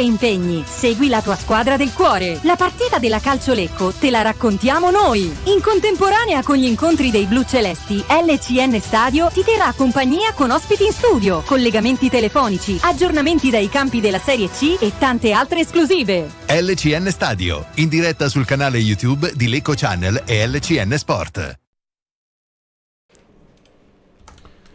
impegni, segui la tua squadra del cuore. La partita della Calcio Lecco te la raccontiamo noi. In contemporanea con gli incontri dei blucelesti, LCN Stadio ti terrà compagnia con ospiti in studio, collegamenti telefonici, aggiornamenti dai campi della Serie C e tante altre esclusive. LCN Stadio, in diretta sul canale YouTube di Lecco Channel e LCN Sport.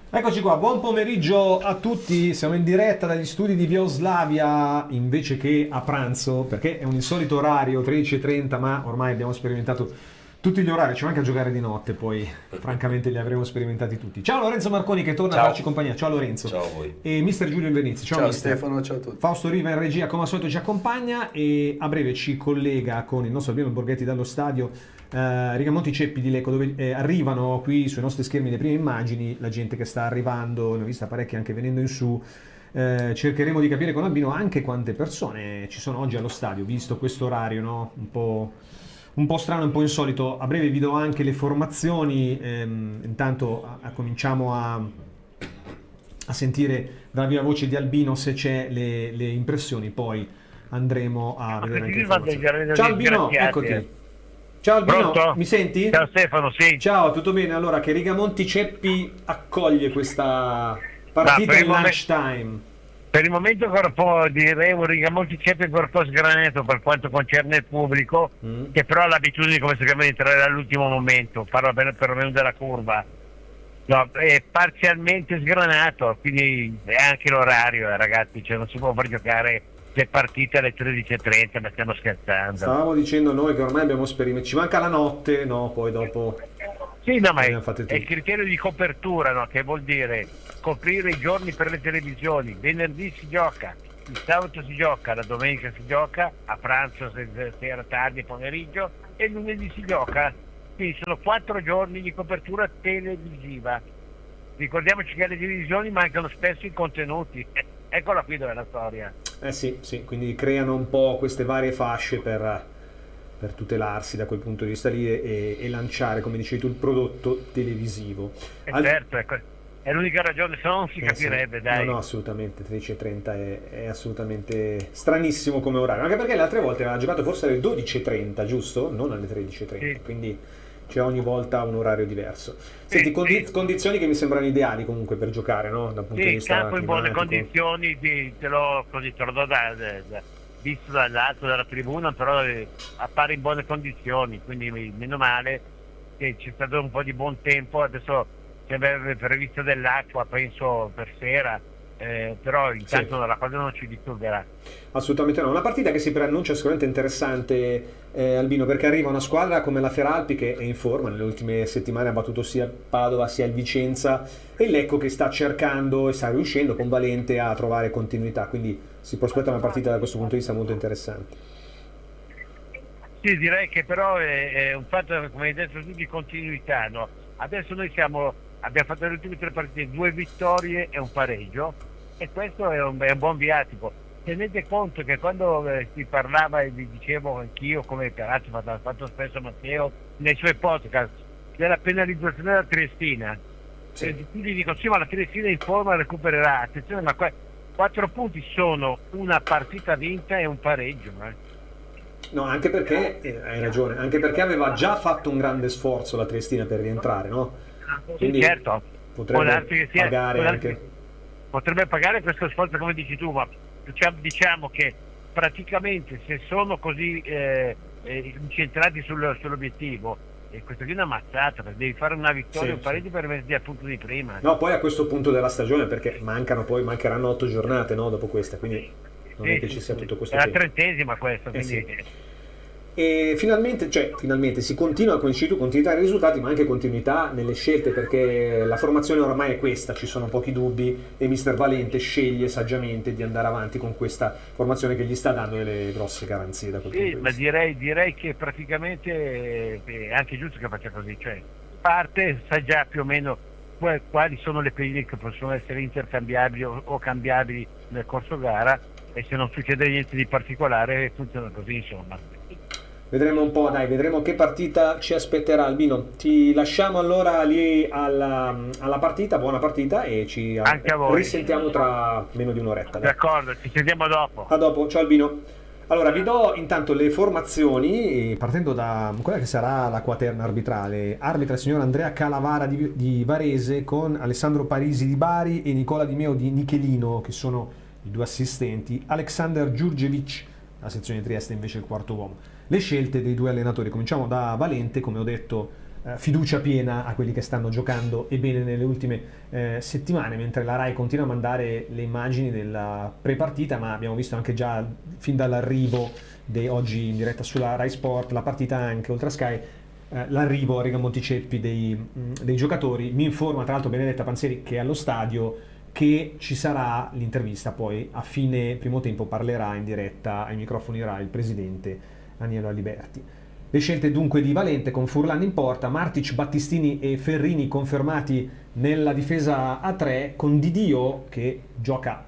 Eccoci qua, buon pomeriggio a tutti, siamo in diretta dagli studi di Via Oslavia invece che a pranzo, perché è un insolito orario, 13:30, ma ormai abbiamo sperimentato tutti gli orari, ci manca giocare di notte, poi francamente li avremo sperimentati tutti. Ciao Lorenzo Marconi che torna a farci compagnia, ciao Lorenzo. Ciao a voi. E mister Giulio Invernizzi, ciao mister. Stefano, ciao a tutti. Fausto Riva in regia come al solito ci accompagna e a breve ci collega con il nostro Albino Borghetti dallo stadio Rigamonti Ceppi di Lecco, dove arrivano qui sui nostri schermi le prime immagini, la gente che sta arrivando, ne ho vista parecchie anche venendo in su. Cercheremo di capire con Albino anche quante persone ci sono oggi allo stadio, visto questo orario, no? Un po' strano, un po' insolito. A breve vi do anche le formazioni, intanto cominciamo a sentire dalla viva voce di Albino se c'è le impressioni, poi andremo a vedere anche le formazioni. Ciao Albino, eccoti. Ciao Albino, Pronto? Mi senti? Ciao Stefano, sì. Ciao, tutto bene? Allora, che Rigamonti Ceppi accoglie questa partita in lunchtime? Per il momento ancora un po' direi un Rigamonti Ceppi ancora un po' sgranato per quanto concerne il pubblico, che però ha l'abitudine, come sappiamo, di entrare all'ultimo momento, parlo perlomeno della curva. No, è parzialmente sgranato, quindi è anche l'orario, ragazzi, cioè non si può far giocare le partite alle 13:30, ma stiamo scherzando. Stavamo dicendo noi che ormai abbiamo sperimentato, ci manca la notte, no? Poi dopo... Sì, no, ma è il criterio di copertura, no? Che vuol dire coprire i giorni per le televisioni. Venerdì si gioca, il sabato si gioca, la domenica si gioca, a pranzo, sera tardi, pomeriggio, e il lunedì si gioca. Quindi sono 4 giorni di copertura televisiva. Ricordiamoci che alle televisioni mancano spesso i contenuti. Eccola qui dove è la storia. Sì, quindi creano un po' queste varie fasce per tutelarsi da quel punto di vista lì e lanciare, come dicevi tu, il prodotto televisivo. Certo, ecco, è l'unica ragione, se no non si capirebbe, sì. dai. No, assolutamente, 13:30 è assolutamente stranissimo come orario, anche perché le altre volte aveva giocato forse alle 12:30, giusto? Non alle 13:30, sì. Quindi c'è ogni volta un orario diverso. Senti, condizioni che mi sembrano ideali comunque per giocare, no? Dal punto di vista il campo in buone condizioni, te lo do visto dall'alto della tribuna, però appare in buone condizioni, quindi meno male che c'è stato un po' di buon tempo. Adesso si avrebbe previsto dell'acqua, penso per sera, però intanto la cosa non ci disturberà. Assolutamente no, una partita che si preannuncia sicuramente interessante, Albino, perché arriva una squadra come la Feralpi che è in forma, nelle ultime settimane ha battuto sia il Padova sia il Vicenza, e il Lecco che sta cercando e sta riuscendo con Valente a trovare continuità, quindi si prospetta una partita da questo punto di vista molto interessante. Sì, direi che però è un fatto, come hai detto tu, di continuità, no? Adesso noi abbiamo fatto le ultime 3 partite, 2 vittorie e un pareggio, e questo è un buon viatico. Tenete conto che quando si parlava, e vi dicevo anch'io, come peraltro ha fatto spesso Matteo nei suoi podcast, della penalizzazione della Triestina, tutti dicono sì, ma la Triestina è in forma, recupererà. Attenzione, ma 4 punti sono una partita vinta e un pareggio. No, anche perché, hai ragione, anche perché aveva già fatto un grande sforzo la Triestina per rientrare, no? Quindi certo, potrebbe pagare questo sforzo, come dici tu, ma diciamo che praticamente se sono così incentrati sull'obiettivo, e questo qui è una mazzata, perché devi fare una vittoria, un pareggio per venire al punto di prima. No, poi a questo punto della stagione, perché mancheranno 8 giornate, no, dopo questa, quindi non è che ci sia tutto questo tempo. È la 30ª questa, quindi... E finalmente si continua, come dici tu, continuità nei risultati, ma anche continuità nelle scelte, perché la formazione ormai è questa, ci sono pochi dubbi, e mister Valente sceglie saggiamente di andare avanti con questa formazione che gli sta dando delle grosse garanzie da quel punto di vista. Ma direi che praticamente è anche giusto che faccia così, cioè parte, sa già più o meno quali sono le pedine che possono essere intercambiabili o cambiabili nel corso gara, e se non succede niente di particolare funziona così, insomma. Vedremo un po', dai, vedremo che partita ci aspetterà. Albino, ti lasciamo allora lì alla partita, buona partita, e ci Anche a voi. risentiamo tra meno di un'oretta. Dai. D'accordo, ci sentiamo dopo. A dopo, ciao Albino. Allora, vi do intanto le formazioni, partendo da quella che sarà la quaterna arbitrale. Arbitra il signor Andrea Calavara di Varese, con Alessandro Parisi di Bari e Nicola Di Meo di Nichelino, che sono i 2 assistenti. Alexander Giurgevic, la sezione di Trieste, invece il quarto uomo. Le scelte dei 2 allenatori: cominciamo da Valente, come ho detto, fiducia piena a quelli che stanno giocando e bene nelle ultime settimane, mentre la Rai continua a mandare le immagini della prepartita, ma abbiamo visto anche già fin dall'arrivo oggi in diretta sulla Rai Sport, la partita anche oltre a Sky, l'arrivo a Rigamonti Ceppi dei giocatori. Mi informa tra l'altro Benedetta Panzeri, che è allo stadio, che ci sarà l'intervista poi a fine primo tempo, parlerà in diretta ai microfoni Rai il presidente Anielo Aliberti. Le scelte dunque di Valente, con Furlan in porta, Martic, Battistini e Ferrini confermati nella difesa a 3, con Didio che gioca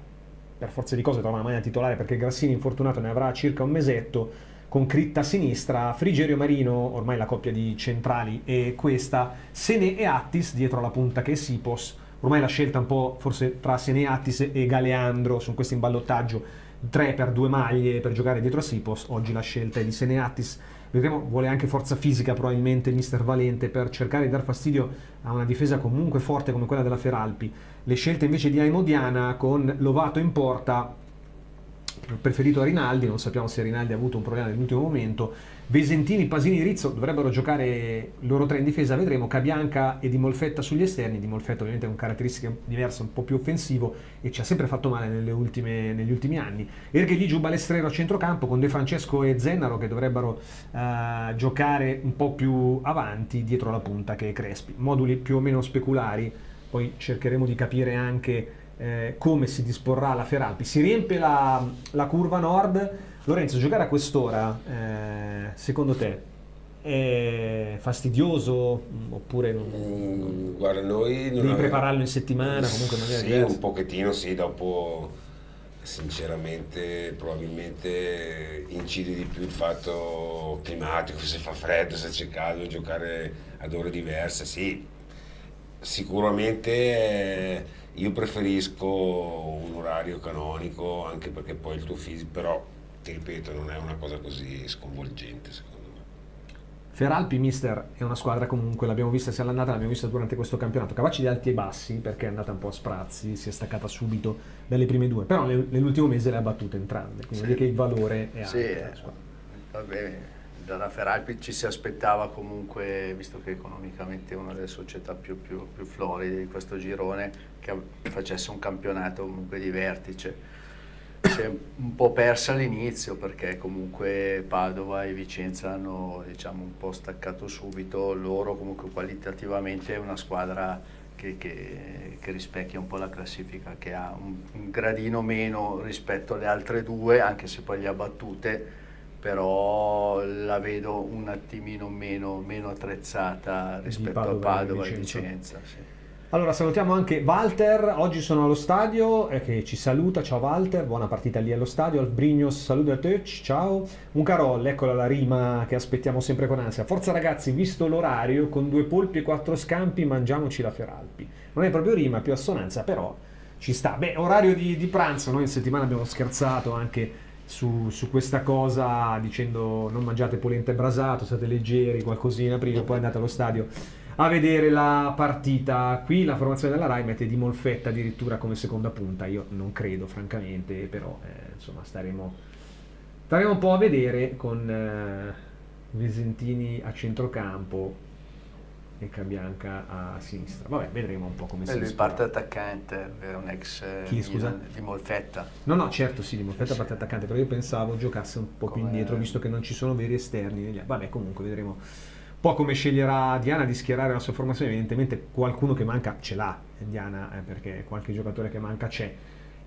per forza di cose, trova la maglia titolare perché Grassini infortunato ne avrà circa un mesetto, con Critta a sinistra, Frigerio Marino, ormai la coppia di centrali è questa, Sene e Attis dietro la punta che è Sipos. Ormai la scelta un po' forse tra Sene e Attis e Galeandro, sono questi in ballottaggio, 3 per 2 maglie per giocare dietro a Sipos. Oggi la scelta è di Sene e Attis. Vedremo, vuole anche forza fisica probabilmente mister Valente per cercare di dar fastidio a una difesa comunque forte come quella della Feralpi. Le scelte invece di Aimo Diana, con Lovato in porta, preferito a Rinaldi, non sappiamo se Rinaldi ha avuto un problema nell'ultimo momento. Vesentini, Pasini, Rizzo dovrebbero giocare loro 3 in difesa, vedremo. Cabianca e Di Molfetta sugli esterni. Di Molfetta ovviamente con caratteristiche diverse, un po' più offensivo, e ci ha sempre fatto male negli ultimi anni. Ergheligiu, Balestrero a centrocampo, con De Francesco e Zennaro che dovrebbero giocare un po' più avanti dietro la punta, che è Crespi. Moduli più o meno speculari, poi cercheremo di capire anche come si disporrà la Feralpi. Si riempie la curva nord. Lorenzo, giocare a quest'ora, secondo te, è fastidioso oppure non? Guarda, noi non devi prepararlo in settimana, comunque in maniera sì, diversa? un pochettino sì, dopo sinceramente probabilmente incide di più il fatto climatico, se fa freddo, se c'è caldo, giocare ad ore diverse, sì. Sicuramente io preferisco un orario canonico, anche perché poi il tuo fisico, però ti ripeto, non è una cosa così sconvolgente secondo me. Feralpi, mister, è una squadra comunque, l'abbiamo vista sia all'andata, l'abbiamo vista durante questo campionato, capace di alti e bassi, perché è andata un po' a sprazzi, si è staccata subito dalle prime 2, però nell'ultimo mese le ha battute entrambe, quindi vuol dire che il valore è alto. Sì, va bene. Dalla Feralpi ci si aspettava comunque, visto che economicamente è una delle società più floride di questo girone, che facesse un campionato comunque di vertice. Si è un po' persa all'inizio, perché comunque Padova e Vicenza hanno, diciamo, un po' staccato subito. Loro comunque qualitativamente è una squadra che rispecchia un po' la classifica, che ha un gradino meno rispetto alle altre 2, anche se poi le ha battute, però la vedo un attimino meno attrezzata rispetto a Padova e Vicenza. Sì. Allora salutiamo anche Walter, oggi sono allo stadio, che ci saluta. Ciao Walter, buona partita lì allo stadio. Albrignos saluta a te, ciao. Un Carol, eccola la rima che aspettiamo sempre con ansia. Forza ragazzi, visto l'orario, con 2 polpi e 4 scampi mangiamoci la Feralpi. Non è proprio rima, più assonanza, però ci sta. Beh, orario di pranzo, noi in settimana abbiamo scherzato anche su questa cosa, dicendo non mangiate polenta e brasato, state leggeri, qualcosina prima, poi andate allo stadio a vedere la partita. Qui la formazione della Rai mette Di Molfetta addirittura come seconda punta, io non credo francamente, però insomma staremo un po' a vedere, con Vesentini a centrocampo e Cabianca a sinistra. Vabbè, vedremo un po' come si Lui parte attaccante, è un ex Di Molfetta. No, certo sì, Di Molfetta parte attaccante, però io pensavo giocasse un po' più indietro, visto che non ci sono veri esterni. Vabbè, comunque vedremo un po' come sceglierà Diana di schierare la sua formazione. Evidentemente qualcuno che manca ce l'ha Diana, perché qualche giocatore che manca c'è.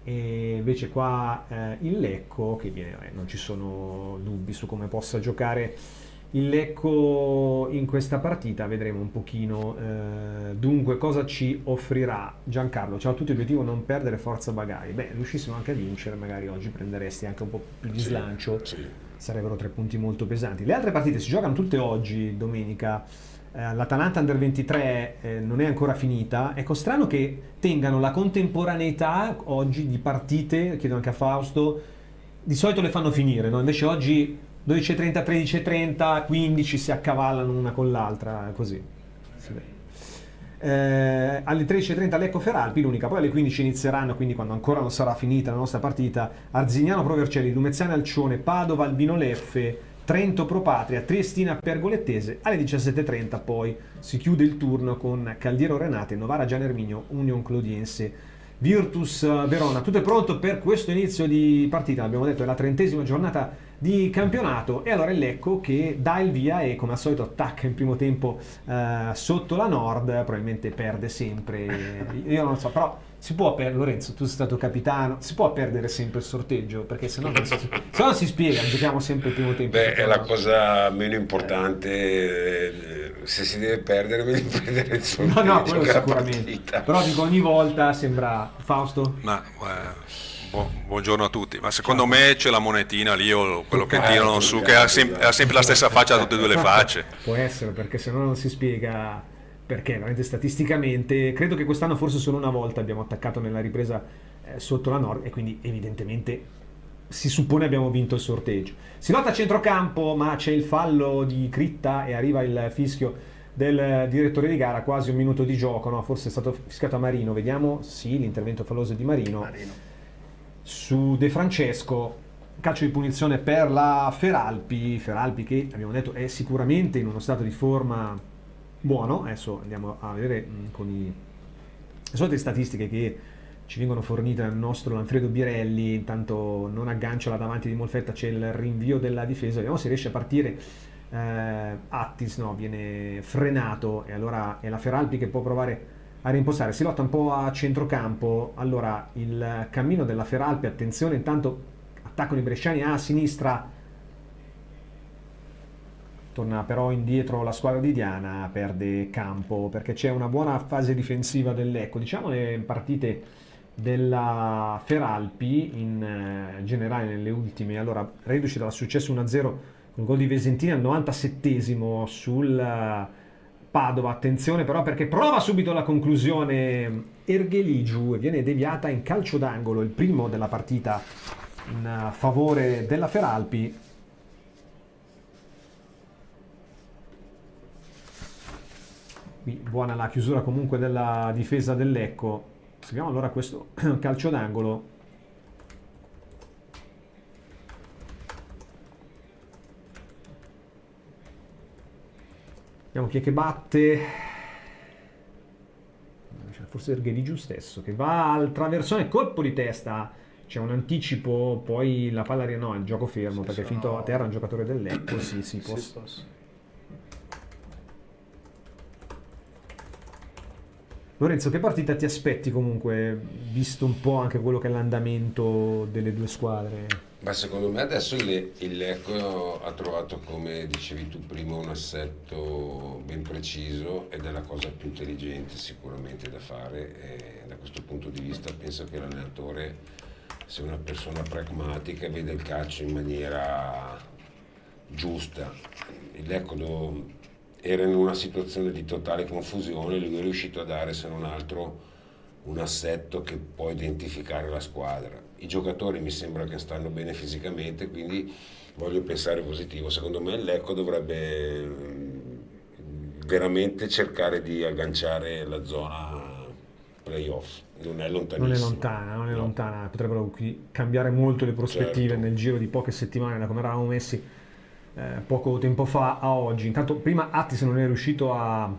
E invece qua il Lecco, che viene, non ci sono dubbi su come possa giocare il Lecco in questa partita, vedremo un pochino. Dunque, cosa ci offrirà Giancarlo? Ciao a tutti, obiettivo non perdere forza Bagai. Beh, riuscissimo anche a vincere, magari oggi prenderesti anche un po' più di slancio, sarebbero 3 punti molto pesanti. Le altre partite si giocano tutte oggi, domenica. L'Atalanta Under 23 non è ancora finita. Ecco, strano che tengano la contemporaneità oggi di partite, chiedo anche a Fausto, di solito le fanno finire, no? Invece oggi 12.30, 13.30, 15 si accavallano una con l'altra, così. Sì. Alle 13.30 Lecco Feralpi, l'unica, poi alle 15 inizieranno, quindi quando ancora non sarà finita la nostra partita, Arzignano Pro Vercelli, Lumezzane Alcione, Padova Albino Leffe, Trento Pro Patria, Triestina Pergolettese. Alle 17.30 poi si chiude il turno con Caldiero Renate, Novara Gian Erminio, Union Clodiense, Virtus Verona. Tutto è pronto per questo inizio di partita, abbiamo detto è la 30ª giornata di campionato, e allora il Lecco che dà il via e come al solito attacca in primo tempo sotto la Nord, probabilmente perde sempre, io non so, però si può perdere, Lorenzo, tu sei stato capitano, si può perdere sempre il sorteggio, perché se no non si spiega, giochiamo sempre il primo tempo. Beh, è la cosa meno importante, se si deve perdere meglio perdere il sorteggio. No, quello sicuramente, però dico ogni volta sembra. Fausto? Ma buongiorno a tutti, ma secondo me c'è la monetina lì o quello che tirano su che ha sempre la stessa faccia da tutte e due le facce. Può essere, perché se no non si spiega, perché veramente statisticamente credo che quest'anno forse solo una volta abbiamo attaccato nella ripresa sotto la Nord, e quindi evidentemente si suppone abbiamo vinto il sorteggio. Si lotta a centrocampo, ma c'è il fallo di Critta e arriva il fischio del direttore di gara, quasi un minuto di gioco, no? Forse è stato fischiato a Marino, vediamo, sì, l'intervento falloso di Marino. Su De Francesco, calcio di punizione per la Feralpi che abbiamo detto è sicuramente in uno stato di forma buono. Adesso andiamo a vedere con le solite statistiche che ci vengono fornite dal nostro Lanfredo Birelli. Intanto non aggancia là davanti di Molfetta, c'è il rinvio della difesa, vediamo se riesce a partire. Attis no, viene frenato, e allora è la Feralpi che può provare a reimpostare. Si lotta un po' a centrocampo, allora il cammino della Feralpi, attenzione, intanto attaccano i bresciani a sinistra, torna però indietro la squadra di Diana, perde campo perché c'è una buona fase difensiva del Lecco. Diciamo le partite della Feralpi in generale nelle ultime, allora reduce dal successo 1-0 con gol di Vesentini al 97esimo sul Padova. Attenzione però, perché prova subito la conclusione Ergheligiu e viene deviata in calcio d'angolo, il primo della partita in favore della Feralpi. Qui buona la chiusura comunque della difesa del Lecco. Seguiamo allora questo calcio d'angolo. Vediamo chi è che batte. Forse Ergheligiu stesso che va al traversone, colpo di testa. C'è un anticipo, poi la palla no, il gioco fermo, sì, perché è finito a terra un giocatore del Lecco. Sì, posso. Lorenzo, che partita ti aspetti comunque, visto un po' anche quello che è l'andamento delle due squadre? Ma secondo me adesso il Lecco ha trovato, come dicevi tu prima, un assetto ben preciso, ed è la cosa più intelligente sicuramente da fare, e da questo punto di vista penso che l'allenatore sia una persona pragmatica e vede il calcio in maniera giusta. Il Lecco era in una situazione di totale confusione, lui è riuscito a dare, se non altro, un assetto che può identificare la squadra. I giocatori mi sembra che stanno bene fisicamente, quindi voglio pensare positivo. Secondo me il Lecco dovrebbe veramente cercare di agganciare la zona playoff. Non è lontanissimo. Non è lontana. Potrebbero cambiare molto le prospettive, certo, nel giro di poche settimane, da come eravamo messi poco tempo fa a oggi. Intanto prima Attis non è riuscito a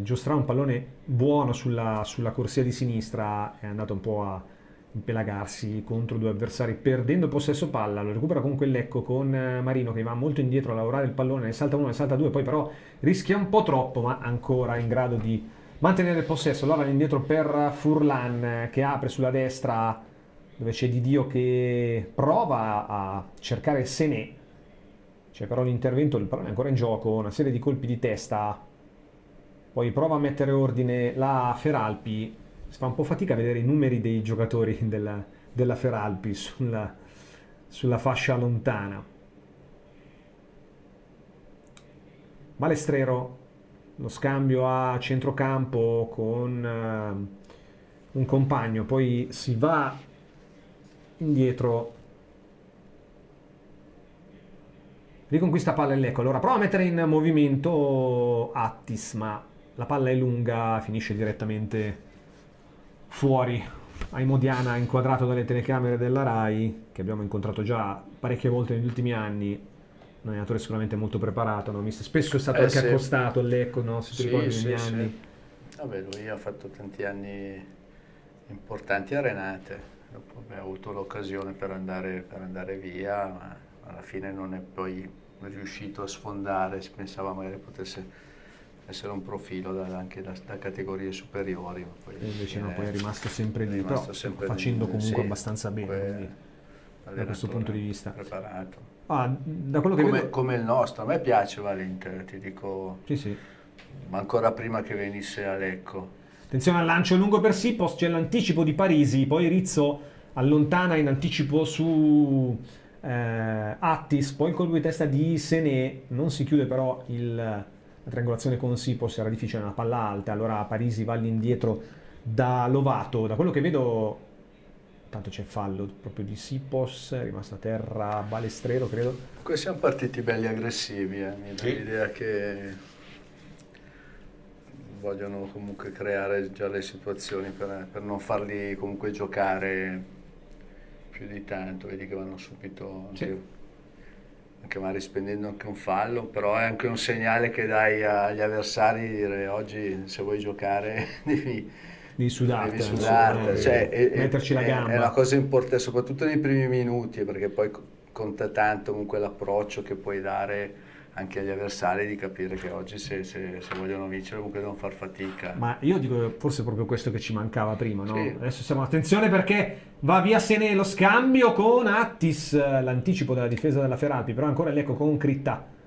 giostrare un pallone buono sulla corsia di sinistra, è andato un po' a impelagarsi contro due avversari perdendo possesso palla. Lo recupera comunque il Lecco con Marino che va molto indietro a lavorare il pallone, ne salta uno, ne salta due, poi però rischia un po' troppo, ma ancora in grado di mantenere il possesso. Allora indietro per Furlan che apre sulla destra dove c'è Didio che prova a cercare Sené c'è però l'intervento, il pallone è ancora in gioco, una serie di colpi di testa, poi prova a mettere ordine la Feralpi, si fa un po' fatica a vedere i numeri dei giocatori della Feralpi sulla fascia lontana. Balestrero, lo scambio a centrocampo con un compagno, poi si va indietro, riconquista palla il Lecco, allora prova a mettere in movimento Attis, ma la palla è lunga, finisce direttamente fuori. Aimodiana inquadrato dalle telecamere della Rai, che abbiamo incontrato già parecchie volte negli ultimi anni, un allenatore sicuramente molto preparato, no? Spesso è stato anche accostato al Lecco, no? Se ti ricordi negli anni. Vabbè, lui ha fatto tanti anni importanti a Renate, dopo ha avuto l'occasione per andare via, ma alla fine non è poi riuscito a sfondare, si pensava magari potesse essere un profilo anche da categorie superiori. Poi invece no, poi è rimasto sempre lì, però facendo comunque abbastanza bene, da questo punto di vista. Preparato. Da quello che vedo... come il nostro, a me piace Valente, ti dico, sì. Ma ancora prima che venisse a Lecco. Attenzione al lancio lungo per Sipos, c'è l'anticipo di Parisi, poi Rizzo allontana in anticipo su Attis, poi il colpo di testa di Sené, non si chiude però la triangolazione con Sipos, era difficile, una palla alta, allora Parisi va all'indietro da Lovato, da quello che vedo tanto c'è fallo proprio di Sipos, è rimasto a terra Balestrero credo. Qui siamo partiti belli aggressivi, mi dà l'idea che vogliono comunque creare già le situazioni per non farli comunque giocare più di tanto, vedi che vanno subito anche magari spendendo anche un fallo, però è anche un segnale che dai agli avversari di dire oggi se vuoi giocare devi sudarti, metterci la gamba. È una cosa importante soprattutto nei primi minuti, perché poi conta tanto comunque l'approccio che puoi dare anche agli avversari, di capire che oggi se vogliono vincere comunque devono far fatica. Ma io dico forse è proprio questo che ci mancava prima, no? Sì. Adesso siamo attenzione perché va via Sené, lo scambio con Attis, l'anticipo della difesa della Feralpi, però ancora Lecco con Crittà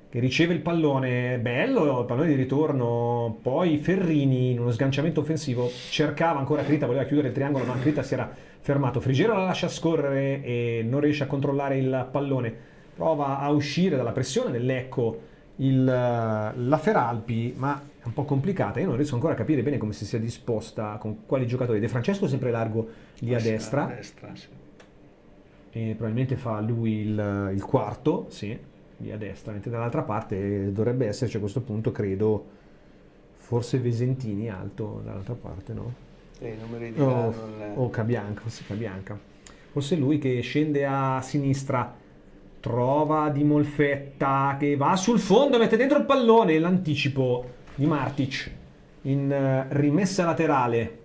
che riceve il pallone, bello il pallone di ritorno, poi Ferrini in uno sganciamento offensivo cercava ancora Crittà, voleva chiudere il triangolo ma Crittà si era fermato, Frigiero la lascia scorrere e non riesce a controllare il pallone, prova a uscire dalla pressione del Lecco la Feralpi, ma è un po' complicata, io non riesco ancora a capire bene come si sia disposta, con quali giocatori. De Francesco sempre largo lì a destra, sì. E probabilmente fa lui il quarto, sì, lì a destra, mentre dall'altra parte dovrebbe esserci a questo punto, credo, forse Vesentini alto dall'altra parte, no? I numeri di o Cabianca, forse Cabianca. Forse lui che scende a sinistra, trova Di Molfetta che va sul fondo, mette dentro il pallone, l'anticipo di Martic in rimessa laterale.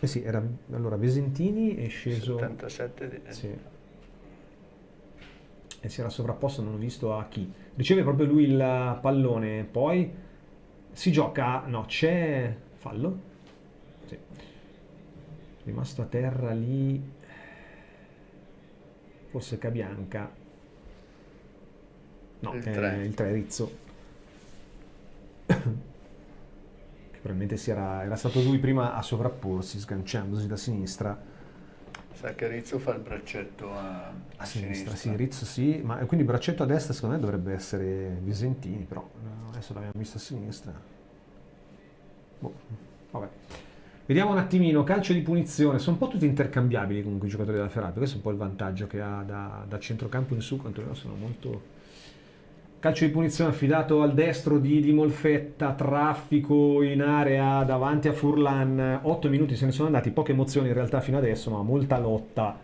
Sì, era allora Vesentini è sceso 77 sì. E si era sovrapposto, non ho visto a chi. Riceve proprio lui il pallone, poi si gioca, no, c'è fallo. Sì. Rimasto a terra lì forse Cabianca, no, il 3 Rizzo che probabilmente era stato lui prima a sovrapporsi sganciandosi da sinistra. Sa che Rizzo fa il braccetto a sinistra. Sì, Rizzo sì, ma quindi braccetto a destra secondo me dovrebbe essere Visentini, però adesso l'abbiamo visto a sinistra. Vabbè. Vediamo un attimino, calcio di punizione, sono un po' tutti intercambiabili comunque i giocatori della Ferrari, questo è un po' il vantaggio che ha da centrocampo in su, quanto sono molto... Calcio di punizione affidato al destro di Molfetta, traffico in area davanti a Furlan, 8 minuti se ne sono andati, poche emozioni in realtà fino adesso, ma molta lotta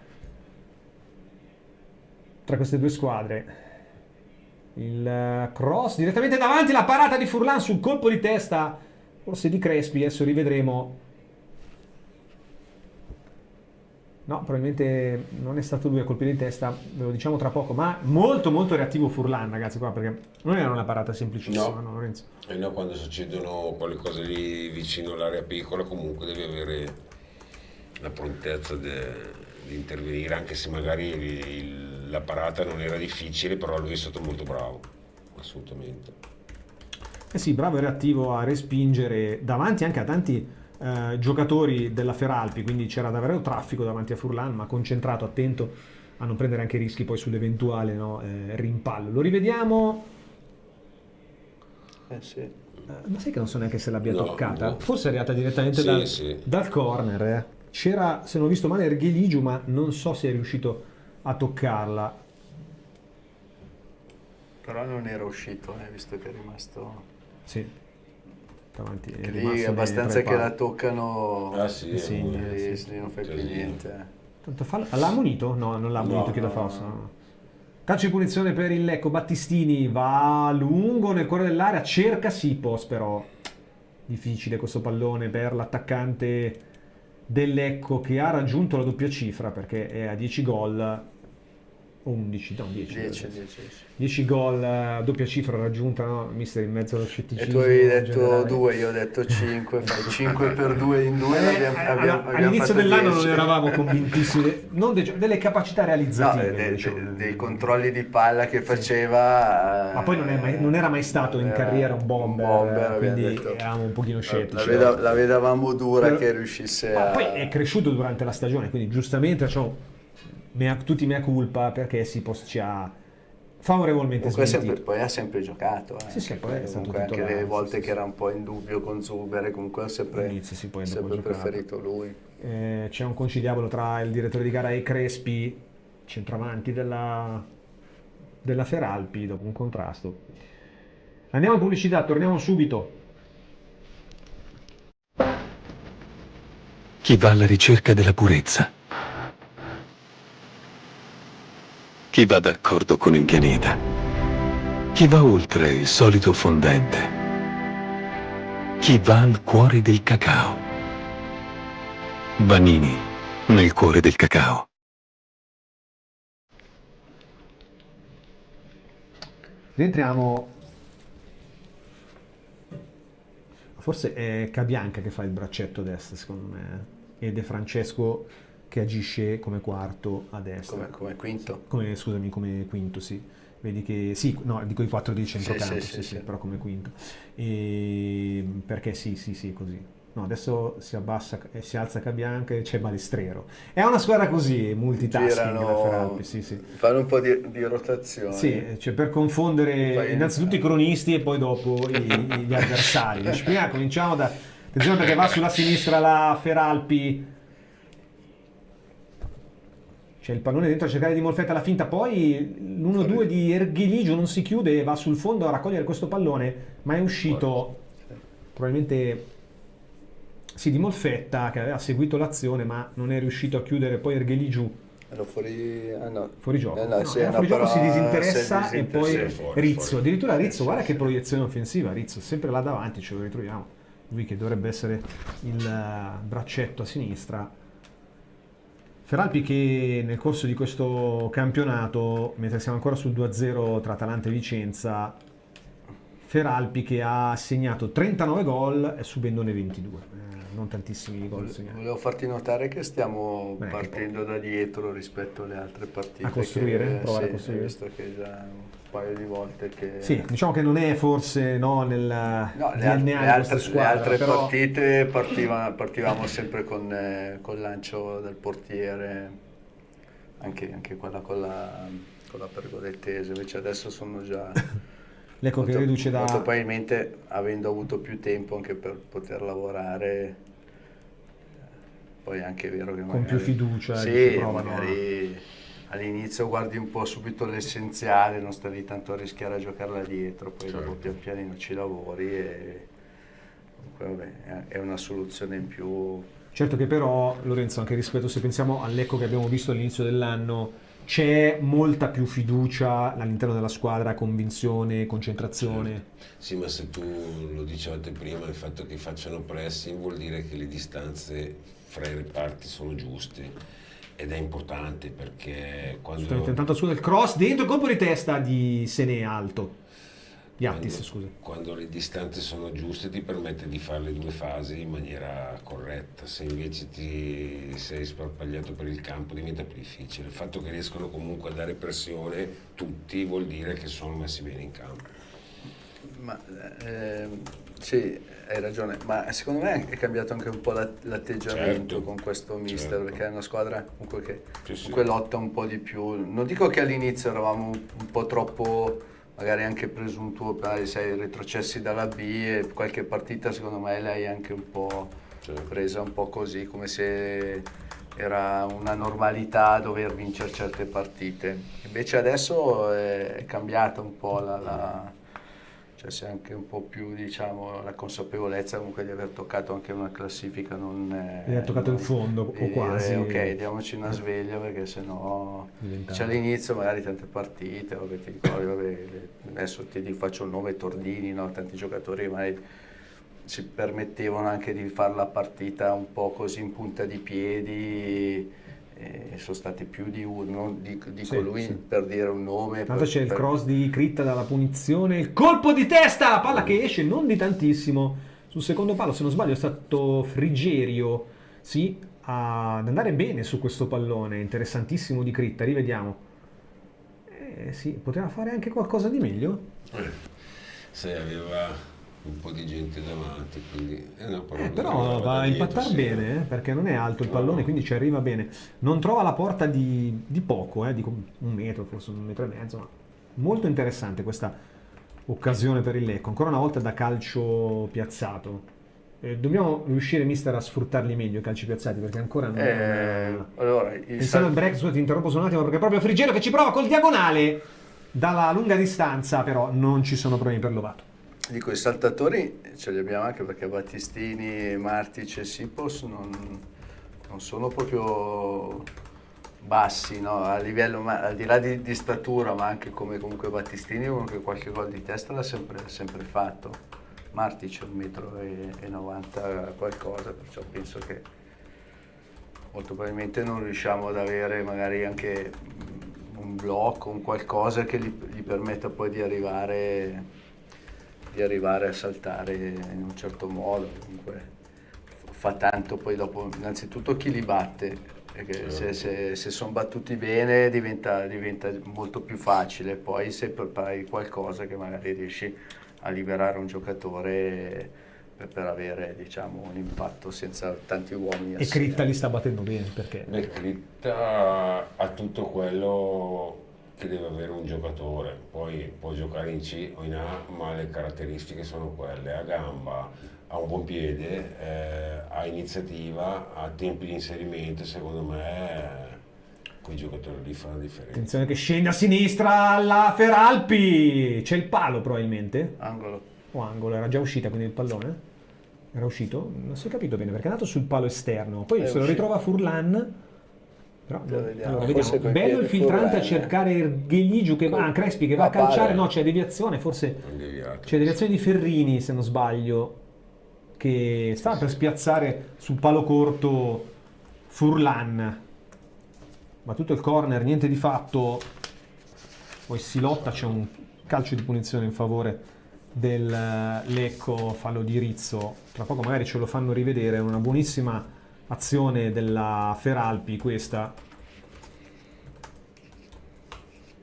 tra queste due squadre. Il cross direttamente davanti, la parata di Furlan sul colpo di testa, forse di Crespi, adesso rivedremo. No, probabilmente non è stato lui a colpire di testa, ve lo diciamo tra poco, ma molto molto reattivo Furlan, ragazzi, qua, perché non era una parata semplicissima, no Lorenzo? E no, quando succedono quelle cose lì vicino all'area piccola comunque devi avere la prontezza di intervenire, anche se magari la parata non era difficile, però lui è stato molto bravo, assolutamente. Eh sì, bravo e reattivo a respingere davanti anche a tanti giocatori della Feralpi, quindi c'era davvero traffico davanti a Furlan, ma concentrato, attento a non prendere anche rischi poi sull'eventuale rimpallo. Lo rivediamo. Sì. Ma sai che non so neanche se l'abbia toccata? No. Forse è arrivata direttamente dal corner. C'era, se non ho visto male, Ergheligiu, ma non so se è riuscito a toccarla. Però non era uscito, visto che è rimasto... Sì. Davanti, è lì rimasto è abbastanza che la pali. toccano, Sì, lì non fai più niente. Tanto l'ha ammonito? No, non l'ha ammonito, chiedo falso. No. Calcio di punizione per il Lecco. Battistini va lungo nel cuore dell'area, cerca Sipos, però difficile questo pallone per l'attaccante del Lecco, che ha raggiunto la doppia cifra perché è a 10 gol o 11, no 10. 10 gol, doppia cifra raggiunta, no? Mister in mezzo allo scetticismo. E tu avevi detto generale. 2, io ho detto 5, fai 5 per 2 in 2. All'inizio dell'anno non eravamo convintissimi non delle capacità realizzative, dei controlli di palla che faceva. Ma poi non era mai stato in carriera un bomber, quindi detto. eravamo un pochino scettici. La vedevamo dura che riuscisse ma a... poi è cresciuto durante la stagione, quindi giustamente tutti mea culpa, perché Sipos ci ha favorevolmente smentito. Poi ha sempre giocato. Sì, poi è stato comunque anche titolare, le volte sì. che era un po' in dubbio con Zuber, comunque ha sempre preferito lui. C'è un conciliabolo tra il direttore di gara e Crespi, centravanti della Feralpi, dopo un contrasto. Andiamo in pubblicità, torniamo subito. Chi va alla ricerca della purezza, chi va d'accordo con il pianeta, chi va oltre il solito fondente, chi va al cuore del cacao. Vanini, nel cuore del cacao. Rientriamo. Forse è Cabianca che fa il braccetto a destra, secondo me, ed è Francesco che agisce come quarto a destra. Come quinto? Come quinto, sì. Vedi che sì, no, dico i 4 di centrocampo, sì, però come quinto. Perché sì, così. No, adesso si abbassa e si alza Cabianca e c'è Balestrero. È una squadra così, multitasking la Feralpi, sì. Fanno un po' di rotazione. Sì, cioè per confondere innanzitutto i cronisti e poi dopo gli avversari. Prima cominciamo da... Attenzione perché va sulla sinistra la Feralpi. C'è il pallone dentro a cercare di Molfetta la finta, poi l'1-2 di Erghiligio non si chiude e va sul fondo a raccogliere questo pallone, ma è uscito probabilmente sì di Molfetta che aveva seguito l'azione ma non è riuscito a chiudere poi Erghiligio. Fuori gioco. Fuori gioco si disinteressa e poi Rizzo, addirittura Rizzo, guarda che proiezione offensiva, Rizzo sempre là davanti, ce lo ritroviamo, lui che dovrebbe essere il braccetto a sinistra. Feralpi che nel corso di questo campionato, mentre siamo ancora sul 2-0 tra Atalanta e Vicenza, Feralpi che ha segnato 39 gol e subendone 22, non tantissimi gol segnati. Volevo farti notare che stiamo partendo da dietro rispetto alle altre partite. A costruire? Provare a costruire. Visto che già un paio di volte che... Sì, diciamo che non è forse nel DNA di questa squadra. Le altre però... partite partivamo sempre con lancio del portiere, anche quella con la pergolettese, invece adesso sono già... L'Ecco che riduce da... Molto probabilmente avendo avuto più tempo anche per poter lavorare, poi è anche vero che magari... Con più fiducia. Sì, magari all'inizio guardi un po' subito l'essenziale, non stai lì tanto a rischiare a giocarla dietro, poi dopo pian pianino ci lavori e comunque vabbè, è una soluzione in più. Certo che però, Lorenzo, anche rispetto, se pensiamo all'Ecco che abbiamo visto all'inizio dell'anno, c'è molta più fiducia all'interno della squadra, convinzione, concentrazione. Sì, ma se tu lo dicevate prima, il fatto che facciano pressing vuol dire che le distanze fra i reparti sono giuste ed è importante perché quando... Intanto su del cross, dentro il colpo di testa di Senè alto. Quando le distanze sono giuste ti permette di fare le due fasi in maniera corretta, se invece ti sei sparpagliato per il campo diventa più difficile. Il fatto che riescono comunque a dare pressione tutti vuol dire che sono messi bene in campo. Ma sì, hai ragione, ma secondo me è cambiato anche un po' l'atteggiamento con questo mister, perché è una squadra comunque che comunque lotta un po' di più. Non dico che all'inizio eravamo un po' troppo magari anche presuntuosi, sai, retrocessi dalla B, e qualche partita secondo me lei anche un po' presa un po' così, come se era una normalità dover vincere certe partite. Invece adesso è cambiata un po' cioè c'è anche un po' più, diciamo, la consapevolezza comunque di aver toccato anche una classifica, non di aver toccato il fondo o quasi. Ok, diamoci una sveglia, perché sennò c'è all'inizio magari tante partite, vabbè, ti ricordi, adesso faccio il nome Tordini, no? Tanti giocatori magari si permettevano anche di fare la partita un po' così in punta di piedi. Sono stati più di uno, dico lui per dire un nome. Tanto c'è il cross di Critta dalla punizione, il colpo di testa, la palla che esce non di tantissimo sul secondo palo, se non sbaglio è stato Frigerio ad andare bene su questo pallone interessantissimo di Critta. Rivediamo, sì, poteva fare anche qualcosa di meglio, se aveva un po' di gente davanti, quindi però va a impattare bene, perché non è alto il pallone, quindi ci arriva bene. Non trova la porta di poco, di un metro, forse 1,5 metri, ma molto interessante questa occasione per il Lecco, ancora una volta da calcio piazzato. Dobbiamo riuscire, mister, a sfruttarli meglio i calci piazzati, perché ancora non allora, pensiamo al break. Scusa, ti interrompo su un attimo, perché proprio Frigerio che ci prova col diagonale dalla lunga distanza, però non ci sono problemi per Lovato. Dico, i saltatori ce li abbiamo anche, perché Battistini, Martic e Sipos non sono proprio bassi, no? A livello, al di là di statura, ma anche come comunque Battistini, uno che qualche gol di testa l'ha sempre fatto. Martic è 1,90 m qualcosa, perciò penso che molto probabilmente non riusciamo ad avere magari anche un blocco, un qualcosa che gli permetta poi di arrivare a saltare in un certo modo. Comunque fa tanto poi dopo, innanzitutto chi li batte, perché se sono battuti bene diventa molto più facile, poi se prepari qualcosa che magari riesci a liberare un giocatore per avere, diciamo, un impatto senza tanti uomini. E Critta li sta battendo bene, perché Critta ha tutto quello che deve avere un giocatore, poi può giocare in C o in A, ma le caratteristiche sono quelle: ha gamba, ha un buon piede, ha iniziativa, ha tempi di inserimento. Secondo me quei giocatori lì fanno la differenza. Attenzione che scende a sinistra la Feralpi, c'è il palo probabilmente, angolo, era già uscita, quindi il pallone era uscito, non si è capito bene perché è andato sul palo esterno, poi se lo ritrova Furlan. Però, allora, vediamo. Bello il filtrante Furlan, a cercare Gheligio che va, Crespi che va a calciare, no, c'è deviazione, forse c'è deviazione di Ferrini se non sbaglio, che stava per spiazzare sul palo corto Furlan, ma tutto il corner, niente di fatto, poi si lotta, c'è un calcio di punizione in favore del Lecco, fallo di Rizzo, tra poco magari ce lo fanno rivedere, una buonissima azione della Feralpi questa,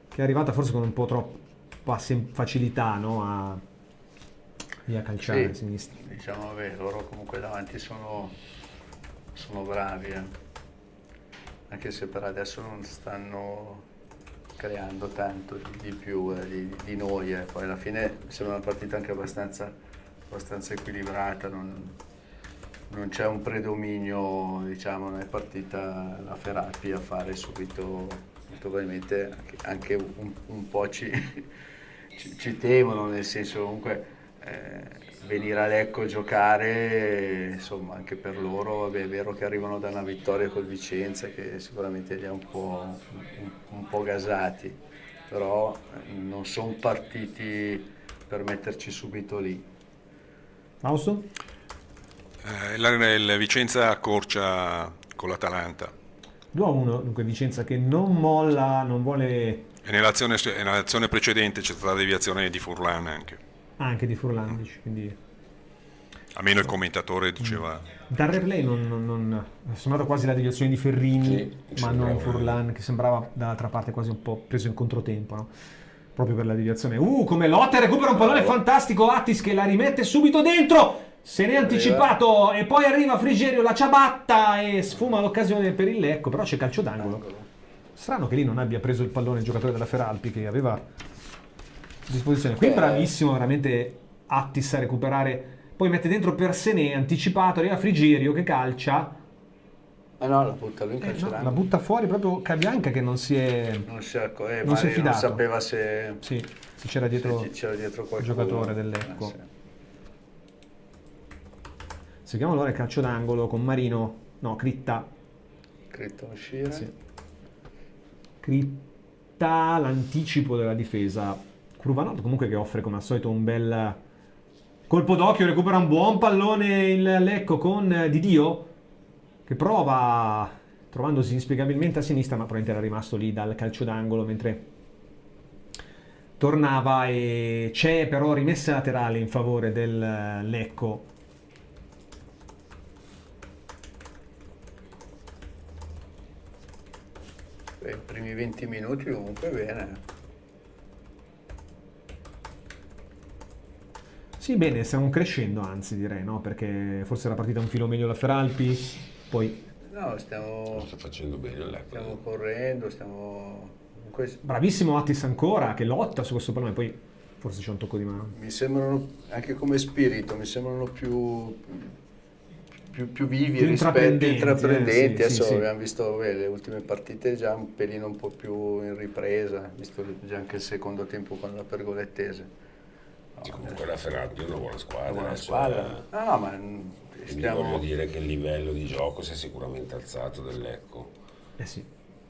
che è arrivata forse con un po' troppa facilità, no? a calciare a sinistra. Diciamo, loro comunque davanti sono bravi, anche se per adesso non stanno creando tanto di più di noi, poi alla fine sembra una partita anche abbastanza equilibrata, non c'è un predominio, diciamo, non è partita la Feralpi a fare subito, probabilmente anche un po' ci temono, nel senso, comunque venire a Lecco a giocare, insomma, anche per loro è vero che arrivano da una vittoria col Vicenza che sicuramente li ha un po' gasati, però non sono partiti per metterci subito lì. Fausto? Il Vicenza accorcia con l'Atalanta, 2-1, dunque Vicenza che non molla, non vuole... E nell'azione precedente c'è stata la deviazione di Furlan anche. Di Furlan, dici, quindi... Almeno il commentatore diceva... Dal replay non è sembrata quasi la deviazione di Ferrini, ma non Furlan, che sembrava dall'altra parte quasi un po' preso in controtempo, no? Proprio per la deviazione. Come lotta, recupera un pallone fantastico, Attis che la rimette subito dentro, se ne è anticipato e poi arriva Frigerio, la ciabatta e sfuma l'occasione per il Lecco, però c'è calcio d'angolo. Strano che lì non abbia preso il pallone il giocatore della Feralpi che aveva a disposizione. Qui bravissimo veramente Attis a recuperare, poi mette dentro per Sené, anticipato, arriva Frigerio che calcia. No, la butta lui in calcio la butta fuori proprio Cabianca che non si è fidato. Non sapeva se c'era dietro qualcuno, il giocatore del Lecco. Seguiamo allora il calcio d'angolo con Marino, Critta uscire. sì. Critta, l'anticipo della difesa. Curvanotto comunque che offre come al solito un bel colpo d'occhio, recupera un buon pallone il Lecco con Didio che prova, trovandosi inspiegabilmente a sinistra, ma probabilmente era rimasto lì dal calcio d'angolo mentre tornava, e c'è però rimessa laterale in favore del Lecco. I primi 20 minuti comunque bene. Sì, bene, stiamo crescendo, anzi direi, no? Perché forse era partita un filo meglio la Feralpi, poi... No, sto facendo bene l'Ecco. Stiamo correndo, Bravissimo Attis ancora, che lotta su questo pallone, poi forse c'è un tocco di mano. Mi sembrano, anche come spirito, mi sembrano più vivi, rispetto intraprendenti. Adesso abbiamo visto le ultime partite già un pelino un po' più in ripresa, visto già anche il secondo tempo con la Pergolettese. Comunque la Ferrari è una buona squadra. No, ma voglio dire che il livello di gioco si è sicuramente alzato dell'Ecco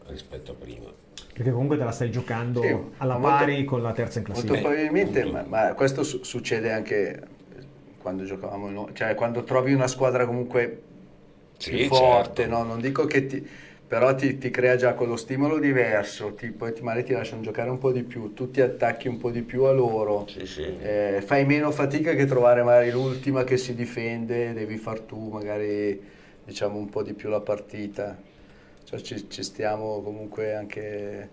rispetto a prima. Perché comunque te la stai giocando alla pari con la terza in classifica. Molto probabilmente, ma questo succede anche quando giocavamo noi, cioè quando trovi una squadra comunque più forte, certo. No? Non dico che però ti crea già quello stimolo diverso, poi magari ti lasciano giocare un po' di più, tu ti attacchi un po' di più a loro, fai meno fatica che trovare magari l'ultima che si difende, devi far tu magari diciamo un po' di più la partita, cioè ci stiamo comunque anche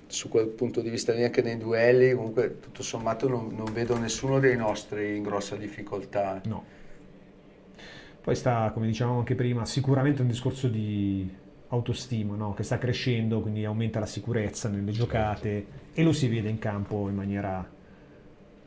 su quel punto di vista lì, anche nei duelli comunque tutto sommato non vedo nessuno dei nostri in grossa difficoltà. No. Poi sta, come dicevamo anche prima, sicuramente un discorso di autostima, no? Che sta crescendo, quindi aumenta la sicurezza nelle giocate e lo si vede in campo in maniera...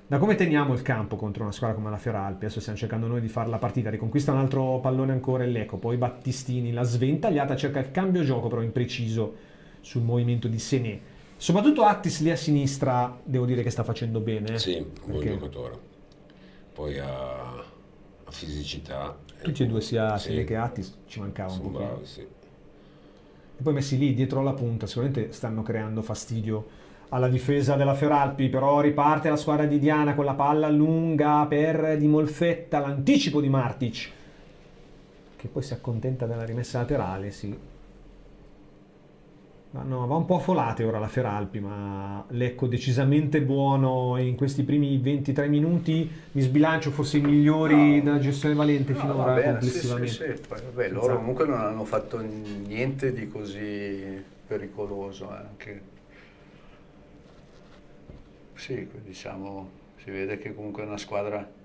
Da come teniamo il campo contro una squadra come la Feralpi, adesso stiamo cercando noi di fare la partita, riconquista un altro pallone ancora il Lecco, poi Battistini, la sventagliata, cerca il cambio gioco però impreciso sul movimento di Sené. Soprattutto Attis lì a sinistra, devo dire che sta facendo bene. Sì, buon giocatore. Poi ha fisicità. Tutti e due, sia Sené che Attis, ci mancava un po'. Bravi, sì. E poi messi lì dietro la punta, sicuramente stanno creando fastidio alla difesa della Feralpi, però riparte la squadra di Diana con la palla lunga per Di Molfetta, l'anticipo di Martic, che poi si accontenta della rimessa laterale, sì. Va un po' a folate ora la Feralpi, ma Lecco decisamente buono in questi primi 23 minuti, mi sbilancio forse i migliori della gestione Valente finora complessivamente. Sì. Poi, loro comunque non hanno fatto niente di così pericoloso, anche. Sì, diciamo, si vede che comunque è una squadra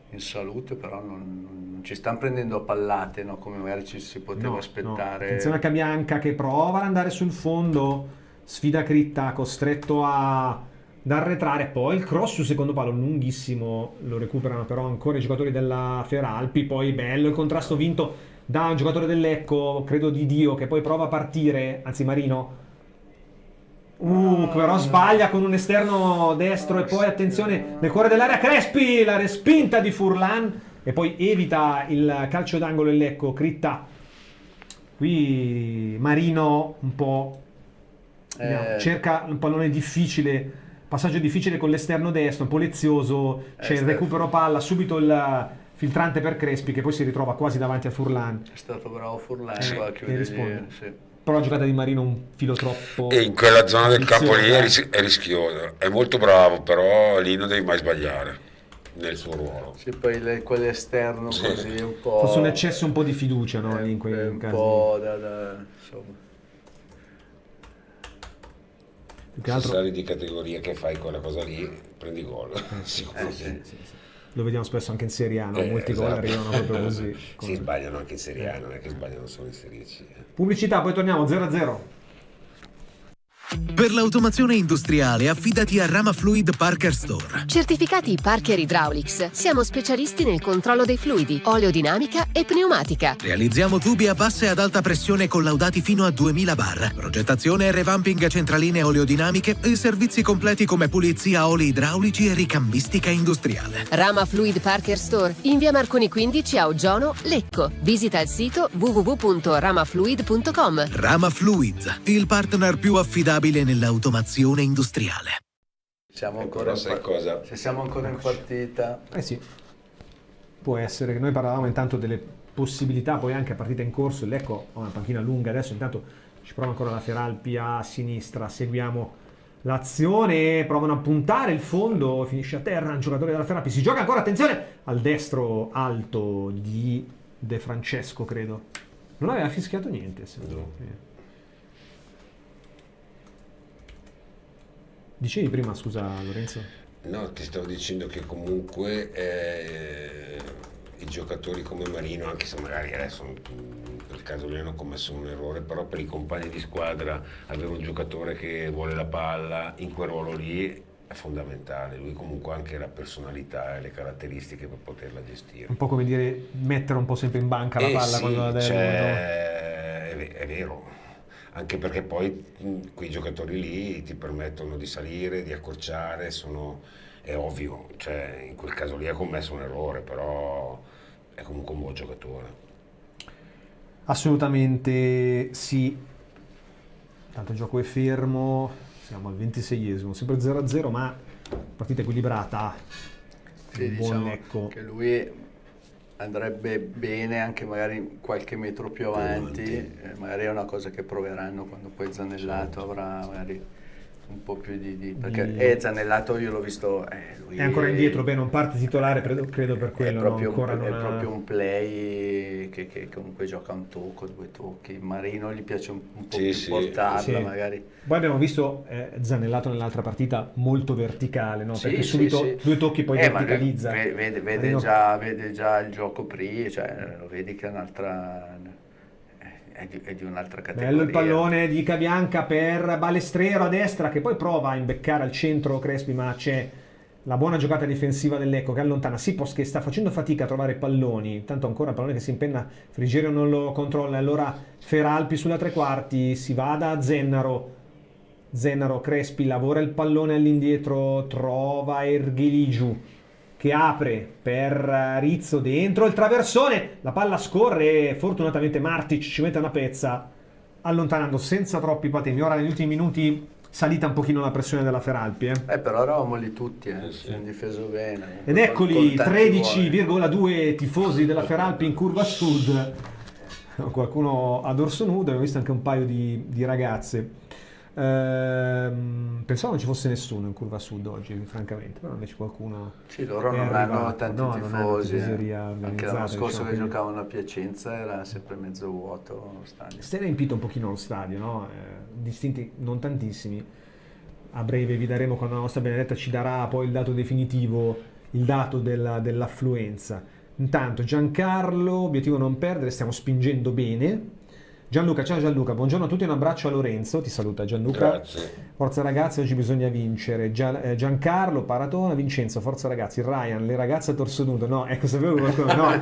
in salute, però non ci stanno prendendo a pallate, no? Come magari ci si poteva aspettare. Attenzione a Cabianca che prova ad andare sul fondo, sfida Critta, costretto ad arretrare, poi il cross sul secondo palo lunghissimo, lo recuperano però ancora i giocatori della Feralpi, poi bello il contrasto vinto da un giocatore del Lecco, credo di Dio, che poi prova a partire, anzi Marino, però sbaglia con un esterno destro e poi attenzione nel cuore dell'area Crespi, la respinta di Furlan e poi evita il calcio d'angolo il Lecco. Critta, qui Marino un po' cerca un pallone difficile, passaggio difficile con l'esterno destro, un po' lezioso, c'è il recupero palla, subito il filtrante per Crespi che poi si ritrova quasi davanti a Furlan. È stato bravo Furlan a che risponde. chiudere. Però la giocata di Marino un filo troppo... E in quella zona del campo lì è ambiziosa. rischioso, è molto bravo, però lì non devi mai sbagliare nel suo ruolo. Sì, poi quell'esterno Sì. così un po'... Forse un eccesso un po' di fiducia, no? Lì in quei un casi. po' insomma. Più che Se altro... sali di categoria che fai quella cosa lì, prendi gol. Sicuramente. Sì. Lo vediamo spesso anche in Serie A, no? Molti gol Esatto. arrivano proprio così. Si sbagliano anche in Serie A, non è che sbagliano solo in Serie C. Pubblicità, poi torniamo 0-0. Per l'automazione industriale affidati a Rama Fluid Parker Store. Certificati Parker Hydraulics. Siamo specialisti nel controllo dei fluidi, oleodinamica e pneumatica. Realizziamo tubi a bassa e ad alta pressione collaudati fino a 2000 bar. Progettazione e revamping centraline oleodinamiche e servizi completi come pulizia oli idraulici e ricambistica industriale. Rama Fluid Parker Store in via Marconi 15 a Oggiano, Lecco. Visita il sito www.ramafluid.com. Rama Fluid, il partner più affidabile nell'automazione industriale. Siamo Però ancora sai cosa? Se siamo ancora in partita, Sì, può essere che noi parlavamo intanto delle possibilità, poi anche a partita in corso, l'Ecco ha una panchina lunga, adesso intanto ci prova ancora la Feralpi a sinistra, seguiamo l'azione, provano a puntare il fondo, finisce a terra un giocatore della Feralpi, si gioca ancora, attenzione, al destro alto di De Francesco, credo. Non aveva fischiato niente, se No. Dicevi prima, scusa Lorenzo? No, ti stavo dicendo che comunque i giocatori come Marino, anche se magari adesso per caso lì hanno commesso un errore, però per i compagni di squadra avere un giocatore che vuole la palla in quel ruolo lì è fondamentale. Lui comunque ha anche la personalità e le caratteristiche per poterla gestire. Un po' come dire, mettere un po' sempre in banca la palla Sì, quando la devono. è vero. Anche perché poi quei giocatori lì ti permettono di salire, di accorciare, è ovvio, cioè in quel caso lì ha commesso un errore, però è comunque un buon giocatore. Assolutamente sì. Tanto il gioco è fermo, siamo al 26esimo, sempre 0-0, ma partita equilibrata. sì, Un buon diciamo Lecco. che lui andrebbe bene anche magari qualche metro più avanti, magari è una cosa che proveranno quando poi Zanellato avrà magari un po' più perché Zanellato io l'ho visto, lui È ancora indietro, beh, non parte titolare, credo per quello. è proprio, no? Ancora è non ha- proprio un play che comunque gioca un tocco, 2 tocchi. Marino gli piace un po' Sì, più sì. portarla Sì. magari. Poi abbiamo visto Zanellato nell'altra partita molto verticale, no? Sì, Perché sì, subito sì. 2 tocchi poi Ma verticalizza. vede Marino- già il gioco prima, cioè lo vedi che è un'altra, è di un'altra categoria. Bello il pallone di Cabianca per Balestrero a destra che poi prova a imbeccare al centro Crespi, ma c'è la buona giocata difensiva dell'Ecco che allontana Sipos che sta facendo fatica a trovare palloni, tanto ancora il pallone che si impenna, Frigerio non lo controlla, allora Feralpi sulla tre quarti, si va da Zennaro, Crespi lavora il pallone all'indietro, trova Erghiligiu che apre per Rizzo dentro il traversone, la palla scorre e fortunatamente Martic ci mette una pezza allontanando senza troppi patemi. Ora negli ultimi minuti salita un pochino la pressione della Feralpi. Però eravamo lì tutti, Sì. ci hanno difeso bene. Ed eccoli, Con tanti 13,2 tifosi della Feralpi in curva sud. Qualcuno ad orso nudo, abbiamo visto anche un paio di ragazze. Pensavo non ci fosse nessuno in curva sud oggi, francamente, però invece qualcuno. Sì, loro è non arrivato. hanno tanti No, non hanno tifosi. tifoseria Anche organizzata, l'anno scorso diciamo, che quindi- giocavano a Piacenza era sempre mezzo vuoto lo stadio. Si è riempito un pochino lo stadio, no? Distinti non tantissimi. A breve vi daremo, quando la nostra Benedetta ci darà poi il dato definitivo, il dato dell'affluenza. Intanto Giancarlo, obiettivo non perdere, stiamo spingendo bene. Gianluca, ciao Gianluca, buongiorno a tutti, un abbraccio a Lorenzo, ti saluta Gianluca. Grazie. Forza ragazzi, oggi bisogna vincere. Giancarlo, Paratona, Vincenzo, forza ragazzi, Ryan, le ragazze a torso nudo. No, ecco, sapevo qualcuno. No,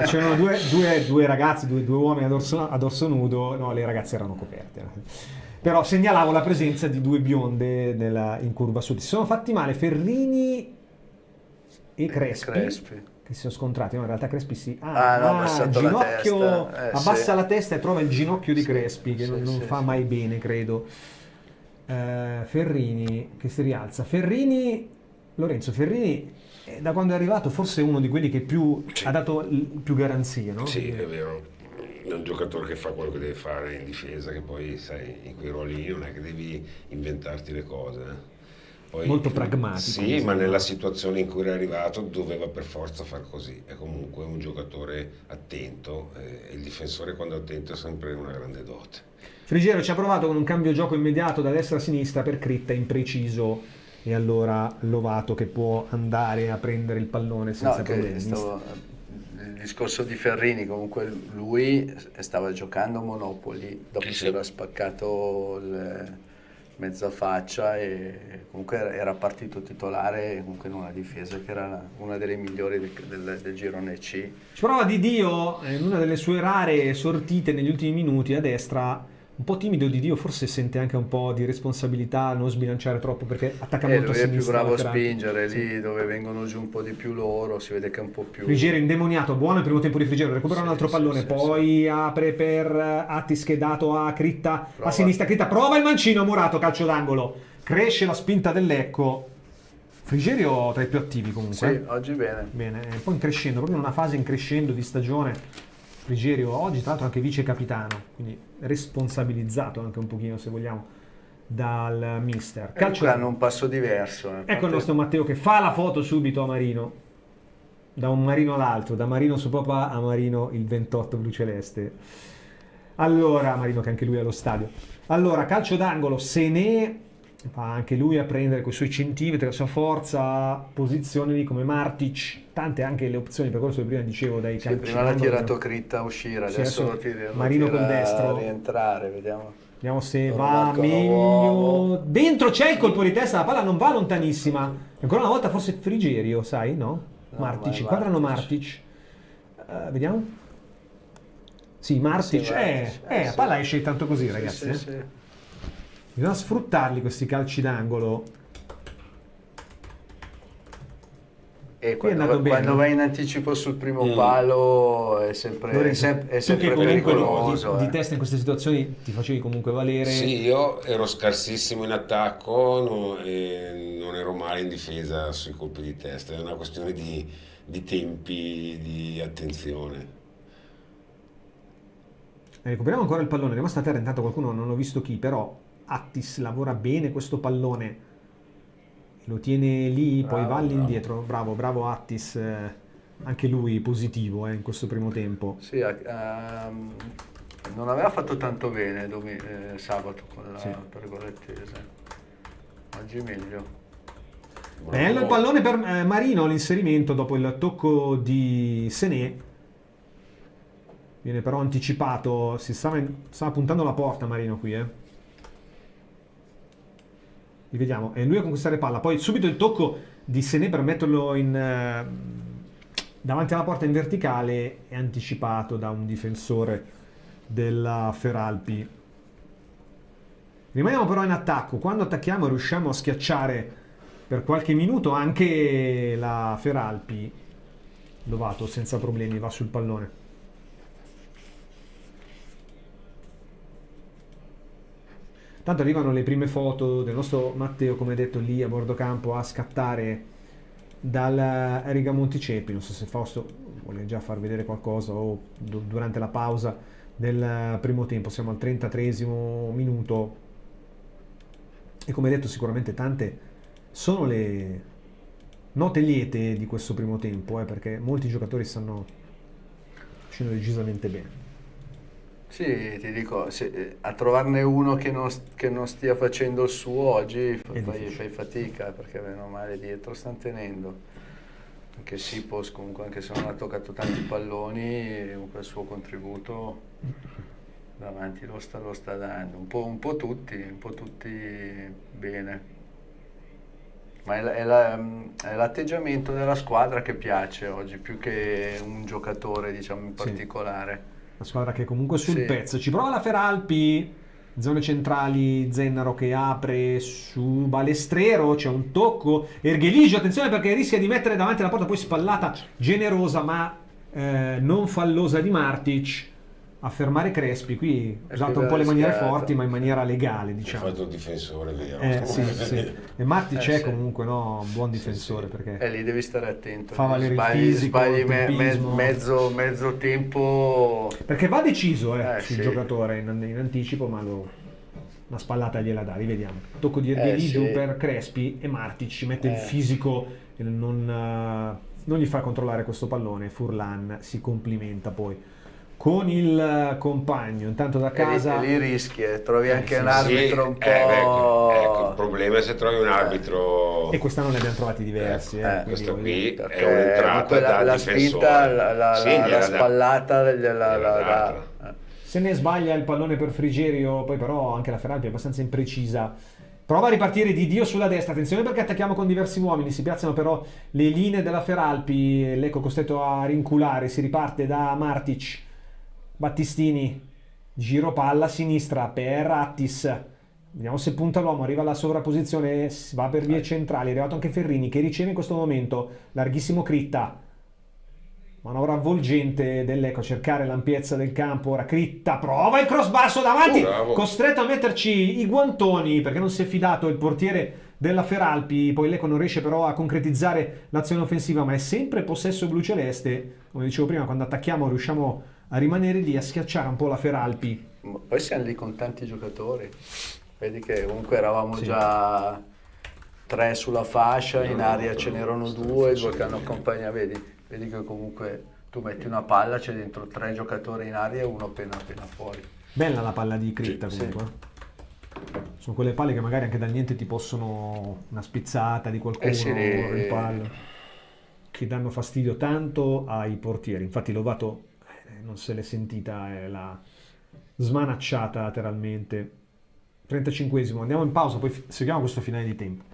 c'erano due ragazzi, due uomini a dorso nudo. No, le ragazze erano coperte. Però segnalavo la presenza di 2 bionde in curva sud. Si sono fatti male Ferrini e Crespi. Che si sono scontrati, no, in realtà Crespi ha abbassato la ginocchio, testa. abbassa Sì. la testa e trova il ginocchio di Crespi che non sì, fa sì. mai bene, credo. Ferrini che si rialza. Ferrini Lorenzo Ferrini, da quando è arrivato, forse è uno di quelli che ha dato più garanzie, no? Sì, è vero. È un giocatore che fa quello che deve fare in difesa, che poi, sai, in quei ruoli non è che devi inventarti le cose. Poi, molto pragmatico. Sì, ma nella situazione in cui era arrivato doveva per forza far così. È comunque un giocatore attento, e il difensore quando è attento è sempre una grande dote. Frigiero ci ha provato con un cambio gioco immediato da destra a sinistra per Critta impreciso, e allora Lovato che può andare a prendere il pallone senza problemi. Il discorso di Ferrini, comunque lui stava giocando Monopoli, dopo si era spaccato mezza faccia e comunque era partito titolare comunque in una difesa che era una delle migliori del girone C. Ci prova Di Dio in una delle sue rare sortite negli ultimi minuti a destra. Un po' timido Di Dio, forse sente anche un po' di responsabilità a non sbilanciare troppo perché attacca molto a sinistra. Lui è più bravo a spingere, lì dove vengono giù un po' di più loro, si vede che è un po' più... Frigiero indemoniato, buono il primo tempo di Frigiero, recupera un altro pallone, poi apre per Attis che è dato a Critta, a sinistra, Critta prova il mancino, Morato, calcio d'angolo, cresce la spinta del Lecco. Frigerio tra i più attivi comunque. Sì, oggi bene. Bene, un po' in crescendo, proprio in una fase in crescendo di stagione. Frigerio oggi tra l'altro anche vice capitano, quindi responsabilizzato anche un pochino se vogliamo dal mister. Calcio hanno un passo diverso. Ecco il nostro Matteo che fa la foto subito a Marino, da un Marino all'altro, da Marino suo papà a Marino il 28 blu celeste. Allora Marino che anche lui è allo stadio. Allora calcio d'angolo, se ne va anche lui a prendere con i suoi centimetri, la sua forza, posizione lì come Martic, tante anche le opzioni, per quello che prima dicevo dai calci. Prima l'ha tirato Critta a uscire, adesso Marino col destro a rientrare, vediamo se va meglio. Dentro c'è il colpo di testa, la palla non va lontanissima. Ancora una volta forse Frigerio, sai, no? Martic, inquadrano Martic. Vediamo. Sì, Martic. La palla esce tanto così, ragazzi. Sì. Bisogna sfruttarli questi calci d'angolo. E quando vai in anticipo sul primo palo è sempre pericoloso. Di testa in queste situazioni ti facevi comunque valere. Sì, io ero scarsissimo in attacco e non ero male in difesa sui colpi di testa. È una questione di tempi, di attenzione. Recuperiamo ancora il pallone. È rimasto a terra intanto qualcuno, non ho visto chi, però Attis lavora bene questo pallone, lo tiene lì, poi va all'indietro. Bravo Attis, anche lui positivo in questo primo tempo. Sì, non aveva fatto tanto bene sabato con la pergolettese, oggi meglio. Bello il pallone per Marino, l'inserimento dopo il tocco di Sené. Viene però anticipato, stava puntando la porta Marino qui, Rivediamo, è lui a conquistare palla, poi subito il tocco di Sené per metterlo davanti alla porta in verticale, è anticipato da un difensore della Feralpi. Rimaniamo però in attacco, quando attacchiamo riusciamo a schiacciare per qualche minuto anche la Feralpi. Lovato senza problemi va sul pallone. Tanto arrivano le prime foto del nostro Matteo, come detto, lì a bordo campo a scattare dal Rigamonti Ceppi. Non so se Fausto vuole già far vedere qualcosa o durante la pausa del primo tempo. Siamo al 33esimo minuto e come detto sicuramente tante sono le note liete di questo primo tempo, perché molti giocatori stanno uscendo decisamente bene. Sì, ti dico, a trovarne uno che non stia facendo il suo oggi fai fatica, perché meno male dietro stanno tenendo. Anche Sipos comunque, anche se non ha toccato tanti palloni, comunque il suo contributo davanti lo sta dando. Un po' tutti bene. Ma è l'atteggiamento della squadra che piace oggi, più che un giocatore diciamo in particolare. La squadra che è comunque sul pezzo. Ci prova la Feralpi, zone centrali, Zennaro che apre su Balestrero, c'è un tocco, Ergheligio, attenzione perché rischia di mettere davanti alla porta, poi spallata generosa ma non fallosa di Martic. a fermare Crespi. Qui ha usato un po' aveva le maniere rischiato. forti, ma in maniera legale, Ha diciamo. fatto il difensore, vero? Sì. E Martic è sì. comunque un buon difensore, perché Lì devi stare attento. fa valere il fisico, sbagli il tempismo. mezzo tempo. perché va deciso sul sì. giocatore in anticipo, ma una spallata gliela dà. Rivediamo. Tocco di Erbiligiu sì. per Crespi e Martic ci mette il fisico e non gli fa controllare questo pallone. Furlan si complimenta poi con il compagno. Intanto da casa E lì rischi, trovi anche sì, un arbitro un po'. Ecco, il problema è se trovi un arbitro. e quest'anno ne abbiamo trovati diversi. Quindi Questo voglio qui dire, è un'entrata da la difensore. spinta, Sì, gliela la dà. spallata Gliela dà. se ne sbaglia il pallone per Frigerio, poi però anche la Ferrari è abbastanza imprecisa. Prova a ripartire Di Dio sulla destra, attenzione perché attacchiamo con diversi uomini, si piazzano però le linee della Feralpi, Lecco costretto a rinculare, si riparte da Martic, Battistini, giro palla a sinistra per Attis, vediamo se punta l'uomo, arriva alla sovrapposizione, va per vie centrali, è arrivato anche Ferrini che riceve in questo momento, larghissimo Critta, manovra avvolgente dell'Ecco, cercare l'ampiezza del campo. Ora Critta prova il cross basso davanti, Bravo. costretto a metterci i guantoni perché non si è fidato il portiere della Feralpi. Poi l'Ecco non riesce però a concretizzare l'azione offensiva, ma è sempre possesso bluceleste. Come dicevo prima, quando attacchiamo riusciamo a rimanere lì, a schiacciare un po' la Feralpi. Poi siamo lì con tanti giocatori, vedi che comunque eravamo Sì. già 3 sulla fascia, in aria ce n'erano 2 che hanno accompagnato, vedi che comunque tu metti una palla, c'è dentro 3 giocatori in aria e uno appena fuori. Bella la palla di Critta Sì, comunque. Sono quelle palle che magari anche dal niente ti possono, una spizzata di qualcuno, Sì, il palo, che danno fastidio tanto ai portieri. Infatti Lovato non se l'è sentita, l'ha smanacciata lateralmente. 35esimo, andiamo in pausa, poi seguiamo questo finale di tempo.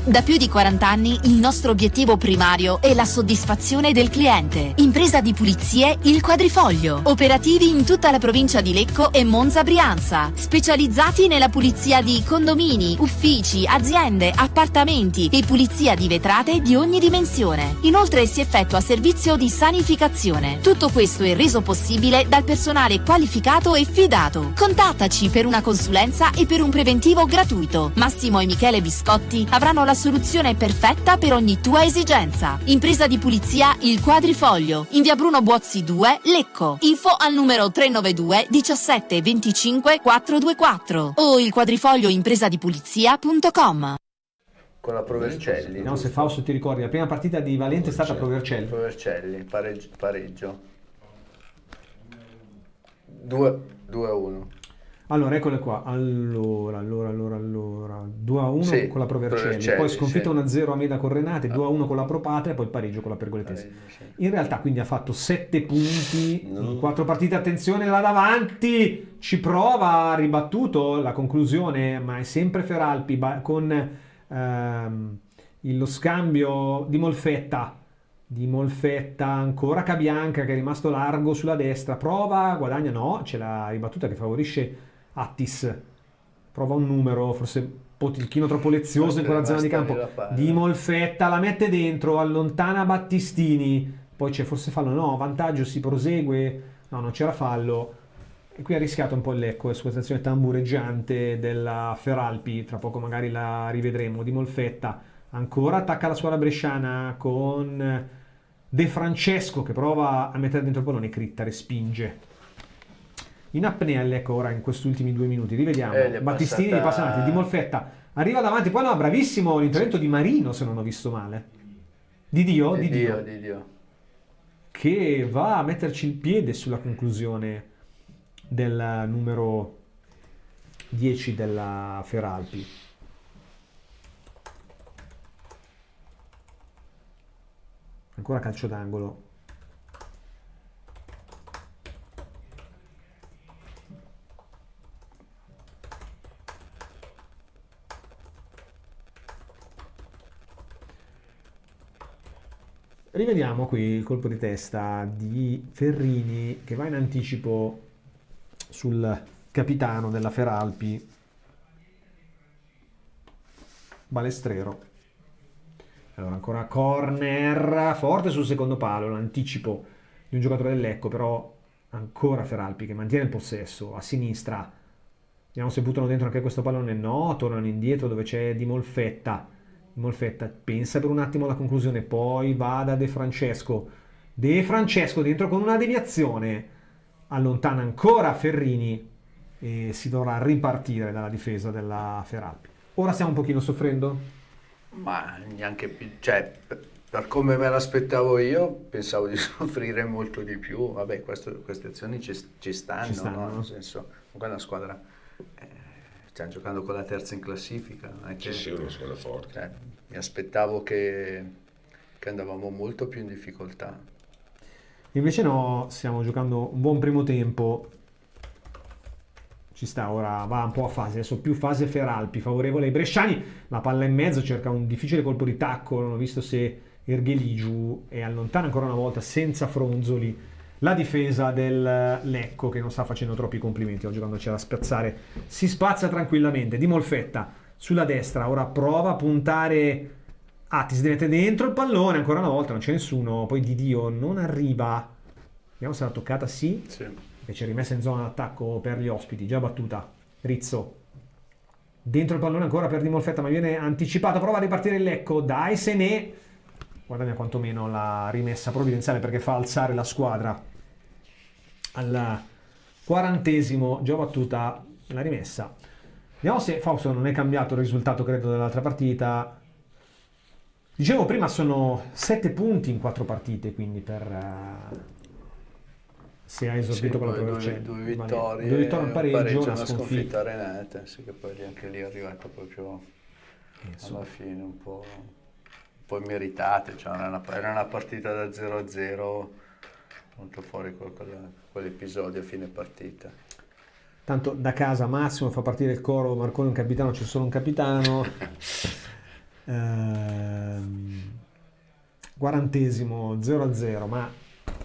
Da più di 40 anni il nostro obiettivo primario è la soddisfazione del cliente. Impresa di pulizie Il Quadrifoglio. Operativi in tutta la provincia di Lecco e Monza Brianza. Specializzati nella pulizia di condomini, uffici, aziende, appartamenti e pulizia di vetrate di ogni dimensione. Inoltre si effettua servizio di sanificazione. Tutto questo è reso possibile dal personale qualificato e fidato. Contattaci per una consulenza e per un preventivo gratuito. Massimo e Michele Biscotti avranno la soluzione perfetta per ogni tua esigenza. Impresa di pulizia Il Quadrifoglio, in via Bruno Buozzi 2, Lecco. Info al numero 392 17 25 424 o ilquadrifoglioimpresadipulizia.com. Con la Provercelli. Vediamo se Fausto ti ricordi, la prima partita di Valente è stata Provercelli. Provercelli, pareggio. 2-1. Allora, eccole qua. Allora. 2-1 Sì, con la Provercelli. Provercelli, Poi sconfitta sì. 1-0 a Meda con Renate, 2-1 con la Propatria e poi il pareggio con la Pergoletese. Sì. In realtà quindi ha fatto 7 punti in 4 partite. Attenzione là davanti, ci prova, ha ribattuto la conclusione, ma è sempre Feralpi con lo scambio di Molfetta. Ancora Cabianca che è rimasto largo sulla destra, prova, guadagna, no, c'è la ribattuta che favorisce Attis, prova un numero, forse pochino troppo lezioso in quella zona di campo, di Molfetta, la mette dentro, allontana Battistini, poi c'è forse fallo, no, vantaggio, si prosegue, no, non c'era fallo, e qui ha rischiato un po' il Lecco su questa azione tambureggiante della Feralpi, tra poco magari la rivedremo, di Molfetta, ancora attacca la squadra bresciana con De Francesco che prova a mettere dentro il pallone, Critta respinge. In apnea l'Ecco ora in questi ultimi 2 minuti, rivediamo. Battistini passata... passa avanti, Di Molfetta arriva davanti, poi no, bravissimo l'intervento di Marino se non ho visto male. Di Dio. Che va a metterci il piede sulla conclusione del numero 10 della Feralpi. Ancora calcio d'angolo. Rivediamo qui il colpo di testa di Ferrini che va in anticipo sul capitano della Feralpi, Balestrero. Allora ancora corner forte sul secondo palo, l'anticipo di un giocatore del Lecco, però ancora Feralpi che mantiene il possesso a sinistra. Vediamo se buttano dentro anche questo pallone. No, tornano indietro dove c'è Di Molfetta. Di Molfetta pensa per un attimo alla conclusione, poi va da De Francesco. De Francesco dentro con una deviazione, allontana ancora Ferrini e si dovrà ripartire dalla difesa della Feralpi. Ora stiamo un pochino soffrendo? Ma neanche più, cioè, per come me l'aspettavo io, pensavo di soffrire molto di più. Vabbè, queste azioni ci stanno, no? Nel senso, comunque è una squadra, stiamo giocando con la terza in classifica, non è che, Sì, una squadra forte. cioè, mi aspettavo che andavamo molto più in difficoltà. Invece no, stiamo giocando un buon primo tempo. Ci sta, ora va un po' a fase, adesso più fase Feralpi, favorevole ai bresciani, la palla in mezzo, cerca un difficile colpo di tacco, non ho visto se Ergheligiu e allontana ancora una volta senza Fronzoli la difesa del Lecco che non sta facendo troppi complimenti oggi quando c'era da spiazzare, si spazza tranquillamente. Di Molfetta sulla destra, ora prova a puntare, si mette dentro il pallone ancora una volta, non c'è nessuno, poi Di Dio non arriva, vediamo se l'ha toccata, sì. Invece rimessa in zona d'attacco per gli ospiti, già battuta. Rizzo dentro il pallone ancora per Di Molfetta, ma viene anticipato, prova a ripartire il Lecco, dai se ne guardate quantomeno la rimessa provvidenziale perché fa alzare la squadra al 40esimo, già battuta la rimessa. Vediamo se Fausto non è cambiato il risultato, credo, dell'altra partita. Dicevo prima, sono 7 punti in 4 partite, quindi per se ha esordito con la progressione. Due vittorie, due vittorie, un pareggio, una sconfitta Renate, sì, che poi anche lì è arrivato proprio alla fine un po' immeritate, cioè era una partita da 0-0, molto fuori quell'episodio a fine partita. Tanto da casa Massimo fa partire il coro, Marconi un capitano, c'è solo un capitano. 40esimo, 0-0, ma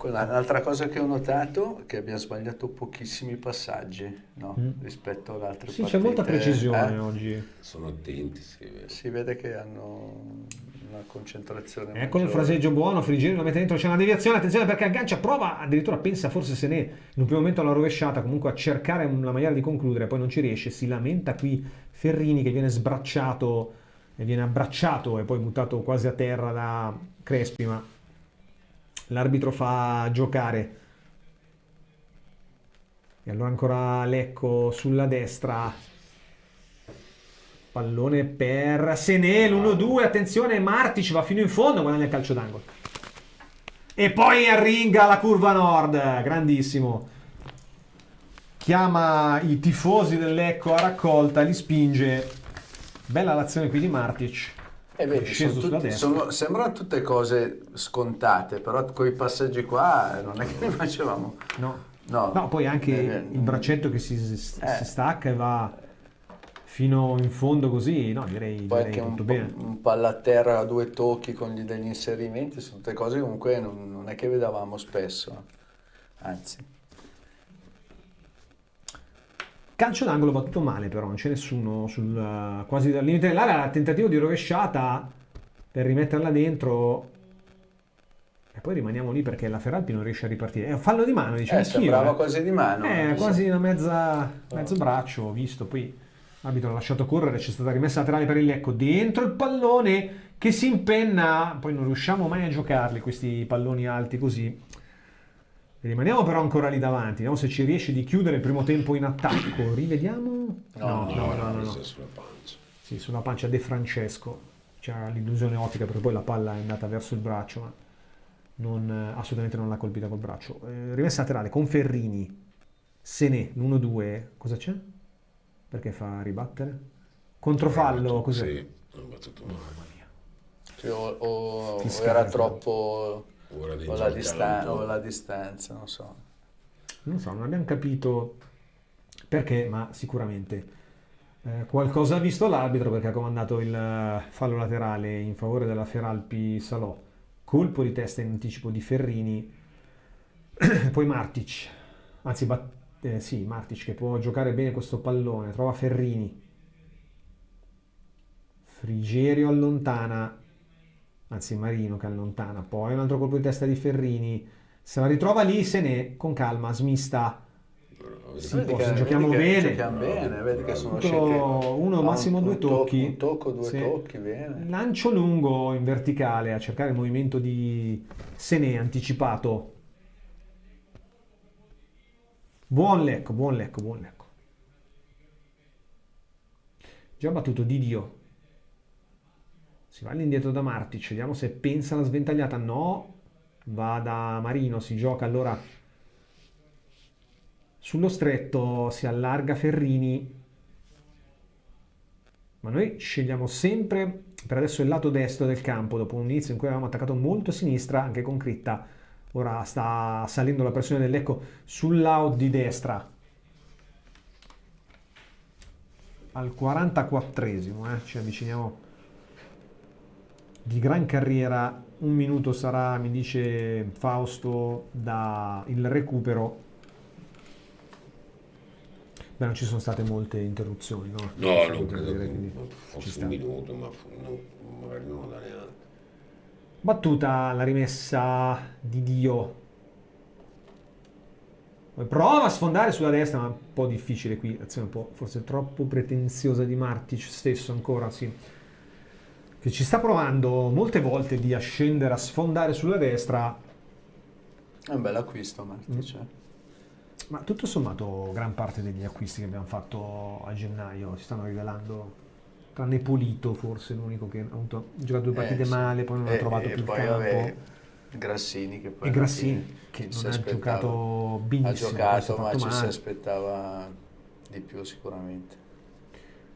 Un'altra cosa che ho notato è che abbiamo sbagliato pochissimi passaggi, no? Rispetto ad altre partite. C'è molta precisione oggi. Sono attenti, si vede che hanno una concentrazione ecco il fraseggio buono, Frigerio la mette dentro, c'è una deviazione, attenzione perché aggancia, prova, addirittura pensa forse se ne in un primo momento alla rovesciata, comunque a cercare una maniera di concludere, poi non ci riesce, si lamenta qui Ferrini che viene sbracciato e viene abbracciato e poi buttato quasi a terra da Crespi, ma l'arbitro fa giocare. E allora ancora Lecco sulla destra, pallone per Senè, l'1-2, attenzione, Martic va fino in fondo, guadagna il calcio d'angolo e poi arringa la curva nord, grandissimo, chiama i tifosi del Lecco a raccolta, li spinge, bella l'azione qui di Martic. Vedi, sembrano tutte cose scontate, però con i passaggi qua non è che ne facevamo. No, poi anche il braccetto che si stacca e va fino in fondo così, no, direi anche tutto bene. Un palla a terra a 2 tocchi con degli inserimenti, sono tutte cose comunque non è che vedevamo spesso, anzi. Calcio d'angolo battuto male, però non c'è nessuno quasi dal limite dell'area, tentativo di rovesciata per rimetterla dentro e poi rimaniamo lì perché la Feralpi non riesce a ripartire. È un fallo di mano, dicevo anch'io. Sembrava quasi di mano. Quasi una mezzo braccio, ho visto, poi l'arbitro ha lasciato correre, c'è stata rimessa laterale per il Lecco, dentro il pallone che si impenna, poi non riusciamo mai a giocarli questi palloni alti così. Rimaniamo però ancora lì davanti, vediamo se ci riesce di chiudere il primo tempo in attacco. Rivediamo? No. Sulla pancia. Sì, sulla pancia De Francesco. C'era l'illusione ottica perché poi la palla è andata verso il braccio, ma assolutamente non l'ha colpita col braccio. Rimessa laterale con Ferrini. Senè, l'1-2. Cosa c'è? Perché fa ribattere? Controfallo, cos'è? Sì, ho battuto male. Mamma mia. Sì, o era troppo... O la distanza, non so. Non abbiamo capito perché, ma sicuramente qualcosa ha visto l'arbitro perché ha comandato il fallo laterale in favore della Feralpi Salò. Colpo di testa in anticipo di Ferrini. Poi Martic, anzi Martic che può giocare bene questo pallone, trova Ferrini. Frigerio allontana. Anzi Marino che allontana, poi un altro colpo di testa di Ferrini, Se la ritrova lì, se ne con calma, smista. Giochiamo bene. Vedi che sono usciti uno, massimo due tocchi. Un tocco, due tocchi, bene. Lancio lungo in verticale a cercare il movimento di Sené anticipato. Buon lecco. Già battuto Didio. Si va all'indietro da Martic, vediamo se pensa alla sventagliata. No, va da Marino, si gioca allora sullo stretto, si allarga Ferrini, ma noi scegliamo sempre per adesso il lato destro del campo, dopo un inizio in cui avevamo attaccato molto a sinistra, anche con Critta. Ora sta salendo la pressione del Lecco sull'out di destra. Al 44esimo, ci avviciniamo di gran carriera. Un minuto sarà, mi dice Fausto, da il recupero. Beh, non ci sono state molte interruzioni, no? No, non credo che fosse un minuto, ma magari non da neanche. Battuta la rimessa di Dio. Prova a sfondare sulla destra, ma un po' difficile qui. L'azione un po' forse troppo pretenziosa di Martic stesso ancora, sì. Che ci sta provando molte volte di ascendere a sfondare sulla destra. È un bel acquisto Martic. Ma tutto sommato gran parte degli acquisti che abbiamo fatto a gennaio si stanno rivelando, tranne Polito forse l'unico che ha giocato due partite male, poi non ha trovato più il campo. Grassini che poi che non ha giocato benissimo, ha giocato ma ci si aspettava di più sicuramente.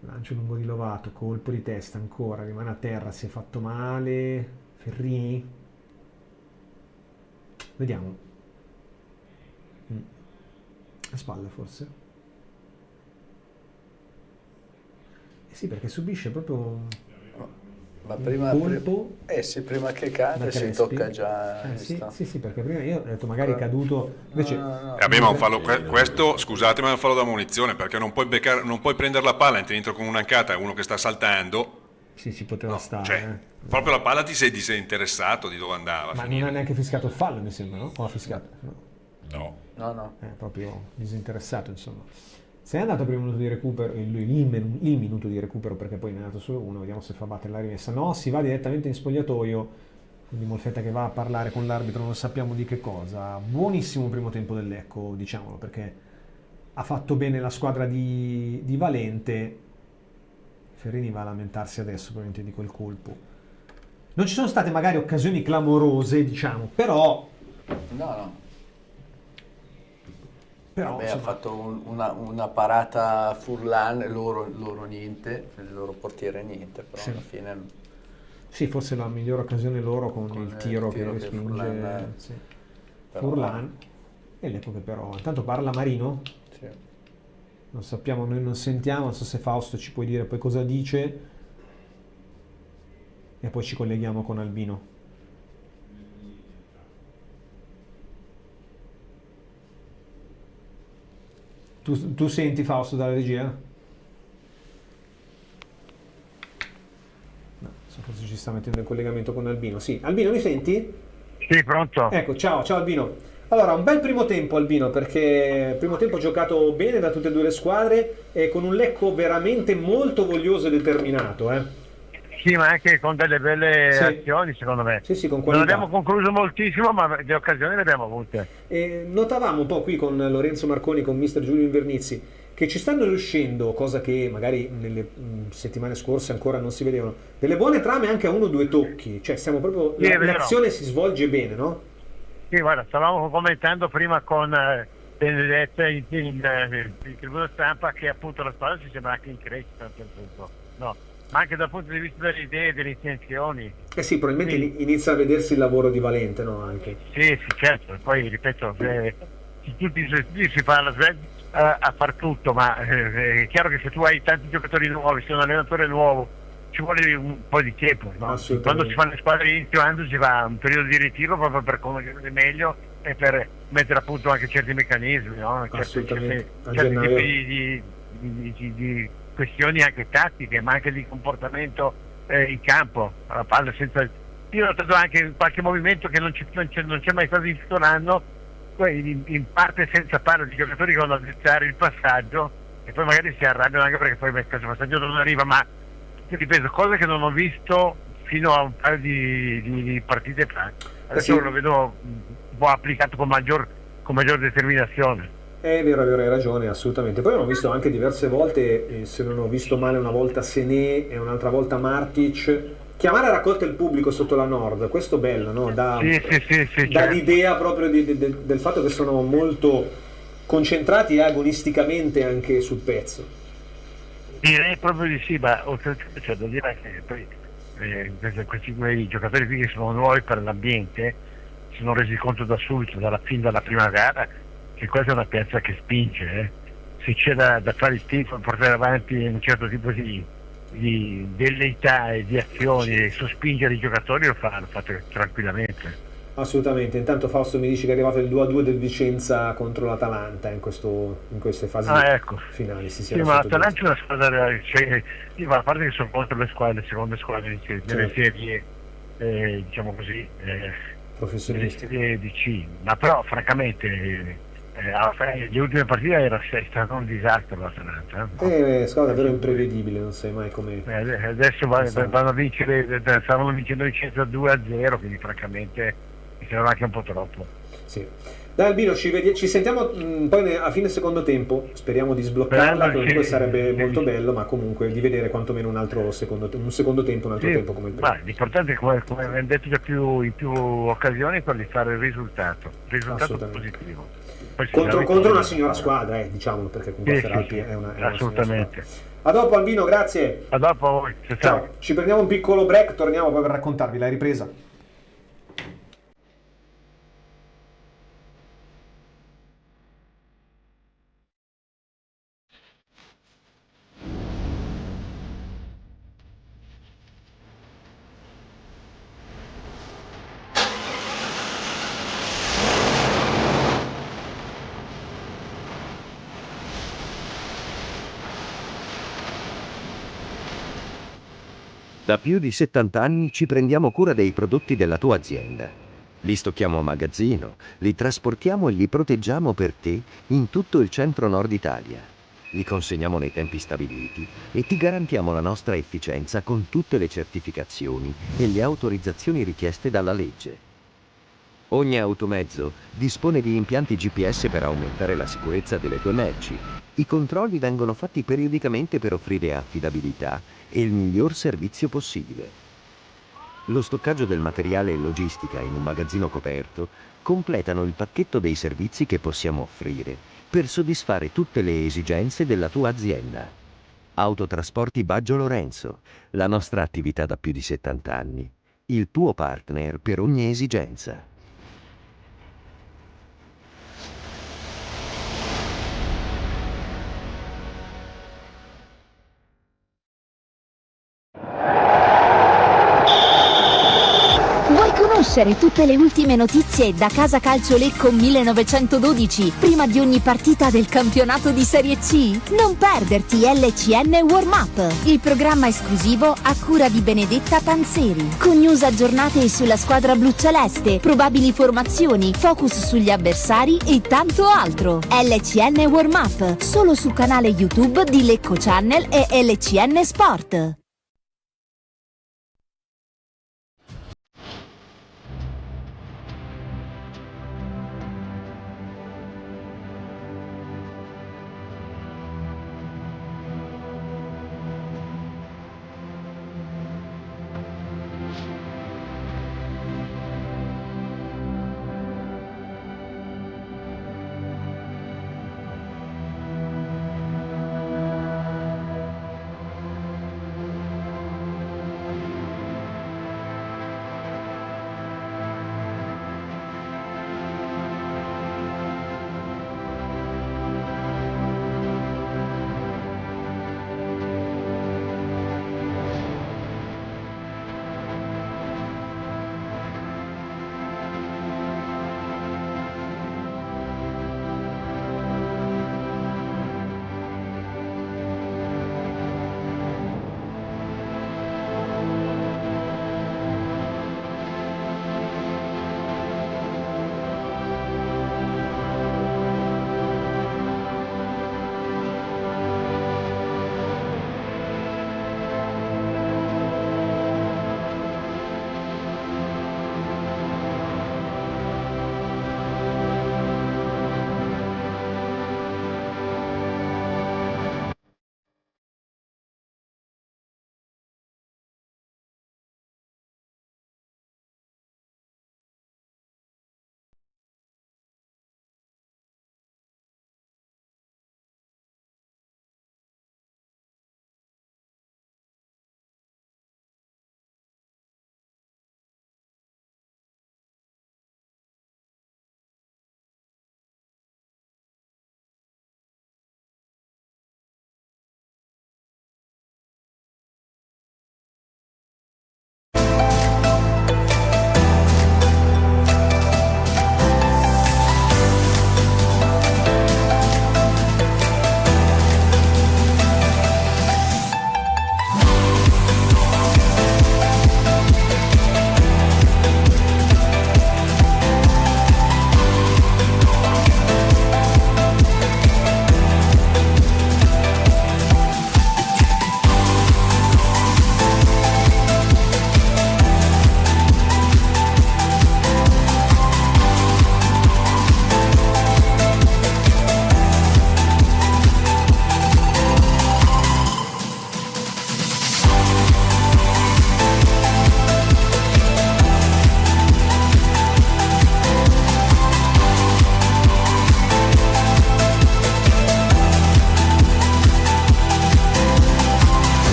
Lancio lungo di Lovato, colpo di testa ancora, rimane a terra, si è fatto male Ferrini, vediamo. A spalle forse? Sì, perché subisce proprio ma prima colpo. Prima che cade si tocca già. Sì, perché prima io ho detto magari è caduto. Invece abbiamo un fallo. Questo, scusatemi, è un fallo da munizione, perché non puoi prendere la palla e ti dentro con un'ancata, uno che sta saltando. Sì, ci poteva stare. Cioè, proprio la palla ti sei disinteressato di dove andava. Ma non ha neanche fischiato il fallo, mi sembra, no? O ha fischiato? No. È proprio disinteressato, insomma. Se è andato per il minuto di recupero, il minuto di recupero, perché poi ne è andato solo uno, vediamo se fa battere la rimessa. No, si va direttamente in spogliatoio, quindi Molfetta che va a parlare con l'arbitro, non sappiamo di che cosa. Buonissimo primo tempo del Lecco, diciamolo, perché ha fatto bene la squadra di Valente. Ferrini va a lamentarsi adesso probabilmente di quel colpo. Non ci sono state magari occasioni clamorose, diciamo, però... No. Però ha fatto una parata Furlan, loro niente, il loro portiere niente, però alla fine... Sì, forse la migliore occasione loro con il tiro che respinge Furlan. E l'epoca però... Intanto parla Marino? Sì. Non sappiamo, noi non sentiamo, non so se Fausto ci puoi dire poi cosa dice. E poi ci colleghiamo con Albino. Tu senti Fausto dalla regia? No, forse ci sta mettendo in collegamento con Albino. Sì, Albino mi senti? Sì, pronto. Ecco, ciao Albino. Allora, un bel primo tempo Albino, perché il primo tempo giocato bene da tutte e due le squadre e con un Lecco veramente molto voglioso e determinato, Sì, ma anche con delle belle azioni, secondo me. Sì, con qualità. Non abbiamo concluso moltissimo, ma le occasioni le abbiamo avute. Notavamo un po' qui con Lorenzo Marconi, con mister Giulio Invernizzi, che ci stanno riuscendo, cosa che magari nelle settimane scorse ancora non si vedevano, delle buone trame anche a 1-2 tocchi, cioè stiamo proprio l'azione si svolge bene, no? Sì, guarda, stavamo commentando prima con Benedetta in tribuna stampa che appunto la squadra ci sembra anche in crescita a un certo punto, no? Ma anche dal punto di vista delle idee, delle intenzioni. Sì, probabilmente inizia a vedersi il lavoro di Valente, no? Anche. Sì, certo. Poi, ripeto, tutti si fa a far tutto, ma è chiaro che se tu hai tanti giocatori nuovi, sei un allenatore nuovo, ci vuole un po' di tempo, no? Quando si fanno le squadre iniziando si va un periodo di ritiro proprio per conoscere meglio e per mettere a punto anche certi meccanismi, no? certi tipi di questioni anche tattiche, ma anche di comportamento in campo, la palla senza io ho notato anche qualche movimento che non c'è mai stato in tutto l'anno, poi in parte senza palo di giocatori che vanno a dettare il passaggio e poi magari si arrabbiano anche perché poi il passaggio non arriva, ma io ripeto, cose che non ho visto fino a un paio di partite fa. Adesso lo vedo un po' applicato con maggior determinazione. È vero, hai ragione, assolutamente. Poi ho visto anche diverse volte, se non ho visto male, una volta Sené e un'altra volta Martic, chiamare a raccolta il pubblico sotto la Nord, questo bello, no? Dà certo. l'idea proprio del fatto che sono molto concentrati agonisticamente anche sul pezzo. Direi proprio di sì, ma oltretutto c'è da dire che poi quei giocatori qui che sono nuovi per l'ambiente si sono resi conto da subito, fin dalla prima gara, che questa è una piazza che spinge, se c'è da fare il tifo, portare avanti un certo tipo di velleità e di azioni e sospingere i giocatori, lo fate tranquillamente. Assolutamente. Intanto Fausto mi dice che è arrivato il 2-2 del Vicenza contro l'Atalanta in queste fasi finali. Sì, ma l'Atalanta è una squadra, a parte che sono contro le seconde squadre delle serie, diciamo così, professionisti di C, ma però francamente le ultime partite è stato un disastro l'Atalanta. Squadra davvero imprevedibile, non sai mai come. Adesso vanno a vincere, stavano vincendo Vicenza 2-0, quindi francamente mi sembra anche un po' troppo. Sì. Dai Albino, ci sentiamo poi a fine secondo tempo, speriamo di sbloccarla, comunque sarebbe molto bello, ma comunque di vedere quantomeno un secondo tempo come il primo. L'importante è, come abbiamo detto già in più occasioni, è quello di fare il risultato positivo. Contro una signora squadra, diciamolo, perché comunque Feralpi è una assolutamente. A dopo Albino, grazie. A dopo a voi. Ciao. Ci prendiamo un piccolo break, torniamo poi per raccontarvi la ripresa. Da più di 70 anni ci prendiamo cura dei prodotti della tua azienda. Li stocchiamo a magazzino, li trasportiamo e li proteggiamo per te in tutto il centro-nord Italia. Li consegniamo nei tempi stabiliti e ti garantiamo la nostra efficienza con tutte le certificazioni e le autorizzazioni richieste dalla legge. Ogni automezzo dispone di impianti GPS per aumentare la sicurezza delle tue merci. I controlli vengono fatti periodicamente per offrire affidabilità e il miglior servizio possibile. Lo stoccaggio del materiale e logistica in un magazzino coperto completano il pacchetto dei servizi che possiamo offrire per soddisfare tutte le esigenze della tua azienda. Autotrasporti Baggio Lorenzo, la nostra attività da più di 70 anni, il tuo partner per ogni esigenza. Conoscere tutte le ultime notizie da Casa Calcio Lecco 1912 prima di ogni partita del campionato di Serie C? Non perderti LCN Warm Up, il programma esclusivo a cura di Benedetta Panzeri, con news aggiornate sulla squadra bluceleste, probabili formazioni, focus sugli avversari e tanto altro. LCN Warm Up, solo sul canale YouTube di Lecco Channel e LCN Sport.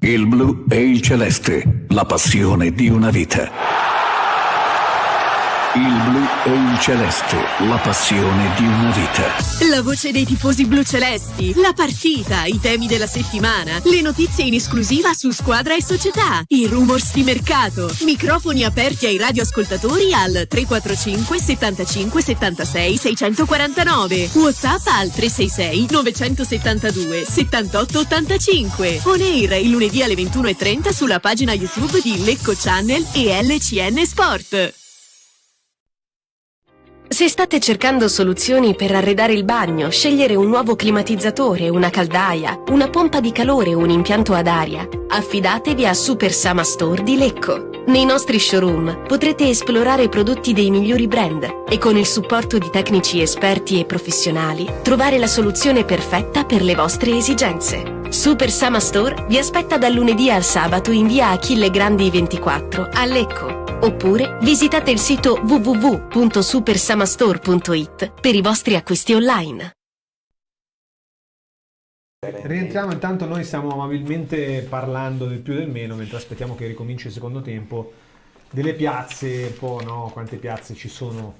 Il blu e il celeste, la passione di una vita. Il blu e il celeste, la passione di una vita. La voce dei tifosi blu-celesti, la partita, i temi della settimana, le notizie in esclusiva su squadra e società, i rumors di mercato, microfoni aperti ai radioascoltatori al 345 75 76 649, WhatsApp al 366 972 78 85, On Air il lunedì alle 21:30 sulla pagina YouTube di Lecco Channel e LCN Sport. Se state cercando soluzioni per arredare il bagno, scegliere un nuovo climatizzatore, una caldaia, una pompa di calore o un impianto ad aria, affidatevi a Super Sama Store di Lecco. Nei nostri showroom potrete esplorare prodotti dei migliori brand e con il supporto di tecnici esperti e professionali trovare la soluzione perfetta per le vostre esigenze. Super Sama Store vi aspetta dal lunedì al sabato in via Achille Grandi 24 a Lecco. Oppure visitate il sito www.supersamastore.it per i vostri acquisti online. Rientriamo, intanto noi stiamo amabilmente parlando del più e del meno mentre aspettiamo che ricominci il secondo tempo, delle piazze, un po', no? Quante piazze ci sono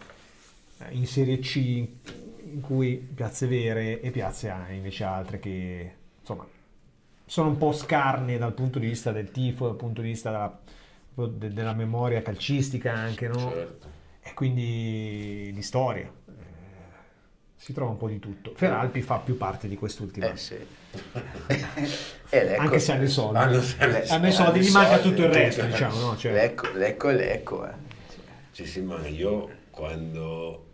in Serie C, in cui piazze vere e piazze A, invece altre che insomma sono un po' scarne dal punto di vista del tifo, dal punto di vista della memoria calcistica anche, no? Certo. E quindi di storia. Si trova un po' di tutto. Feralpi fa più parte di quest'ultima. Sì. Anche se hanno i soldi. Hanno i i soldi, gli manca tutto il resto, tutto. diciamo, no? Cioè, Lecco. Sì, ma io quando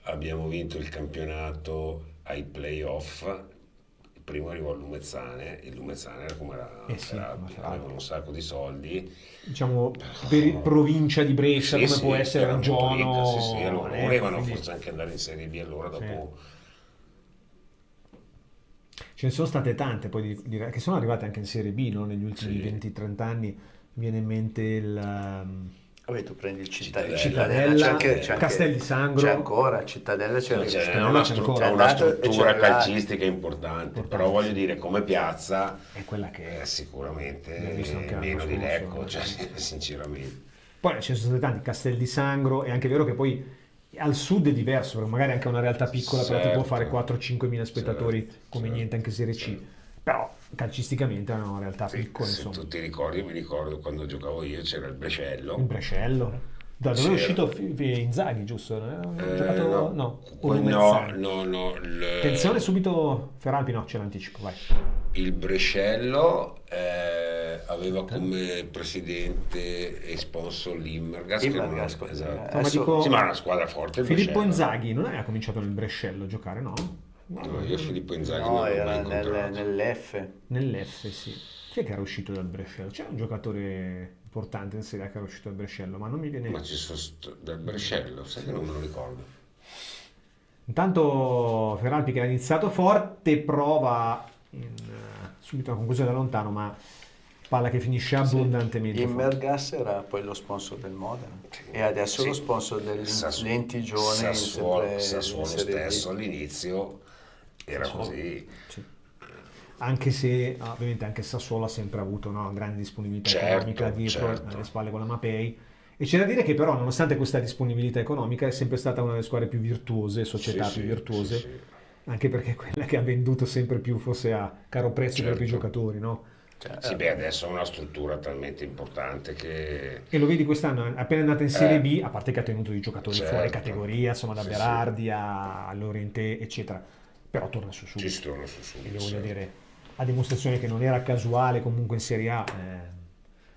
abbiamo vinto il campionato ai playoff, il primo arrivò a Lumezzane, il Lumezzane era come era Feralpi, avevano un sacco di soldi. Diciamo, per provincia di Brescia, come può essere era Raggiano. molto ricca, sì, allora volevano quindi forse anche andare in Serie B, allora dopo... Ce ne sono state tante poi che sono arrivate anche in Serie B, no? Negli ultimi 20-30 anni. Mi viene in mente il... Vabbè, tu prendi il Cittadella, c'è Castel di Sangro. C'è ancora, Cittadella c'è una struttura calcistica importante, però voglio dire come piazza è quella che è sicuramente anche meno di Lecco, no? cioè, sinceramente. Poi ce ne sono stati tanti, Castel di Sangro, è anche vero che poi al sud è diverso, perché magari anche una realtà piccola però ti può fare 4-5 mila spettatori come niente anche Serie C. Però calcisticamente è una realtà piccola, Se insomma. tu ti ricordi, io mi ricordo quando giocavo io c'era il Brescello. Il Brescello? Da dove è uscito Inzaghi, giusto? Giocato... No. Attenzione subito, Feralpi no, c'è l'anticipo, vai. Il Brescello aveva come presidente e sponsor l'Immergas. Esatto. Sì, ma era una squadra forte. Filippo Inzaghi non aveva cominciato nel Brescello a giocare, no? No, io Filippo Inzaghi no, non l'ho era mai incontrato. Nell'F, sì. Chi è che era uscito dal Brescello? C'è un giocatore importante in Serie A che era uscito dal Brescello, ma non mi viene... Ma ci sono dal Brescello, sai che non me lo ricordo. Intanto Feralpi che ha iniziato forte, prova subito una conclusione da lontano, ma palla che finisce abbondantemente. Immergas era poi lo sponsor del Modena e adesso lo sponsor dell'Entigione. Sassuolo stesso all'inizio era così. Sì. Anche se ovviamente anche Sassuolo ha sempre avuto una grande disponibilità economica dietro alle spalle con la Mapei. E c'è da dire che però nonostante questa disponibilità economica è sempre stata una delle squadre più virtuose, società più virtuose, anche perché è quella che ha venduto sempre più forse a caro prezzo i propri giocatori, no? Sì, beh, adesso ha una struttura talmente importante che... E lo vedi quest'anno, appena è andata in Serie B, a parte che ha tenuto di giocatori fuori categoria, insomma da Berardi a Lorente, eccetera, però torna su subito. Ci torna su subito. Voglio dire, a dimostrazione che non era casuale comunque in Serie A.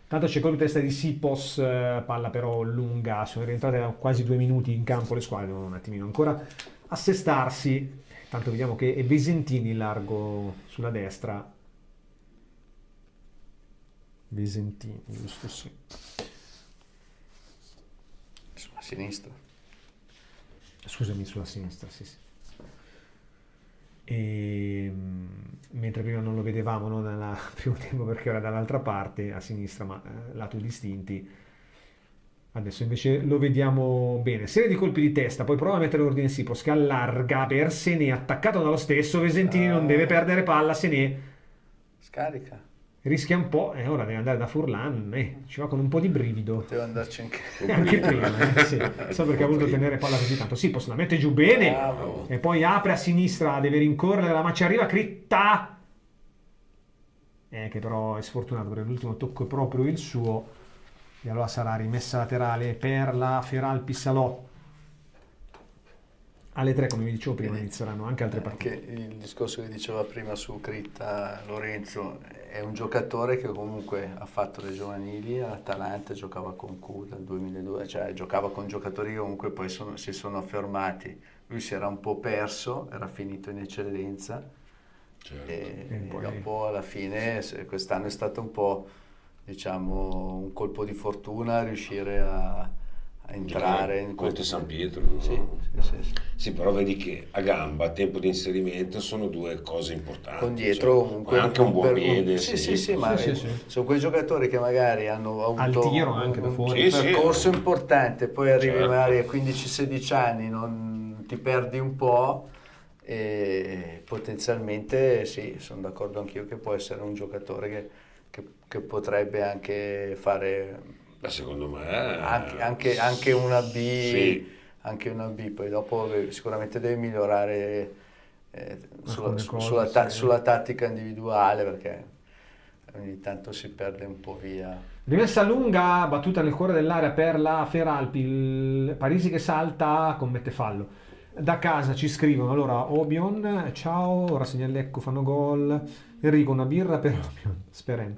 Tanto c'è colpo di testa di Sipos, palla però lunga, sono rientrate da quasi 2 minuti in campo le squadre, devono un attimino ancora assestarsi. Tanto vediamo che è Vesentini largo sulla destra. Vesentini, giusto, sì. Sulla sinistra. Scusami, sulla sinistra, sì. E mentre prima non lo vedevamo, no, nel primo tempo perché era dall'altra parte a sinistra, ma lato distinti. Adesso invece lo vediamo bene. Serie di colpi di testa, poi prova a mettere ordine Sipos che allarga per Sené, attaccato dallo stesso Vesentini, non deve perdere palla, Sené scarica. rischia un po', e ora deve andare da Furlan, ci va con un po' di brivido. Devo andarci Anche prima, sì. So perché ha voluto tenere palla così tanto. Sipos la mette giù bene, e poi apre a sinistra, deve rincorrere, ma ci arriva Critta, che però è sfortunato perché l'ultimo tocco è proprio il suo, e allora sarà rimessa laterale per la Feralpi Salò. Alle 3, come vi dicevo prima, inizieranno anche altre partite. Anche il discorso che diceva prima su Critta, Lorenzo, è un giocatore che comunque ha fatto le giovanili all'Atalanta, giocava con Q dal 2002, cioè giocava con giocatori che comunque poi si sono affermati. Lui si era un po' perso, era finito in eccellenza, e dopo alla fine quest'anno è stato un po', diciamo, un colpo di fortuna riuscire a entrare in Conte San Pietro, no? Sì, però vedi che a gamba, a tempo di inserimento sono due cose importanti. Con dietro comunque anche un buon piede. Sono quei giocatori che magari hanno avuto al tiro anche da fuori un percorso importante, poi arrivi magari a 15-16 anni, non ti perdi un po', e potenzialmente sono d'accordo anch'io che può essere un giocatore che potrebbe anche fare. Secondo me anche una B, anche una B, poi dopo sicuramente deve migliorare sulla tattica individuale, perché ogni tanto si perde un po' via. Rimessa lunga, battuta nel cuore dell'area per la Feralpi, il Parisi che salta, commette fallo. Da casa ci scrivono, allora Obion, ciao, ora Lecco, fanno gol, Enrico una birra per Obion, speriamo.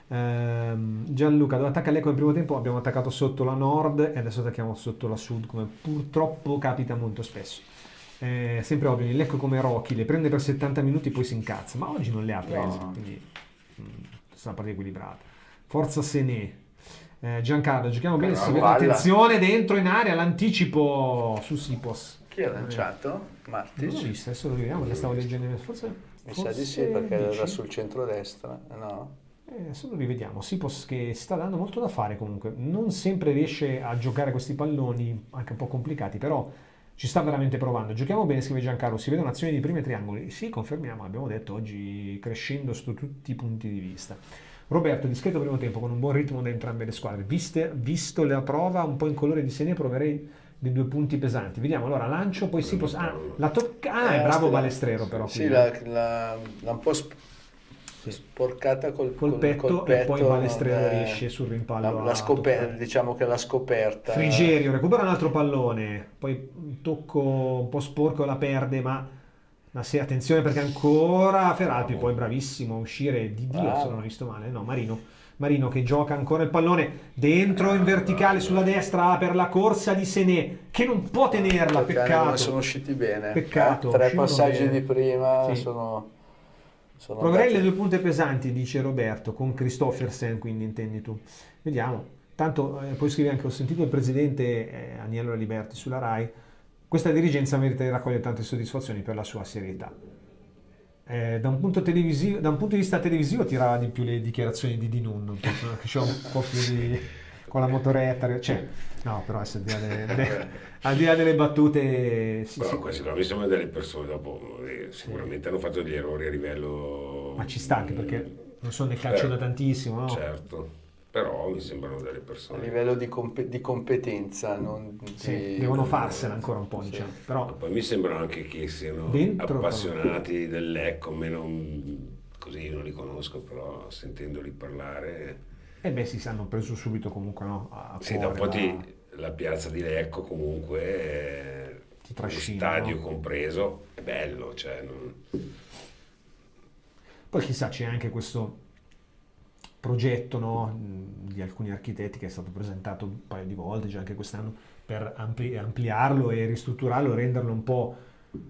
Gianluca, dove attacca Lecco nel primo tempo abbiamo attaccato sotto la nord e adesso attacchiamo sotto la sud, come purtroppo capita molto spesso. Sempre ovvio, il Lecco come Rocky le prende per 70 minuti poi si incazza, ma oggi non le ha prese, quindi sarà una partita equilibrata. Forza Senè. Giancarlo, giochiamo bene, si vede attenzione dentro in area, l'anticipo su Sipos. Chi ha lanciato? Martic? Non l'ho visto, adesso lo vediamo, che stavo leggendo, forse mi sa di sì, perché era sul centro-destra, no? Adesso lo rivediamo. Sipos che sta dando molto da fare comunque, non sempre riesce a giocare questi palloni anche un po' complicati, però ci sta veramente provando. Giochiamo bene, scrive Giancarlo, si vede un'azione di primi triangoli. Sì, confermiamo, abbiamo detto oggi crescendo su tutti i punti di vista. Roberto, discreto primo tempo con un buon ritmo da entrambe le squadre. Visto la prova un po' in colore di Senè, proverei dei 2 punti pesanti. Vediamo, allora lancio, poi Sipos la tocca, è bravo Balestrero però. Sì, l'ha un po' sporcata col petto, e poi Balestrero riesce sul rimpallo diciamo che l'ha scoperta. Frigerio recupera un altro pallone, poi un tocco un po' sporco, la perde, ma sì, attenzione perché ancora Feralpi, poi bravissimo a uscire di Dio, se non ho visto male, no, Marino che gioca ancora il pallone dentro in verticale sulla destra per la corsa di Senè che non può tenerla, peccato. Sono usciti bene, peccato, 3 passaggi di prima sono proverei le 2 punte pesanti, dice Roberto, con Christoffersen, quindi intendi tu. Vediamo. Tanto poi scrive anche, ho sentito il presidente Aniello Liberti sulla Rai, questa dirigenza merita di raccogliere tante soddisfazioni per la sua serietà. Da un punto di vista televisivo tirava di più le dichiarazioni di Dinun, che c'è un po' più di con la motoretta, no, però al di là delle battute però questi mi sembrano delle persone dopo sicuramente hanno fatto degli errori a livello, ma ci sta anche perché non sono nel calcio da tantissimo, no? Certo, però mi sembrano delle persone a livello di competenza devono farsela ancora un po', diciamo. Però poi mi sembrano anche che siano appassionati del Lecco, meno così non li conosco, però sentendoli parlare si hanno preso subito comunque, no? Dopo la piazza di Lecco comunque lo stadio compreso è bello, Poi chissà, c'è anche questo progetto, no, di alcuni architetti che è stato presentato un paio di volte già anche quest'anno per ampliarlo e ristrutturarlo, renderlo un po'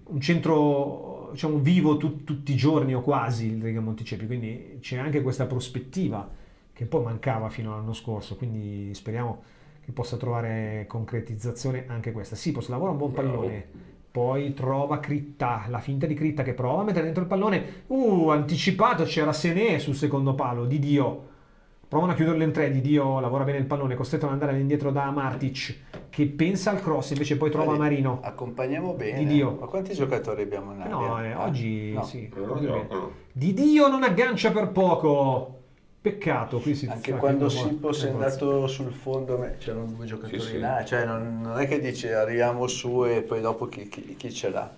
un centro, diciamo, vivo tutti i giorni o quasi il Riga Monticepi, quindi c'è anche questa prospettiva che un po' mancava fino all'anno scorso, quindi speriamo che possa trovare concretizzazione anche questa. Sipos lavora un buon pallone, poi trova Critta, la finta di Critta che prova a mettere dentro il pallone, anticipato, c'era Senè sul secondo palo, Di Dio, provano a chiuderlo in 3, Di Dio lavora bene il pallone, costretto ad andare all'indietro da Martic, che pensa al cross, invece poi trova Marino. Accompagniamo bene. Di Dio. Ma quanti giocatori abbiamo in area? No, oggi sì. Di Dio non aggancia per poco. Peccato, qui si anche fa quando che- Sipos è andato sul fondo c'erano 2 giocatori Sì, sì. là, cioè non è che dice arriviamo su e poi dopo chi ce l'ha.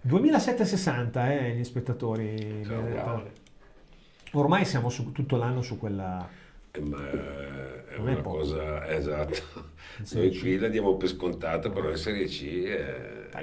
$2.760 gli spettatori. Cavolo. Ormai siamo tutto l'anno su quella. Ma è Non è una poco. cosa, esatto. Serie Noi C. qui la diamo per scontata, però in Serie C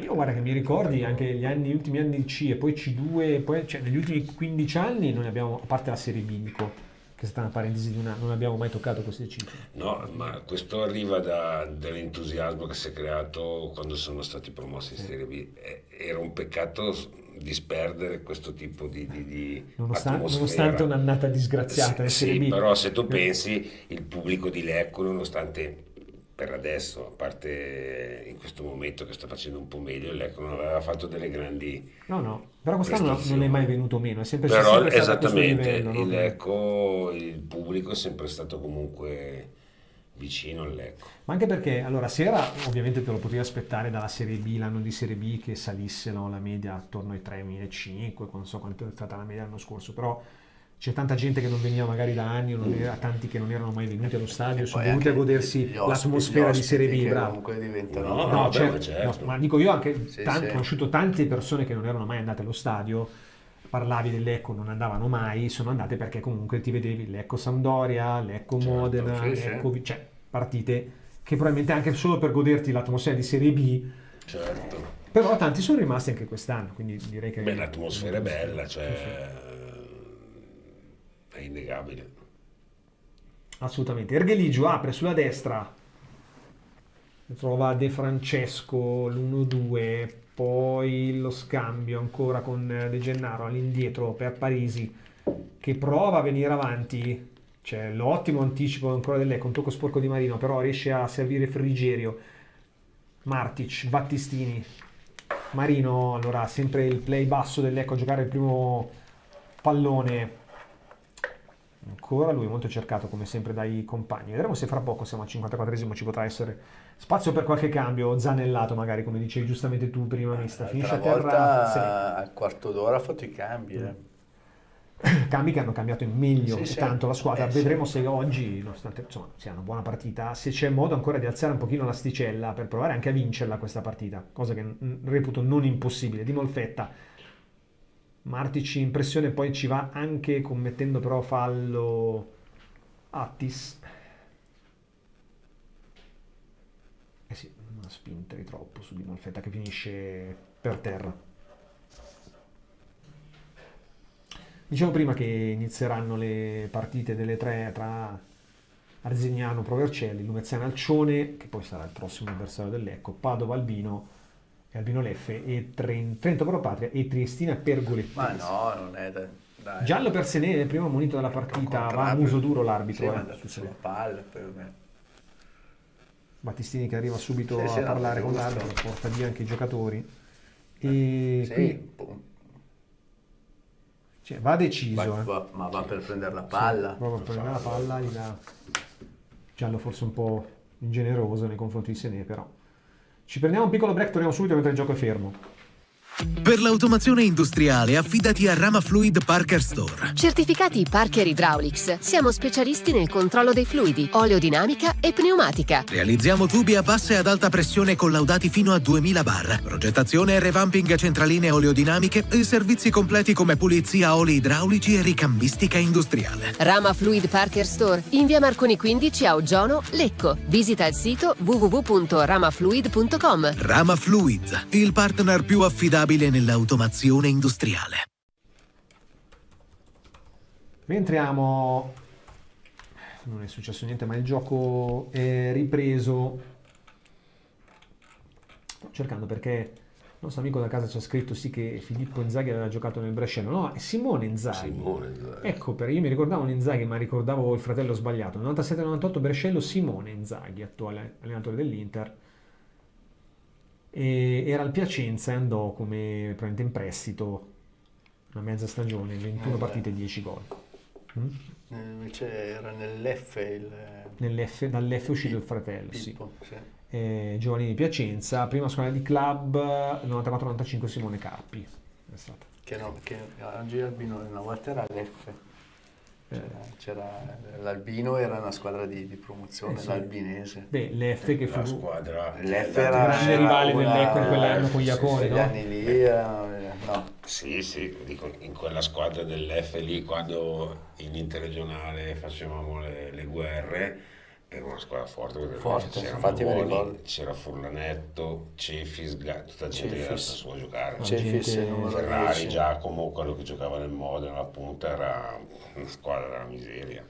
Io guarda che mi ricordi anche gli ultimi anni di C e poi C2, poi, cioè, negli ultimi 15 anni non abbiamo, a parte la Serie B, dico, che è stata una parentesi di un anno, non abbiamo mai toccato queste cifre. no, ma questo arriva dall'entusiasmo che si è creato quando sono stati promossi in Serie B. Era un peccato disperdere questo tipo di atmosfera. Nonostante un'annata disgraziata in Serie B. Però se tu pensi, il pubblico di Lecco, nonostante per adesso, a parte in questo momento che sta facendo un po' meglio, il Lecco non aveva fatto delle grandi No, però quest'anno non è mai venuto meno, è sempre, però sempre stato a questo esattamente livello, no? il Lecco, il pubblico è sempre stato comunque vicino al Lecco. Ma anche perché, allora, se era, ovviamente te lo potevi aspettare dalla Serie B, l'anno di Serie B, che salisse, no, la media attorno ai 3.500, non so quanto è stata la media l'anno scorso, però c'è tanta gente che non veniva magari da anni, o non era, tanti che non erano mai venuti allo stadio, sono poi venuti a anche godersi gli ospiti- l'atmosfera gli di Serie B, ospiti che bravo. comunque diventano- No, No, certo, beh, certo. no, ma dico io anche, Sì, ho sì. conosciuto tante persone che non erano mai andate allo stadio, parlavi del Lecco, non andavano mai, sono andate perché comunque ti vedevi Lecco Sampdoria, Lecco Certo, Modena, sì, sì. Lecco, cioè partite che probabilmente anche solo per goderti l'atmosfera di Serie B, Certo. però tanti sono rimasti anche quest'anno, quindi direi che... Beh, l'atmosfera è bella, cioè è innegabile. Assolutamente. Ergeligio apre sulla destra, trova De Francesco l'1-2, poi lo scambio ancora con De Gennaro all'indietro per Parisi che prova a venire avanti. C'è l'ottimo anticipo ancora del Lecco, un tocco sporco di Marino, però riesce a servire Frigerio. Martic, Battistini, Marino, allora sempre il play basso del Lecco a giocare il primo pallone. Ancora lui molto cercato come sempre dai compagni. Vedremo se fra poco, siamo al 54esimo, ci potrà essere spazio per qualche cambio zanellato magari, come dicevi giustamente tu prima, mista. Finisce a L'altra terra, volta al quarto d'ora ha fatto i cambi. cambi che hanno cambiato in meglio Sì, e sì. tanto la squadra. Sì. Vedremo se oggi, nonostante insomma sia una buona partita, se c'è modo ancora di alzare un pochino l'asticella per provare anche a vincerla questa partita, cosa che reputo non impossibile. Di Molfetta, Martic in pressione, poi ci va anche commettendo però fallo Attis. Sì, una spinta di troppo su Di Molfetta che finisce per terra. Dicevo prima che inizieranno le partite delle tre tra Arzignano, Provercelli, Lumezzana Alcione, che poi sarà il prossimo avversario del Lecco, Padova Albino e Albino Leffe, e Trento Pro Patria e Triestina Pergolettese. Ma no, non è dai. Giallo per Senè, primo monito della partita, va a muso duro l'arbitro. Sì, ma è andato sulla palla per me. Battistini che arriva subito Sì, sì, a no, parlare con giusto. l'arbitro, porta via anche i giocatori. E Sì, qui cioè, va deciso. ma va per prendere la palla. Sì, proprio per prendere la palla, gli dà giallo forse un po' ingeneroso nei confronti di Senè, però. Ci prendiamo un piccolo break, torniamo subito mentre il gioco è fermo. Per l'automazione industriale affidati a Rama Fluid Parker Store. Certificati Parker Hydraulics. Siamo specialisti nel controllo dei fluidi, oleodinamica e pneumatica. Realizziamo tubi a bassa e ad alta pressione collaudati fino a 2000 bar. Progettazione e revamping centraline oleodinamiche e servizi completi come pulizia oli idraulici e ricambistica industriale. Rama Fluid Parker Store in via Marconi 15 a Oggiano, Lecco. Visita il sito www.ramafluid.com. Rama Fluid, il partner più affidabile nell'automazione industriale. Rientriamo, non è successo niente, ma il gioco è ripreso. Sto cercando perché il nostro amico da casa ci ha scritto sì che Filippo Inzaghi aveva giocato nel Bresciano. No, è Simone Inzaghi. Ecco, io mi ricordavo un Inzaghi, ma ricordavo il fratello sbagliato. 97-98 Brescello, Simone Inzaghi, attuale allenatore dell'Inter. E era al Piacenza e andò come probabilmente in prestito una mezza stagione, 21 partite e 10 gol. Invece era nell'F Dall'F è uscito il fratello, Pippo, sì. sì. Giovanni di Piacenza, prima squadra di club 94-95 Simone Carpi è stata. Che oggi Albino una volta era l'F. C'era l'Albino, era una squadra di promozione, sì. L'Albinese. Beh, l'F che fu La squadra l'F era grande rivale del Lecco in quell'anno con Iacone, no? no? Anni lì, no. Sì, dico, in quella squadra dell'F lì, quando in interregionale facevamo le guerre, era una squadra forte, perché Forte, c'era infatti mi Magoni, ricordo. c'era Furlanetto, Cefis, tutta gente che era stata a giocare. Cefis, numero Ferrari, 10. Giacomo, quello che giocava nel Modena, la punta, era una squadra della miseria.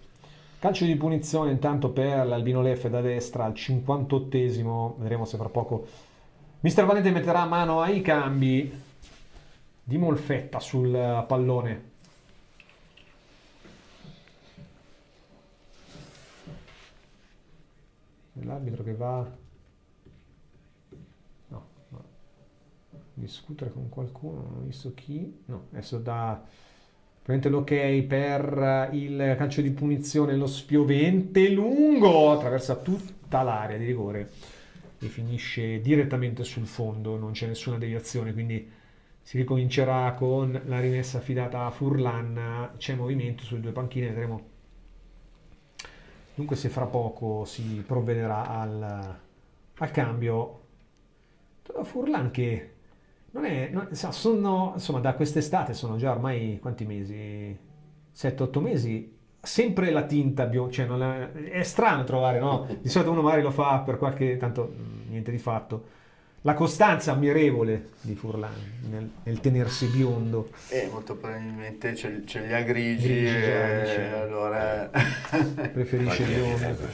Calcio di punizione intanto per l'Albino Leffe da destra al 58esimo, vedremo se fra poco Mister Valente metterà mano ai cambi. Di Molfetta sul pallone. L'arbitro che va discutere con qualcuno, non ho visto chi. No, adesso dà prende l'ok per il calcio di punizione, lo spiovente lungo attraversa tutta l'area di rigore e finisce direttamente sul fondo, non c'è nessuna deviazione, quindi si ricomincerà con la rimessa affidata a Furlan. C'è movimento sulle due panchine, vedremo dunque se fra poco si provvederà al cambio. Furlan che sono, insomma, da quest'estate sono già ormai quanti mesi? 7-8 mesi, sempre la tinta cioè è strano trovare, no? Di solito uno magari lo fa per qualche, tanto niente di fatto. La costanza ammirevole di Furlan nel tenersi biondo. Molto probabilmente ce li ha grigi allora preferisce il biondo.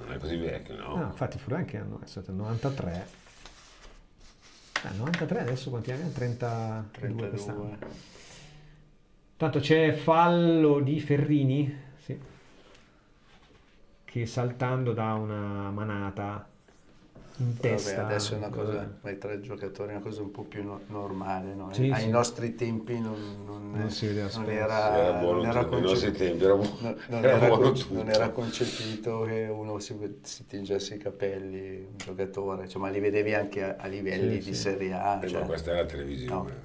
Non è così vecchio, no? No, infatti Furlan che è stato il 93. 93 adesso quanti anni? 32 quest'anno. Tanto c'è fallo di Ferrini, sì, che saltando da una manata in testa. Vabbè, adesso è una cosa, ai tre giocatori è una cosa un po' più normale, no? Sì, ai sì. nostri tempi non si vedeva non era concepito che uno si tingesse i capelli, un giocatore, cioè, ma li vedevi anche a livelli di Serie A. Cioè, ma questa è la televisione. No.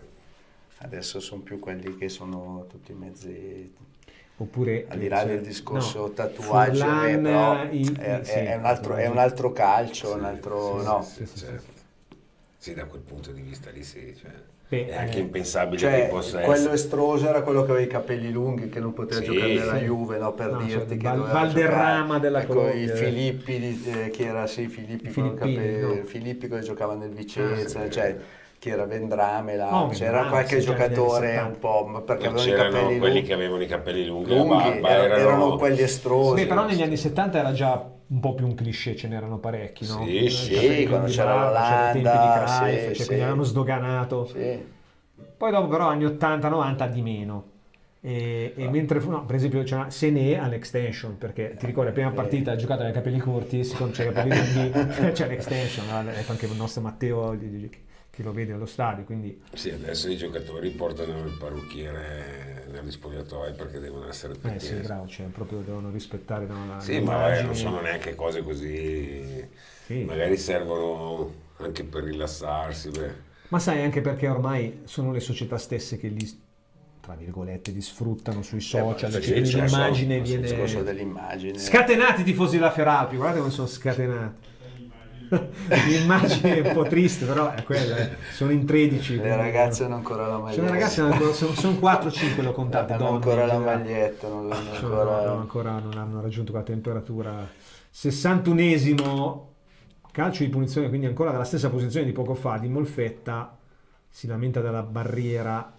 Adesso sono più quelli che sono tutti mezzi. Oppure al di là del discorso tatuaggio, però è un altro calcio, un altro certo. Sì, da quel punto di vista lì sì, cioè, Beh, è anche impensabile cioè, che possa quello essere. estroso era quello che aveva i capelli lunghi, che non poteva giocare nella Juve, no, per dirti che Valderrama della Colombia, i Filippi che era Filippi che giocava nel Vicenza, cioè che era Vendrame, c'era qualche giocatore un po', perché avevano i capelli quelli lunghi, che avevano i capelli lunghi, erano quelli estrosi. Beh, però negli anni 70 era già un po' più un cliché, ce n'erano parecchi, no? Sì, quando c'era l'Olanda, quindi avevano sdoganato. Sì. Poi dopo però anni 80-90 di meno. E mentre per esempio c'era Sené all'extension, perché ti ricordi la prima partita ha giocato ai capelli corti, siccome c'è i capelli lunghi c'è l'extension, ecco anche il nostro Matteo che lo vede allo stadio, quindi sì, adesso i giocatori portano il parrucchiere negli spogliatoi perché devono essere più sì, bravo, cioè proprio devono rispettare sì, ma non sono neanche cose così, sì. Magari servono anche per rilassarsi, ma sai anche perché ormai sono le società stesse che li tra virgolette li sfruttano sui social, l'immagine viene il discorso dell'immagine. Scatenati i tifosi della Feralpi, guardate come sono scatenati. L'immagine è un po' triste, però è quella, sono in 13. Le ragazze hanno ancora la maglietta. Sono 4-5 l'ho contato. Hanno ancora la maglietta, non hanno raggiunto quella temperatura. 61esimo calcio di punizione, quindi ancora dalla stessa posizione di poco fa di Molfetta, si lamenta della barriera.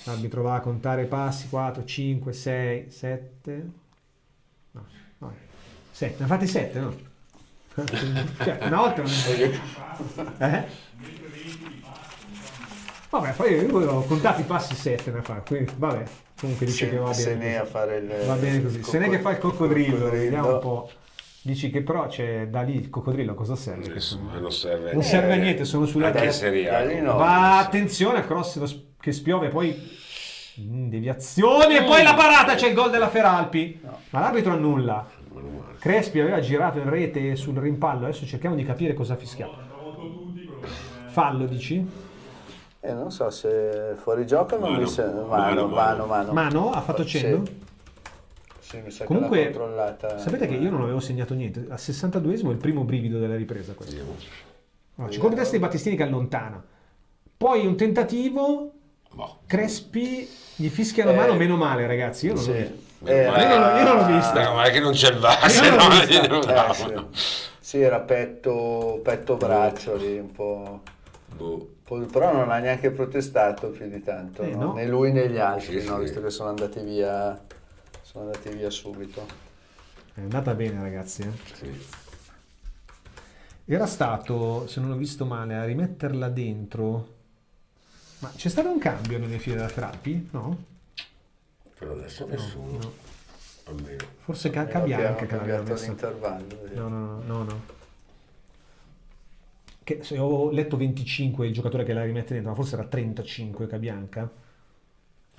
L'arbitro va a contare i passi, 4, 5, 6, 7. No, 7. Ne ha fatti 7, no? Cioè, una volta vabbè, poi io ho contato i passi 7 ne fa, quindi vabbè, comunque dice che va bene. Se ne a fare va bene così. Se ne che fa il coccodrillo, vediamo un po'. Dici che però c'è da lì il coccodrillo cosa serve? Non serve a niente, sono sulla destra. Va attenzione al cross che spiove, poi deviazione e poi la parata, c'è il gol della Feralpi. Ma l'arbitro annulla. Crespi aveva girato in rete sul rimpallo, adesso cerchiamo di capire cosa ha fischiato. Fallo, dici? Non so se fuori gioco non mi sembra. Mano, ha fatto cenno? Sì, mi sa Comunque, che l'ha controllata. sapete che io non avevo segnato niente. Al 62esimo è il primo brivido della ripresa questo. Allora, c'è colpo di testa di Battistini che allontana. Poi un tentativo, Crespi gli fischia la mano, meno male ragazzi, io non l'ho visto. Io non l'ho visto. Meno male che non c'è il VAR, Sì, era petto braccio lì, un po'. Però non ha neanche protestato più di tanto, no? Né lui né gli altri, visto che sono andati via subito. È andata bene ragazzi, Era stato, se non ho visto male, a rimetterla dentro. Ma c'è stato un cambio nelle file della Feralpi? No? Per adesso nessuno. No. Almeno. Forse Cabianca che l'aveva cambiato messa. l'intervallo. No. Che se ho letto 25 il giocatore che la rimette dentro, ma forse era 35 Cabianca.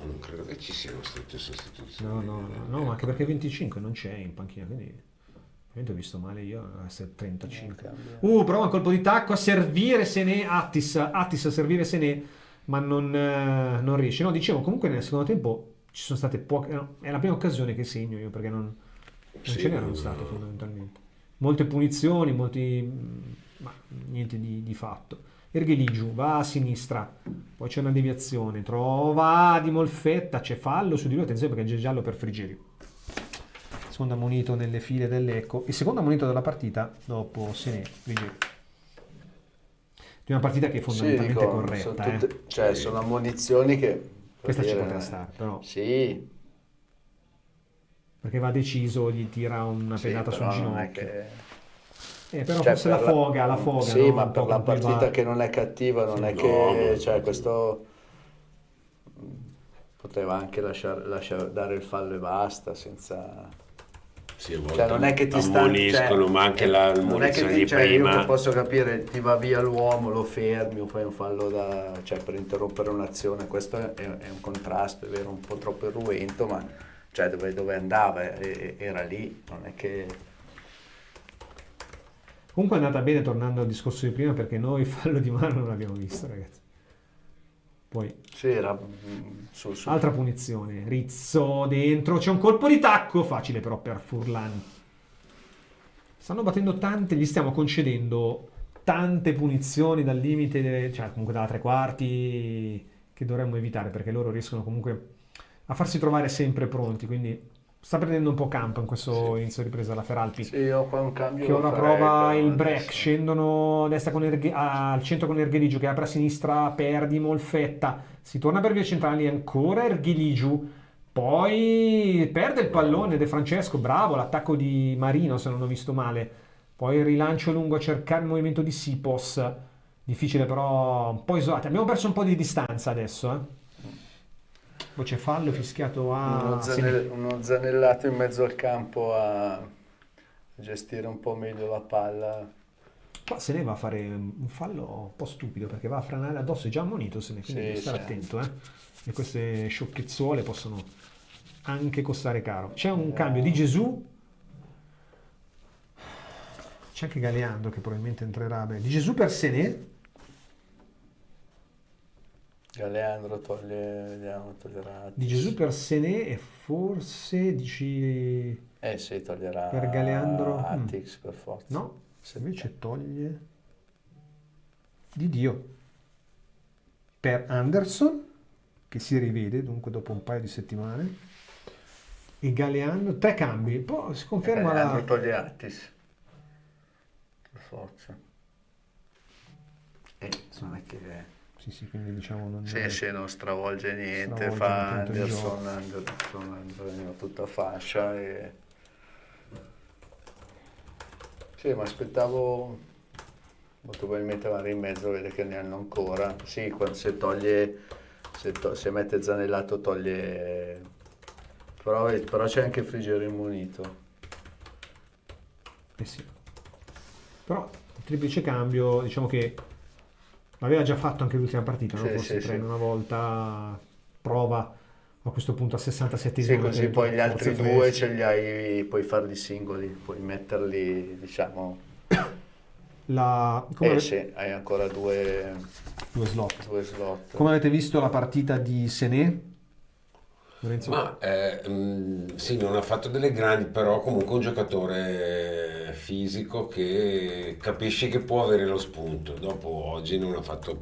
Non credo che ci siano state sostituzioni. No, ma anche perché 25 non c'è in panchina, quindi ovviamente ho visto male io, deve essere 35. Prova un colpo di tacco a servire Sené, Attis a servire Sené, ma non riesce. No, dicevo, comunque nel secondo tempo ci sono state poche, è la prima occasione che segno io, perché non ce n'erano state fondamentalmente. Molte punizioni, ma niente di fatto. Ergheligiu va a sinistra, poi c'è una deviazione, trova Di Molfetta, c'è fallo su di lui, attenzione perché c'è giallo per Frigerio. Secondo ammonito nelle file dell'Ecco, il secondo ammonito della partita dopo Sené, Frigerio. Di una partita che è fondamentalmente corretta. Sono ammonizioni che... Questa ci potrà stare, però. Sì. Perché va deciso, gli tira una pedata sul ginocchio. Però cioè, forse la foga. Sì, no? ma per la partita che non è cattiva, non è che... Cioè, questo... Poteva anche lasciare dare il fallo e basta, senza... Sì, a volte cioè, non è che ti ammoniscono, ma anche la munizione di prima. Io posso capire, ti va via l'uomo, lo fermi o fai un fallo per interrompere un'azione. Questo è un contrasto, è vero, un po' troppo irruento, ma cioè, dove andava era lì, non è che... Comunque è andata bene, tornando al discorso di prima, perché noi fallo di mano non l'abbiamo visto, ragazzi. Poi sì, era altra punizione, Rizzo dentro, c'è un colpo di tacco, facile però per Furlan. Stanno battendo gli stiamo concedendo tante punizioni dal limite, cioè comunque dalla tre quarti, che dovremmo evitare, perché loro riescono comunque a farsi trovare sempre pronti, quindi sta prendendo un po' campo in questo inizio di ripresa la Feralpi. Sì, io qua un cambio che ora prova il break, scendono a destra al centro con Ergheligiu che apre a sinistra per Di Molfetta, si torna per vie centrali ancora Ergheligiu, poi perde il pallone De Francesco, bravo l'attacco di Marino se non ho visto male, poi il rilancio lungo a cercare il movimento di Sipos, difficile però un po' isolato, abbiamo perso un po' di distanza adesso, Poi c'è fallo fischiato a... Uno zanellato in mezzo al campo a gestire un po' meglio la palla. Qua se ne va a fare un fallo un po' stupido perché va a franare addosso, è già ammonito se ne, quindi devi stare attento. E queste sciocchezzuole possono anche costare caro. C'è un cambio di Gesù. C'è anche Galeando che probabilmente entrerà bene. Di Gesù per Sené. Galeandro toglierà Di Gesù per Sené e forse dici... sì, toglierà per Galeandro Attix per forza. No, se invece toglie Di Dio per Anderson, che si rivede dunque dopo un paio di settimane, e Galeandro, 3 cambi, poi si conferma Galeandro toglie Attix per forza. Non è che... Sì, quindi diciamo non... non stravolge niente, fa Anderson tutta fascia e... Sì, ma aspettavo, molto probabilmente magari in mezzo, vede che ne hanno ancora. Sì, se mette Zanellato toglie... Però c'è anche Frigerio immunito. Sì. Però il triplice cambio, diciamo che l'aveva già fatto anche l'ultima partita, no? Forse prende una volta, prova a questo punto a 67esimo. Sì, così poi gli altri forza due fresca. puoi farli singoli, puoi metterli, diciamo... sì, hai ancora due slot. Come avete visto la partita di Sené? Lorenzo? Ma sì, non ha fatto delle grandi, però comunque un giocatore fisico che capisce che può avere lo spunto. Dopo oggi non ha fatto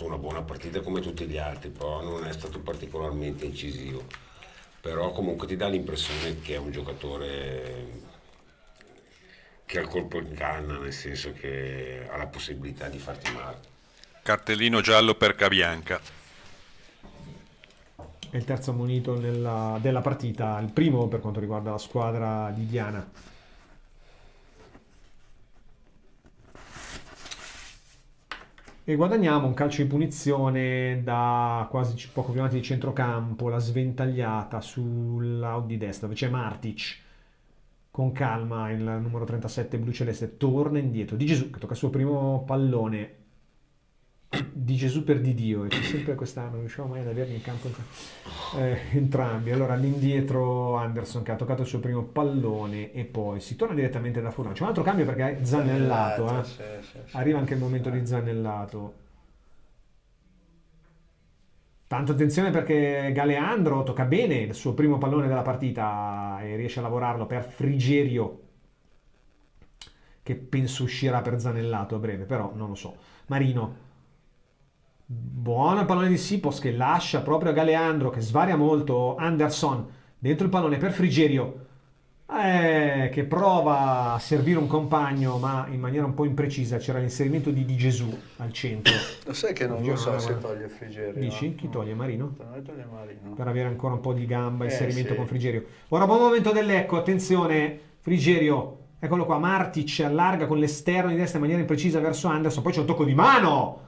una buona partita come tutti gli altri, però non è stato particolarmente incisivo. Però comunque ti dà l'impressione che è un giocatore che ha il colpo in canna, nel senso che ha la possibilità di farti male. Cartellino giallo per Cabianca. È il terzo ammonito della partita, il primo per quanto riguarda la squadra di Diana. E guadagniamo un calcio di punizione da quasi poco più avanti di centrocampo, la sventagliata sull'out di destra, dove c'è Martic. Con calma il numero 37 blu celeste torna indietro. Di Gesù che tocca il suo primo pallone. Di Gesù per Di Dio, e c'è sempre quest'anno, non riusciamo mai ad averli in campo entrambi. Allora all'indietro Anderson che ha toccato il suo primo pallone e poi si torna direttamente da Furlan. C'è un altro cambio perché è Zanellato, Sì. arriva anche il momento di Zanellato. Tanta attenzione perché Galeandro tocca bene il suo primo pallone della partita e riesce a lavorarlo per Frigerio, che penso uscirà per Zanellato a breve, però non lo so. Marino, buona pallone di Sipos che lascia proprio a Galeandro, che svaria molto. Anderson dentro il pallone per Frigerio, che prova a servire un compagno ma in maniera un po' imprecisa. C'era l'inserimento di Gesù al centro. Lo sai che non lo so se toglie Frigerio. Dici? Chi toglie? Marino? Toglie Marino. Per avere ancora un po' di gamba, inserimento sì. con Frigerio. Ora buon momento del Lecco, attenzione, Frigerio, eccolo qua, Martic allarga con l'esterno di destra in maniera imprecisa verso Anderson, poi c'è un tocco di mano.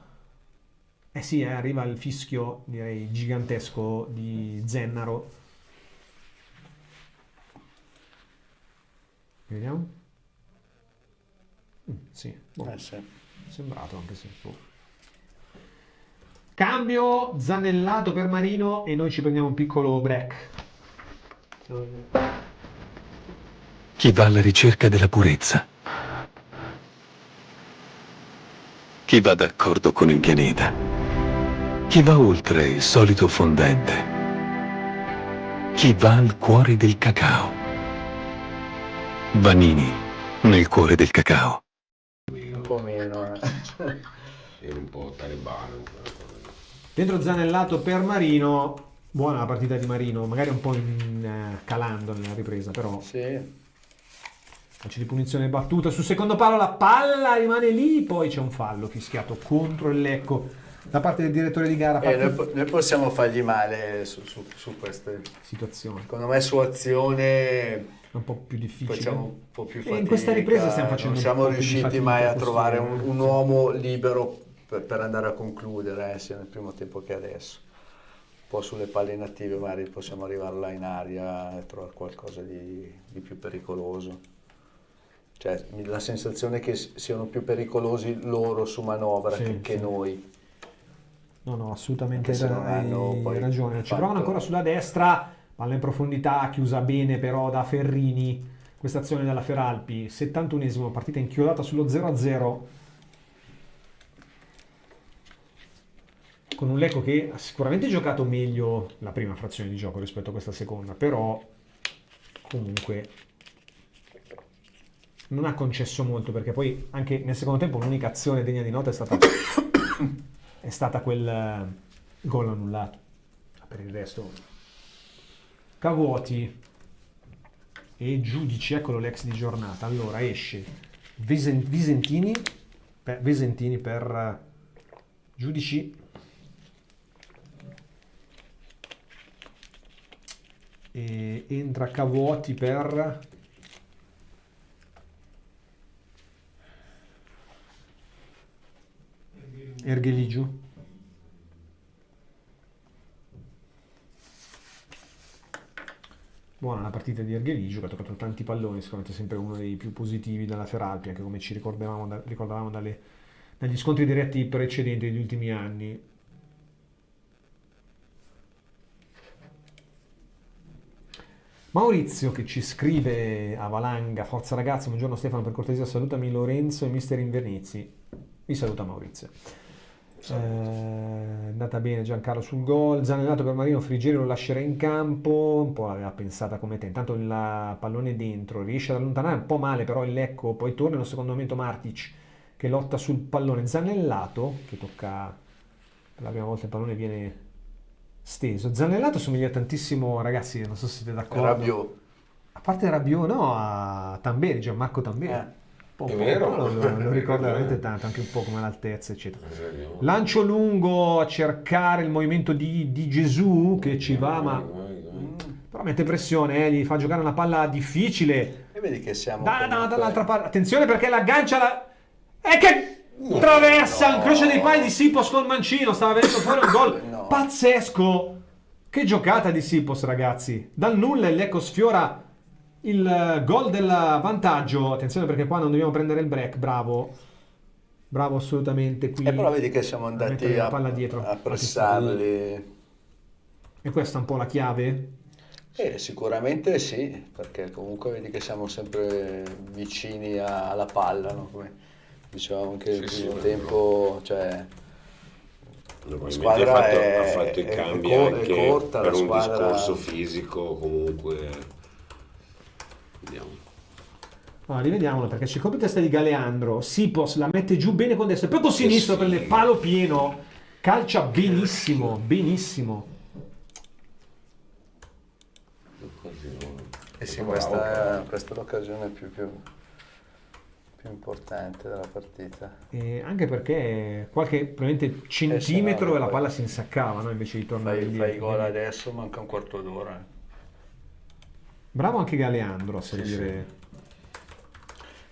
Sì, arriva il fischio, direi, gigantesco di Zennaro. Vediamo. Sì, sì. Sembrato anche se... Cambio, Zanellato per Marino e noi ci prendiamo un piccolo break. Chi va alla ricerca della purezza. Chi va d'accordo con il pianeta. Chi va oltre il solito fondente. Chi va al cuore del cacao. Vanini, nel cuore del cacao. Un po' meno, Era un po' talebano. Dentro Zanellato per Marino. Buona la partita di Marino, magari un po' calando nella ripresa, però. Sì. Calcio di punizione battuta sul secondo palo, la palla rimane lì, poi c'è un fallo fischiato contro il Lecco da parte del direttore di gara. Noi possiamo fargli male su queste situazioni. Secondo me su azione un po' più difficile. Facciamo un po' più fatica. E in questa ripresa stiamo facendo non siamo un po' più di riusciti fatica mai a trovare un uomo libero per andare a concludere, sia nel primo tempo che adesso. Un po' sulle palle inattive magari possiamo arrivare là in aria e trovare qualcosa di più pericoloso. Cioè, la sensazione è che siano più pericolosi loro su manovra che noi. No, assolutamente hai ragione. Ci provano ancora sulla destra, palla in profondità, chiusa bene però da Ferrini. Questa azione della Feralpi, 71esimo, partita inchiodata sullo 0-0. Con un Lecco che ha sicuramente giocato meglio la prima frazione di gioco rispetto a questa seconda, però comunque non ha concesso molto, perché poi anche nel secondo tempo l'unica azione degna di nota è stata quel gol annullato. Per il resto Cavuoti e Giudici, eccolo l'ex di giornata. Allora esce Visentini per Giudici e entra Cavuoti per Ergeligiu. Buona la partita di Ergeligiu, che ha toccato tanti palloni, sicuramente sempre uno dei più positivi della Feralpi, anche come ci ricordavamo dagli scontri diretti precedenti degli ultimi anni. Maurizio che ci scrive a valanga: forza ragazzi, buongiorno Stefano, per cortesia salutami Lorenzo e mister Invernizzi. Vi saluta Maurizio. È andata bene Giancarlo sul gol. Zanellato per Marino, Frigerio lo lascerà in campo, un po' l'aveva pensata come te, intanto il pallone dentro, riesce ad allontanare un po' male però il Lecco, poi torna in un secondo momento Martic che lotta sul pallone, Zanellato che tocca per la prima volta, il pallone viene steso. Zanellato somiglia tantissimo, ragazzi, non so se siete d'accordo, Rabiot. a parte Rabiot, no, a Tamberi, Gianmarco Tamberi. È vero. Lo ricorda veramente tanto, anche un po' come l'altezza, eccetera. Lancio lungo a cercare il movimento di Gesù che ci va, ma però mette pressione, gli fa giocare una palla difficile. E vedi che siamo dall'altra parte. Attenzione perché l'aggancia e che traversa il croce dei pali di Sipos col mancino, stava venendo fuori un gol pazzesco. Che giocata di Sipos, ragazzi. Dal nulla il Lecco sfiora il gol del vantaggio. Attenzione perché qua non dobbiamo prendere il break. Bravo assolutamente qui. E però vedi che siamo andati la palla dietro a pressarli. E questa è un po' la chiave? Sicuramente sì, perché comunque vedi che siamo sempre vicini alla palla, no? Come dicevamo anche nel primo tempo, cioè la squadra ha fatto i cambi anche corta, per la un squadra... discorso fisico comunque. Vediamo. Rivediamolo perché c'è colpo di testa di Galeandro. Sipos la mette giù bene con destra, poi con sinistro prende palo pieno, calcia benissimo. Sì, questa è l'occasione più importante della partita. Anche perché qualche probabilmente centimetro e la palla si insaccava, no? Invece di tornare indietro. Fai gol adesso, manca un quarto d'ora. Bravo anche Galeandro a servire.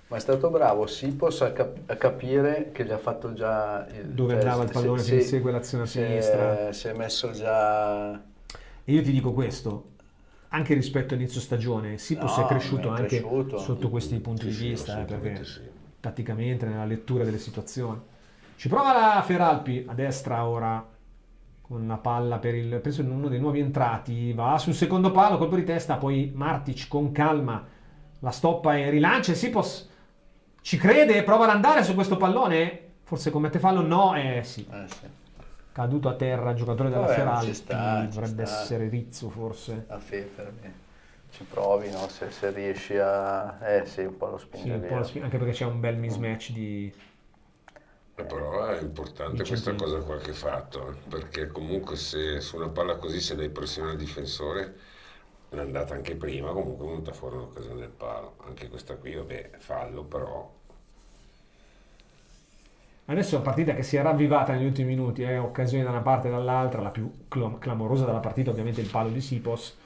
Ma è stato bravo Sipos a capire che gli ha fatto già dove andava il pallone, che segue l'azione a sinistra. Si è messo già. E io ti dico questo, anche rispetto all'inizio stagione, Sipos è cresciuto anche sotto questi punti di vista, perché tatticamente nella lettura delle situazioni. Ci prova la Feralpi a destra ora con la palla penso uno dei nuovi entrati, va sul secondo palo, colpo di testa, poi Martic con calma la stoppa e rilancia. Sipos ci crede, prova ad andare su questo pallone, forse commette fallo, no, sì. Caduto a terra il giocatore della Feralpi, dovrebbe essere Rizzo forse. Ci provi, no? Se riesci a... un po' lo spinge via. Anche perché c'è un bel mismatch di... Però è importante questa cosa qua che hai fatto, perché comunque se su una palla così se dai pressione al difensore, è andata anche prima, comunque è venuta fuori un'occasione del palo. Anche questa qui, vabbè, fallo, però... Adesso è una partita che si è ravvivata negli ultimi minuti, occasioni da una parte e dall'altra, la più clamorosa della partita ovviamente il palo di Sipos.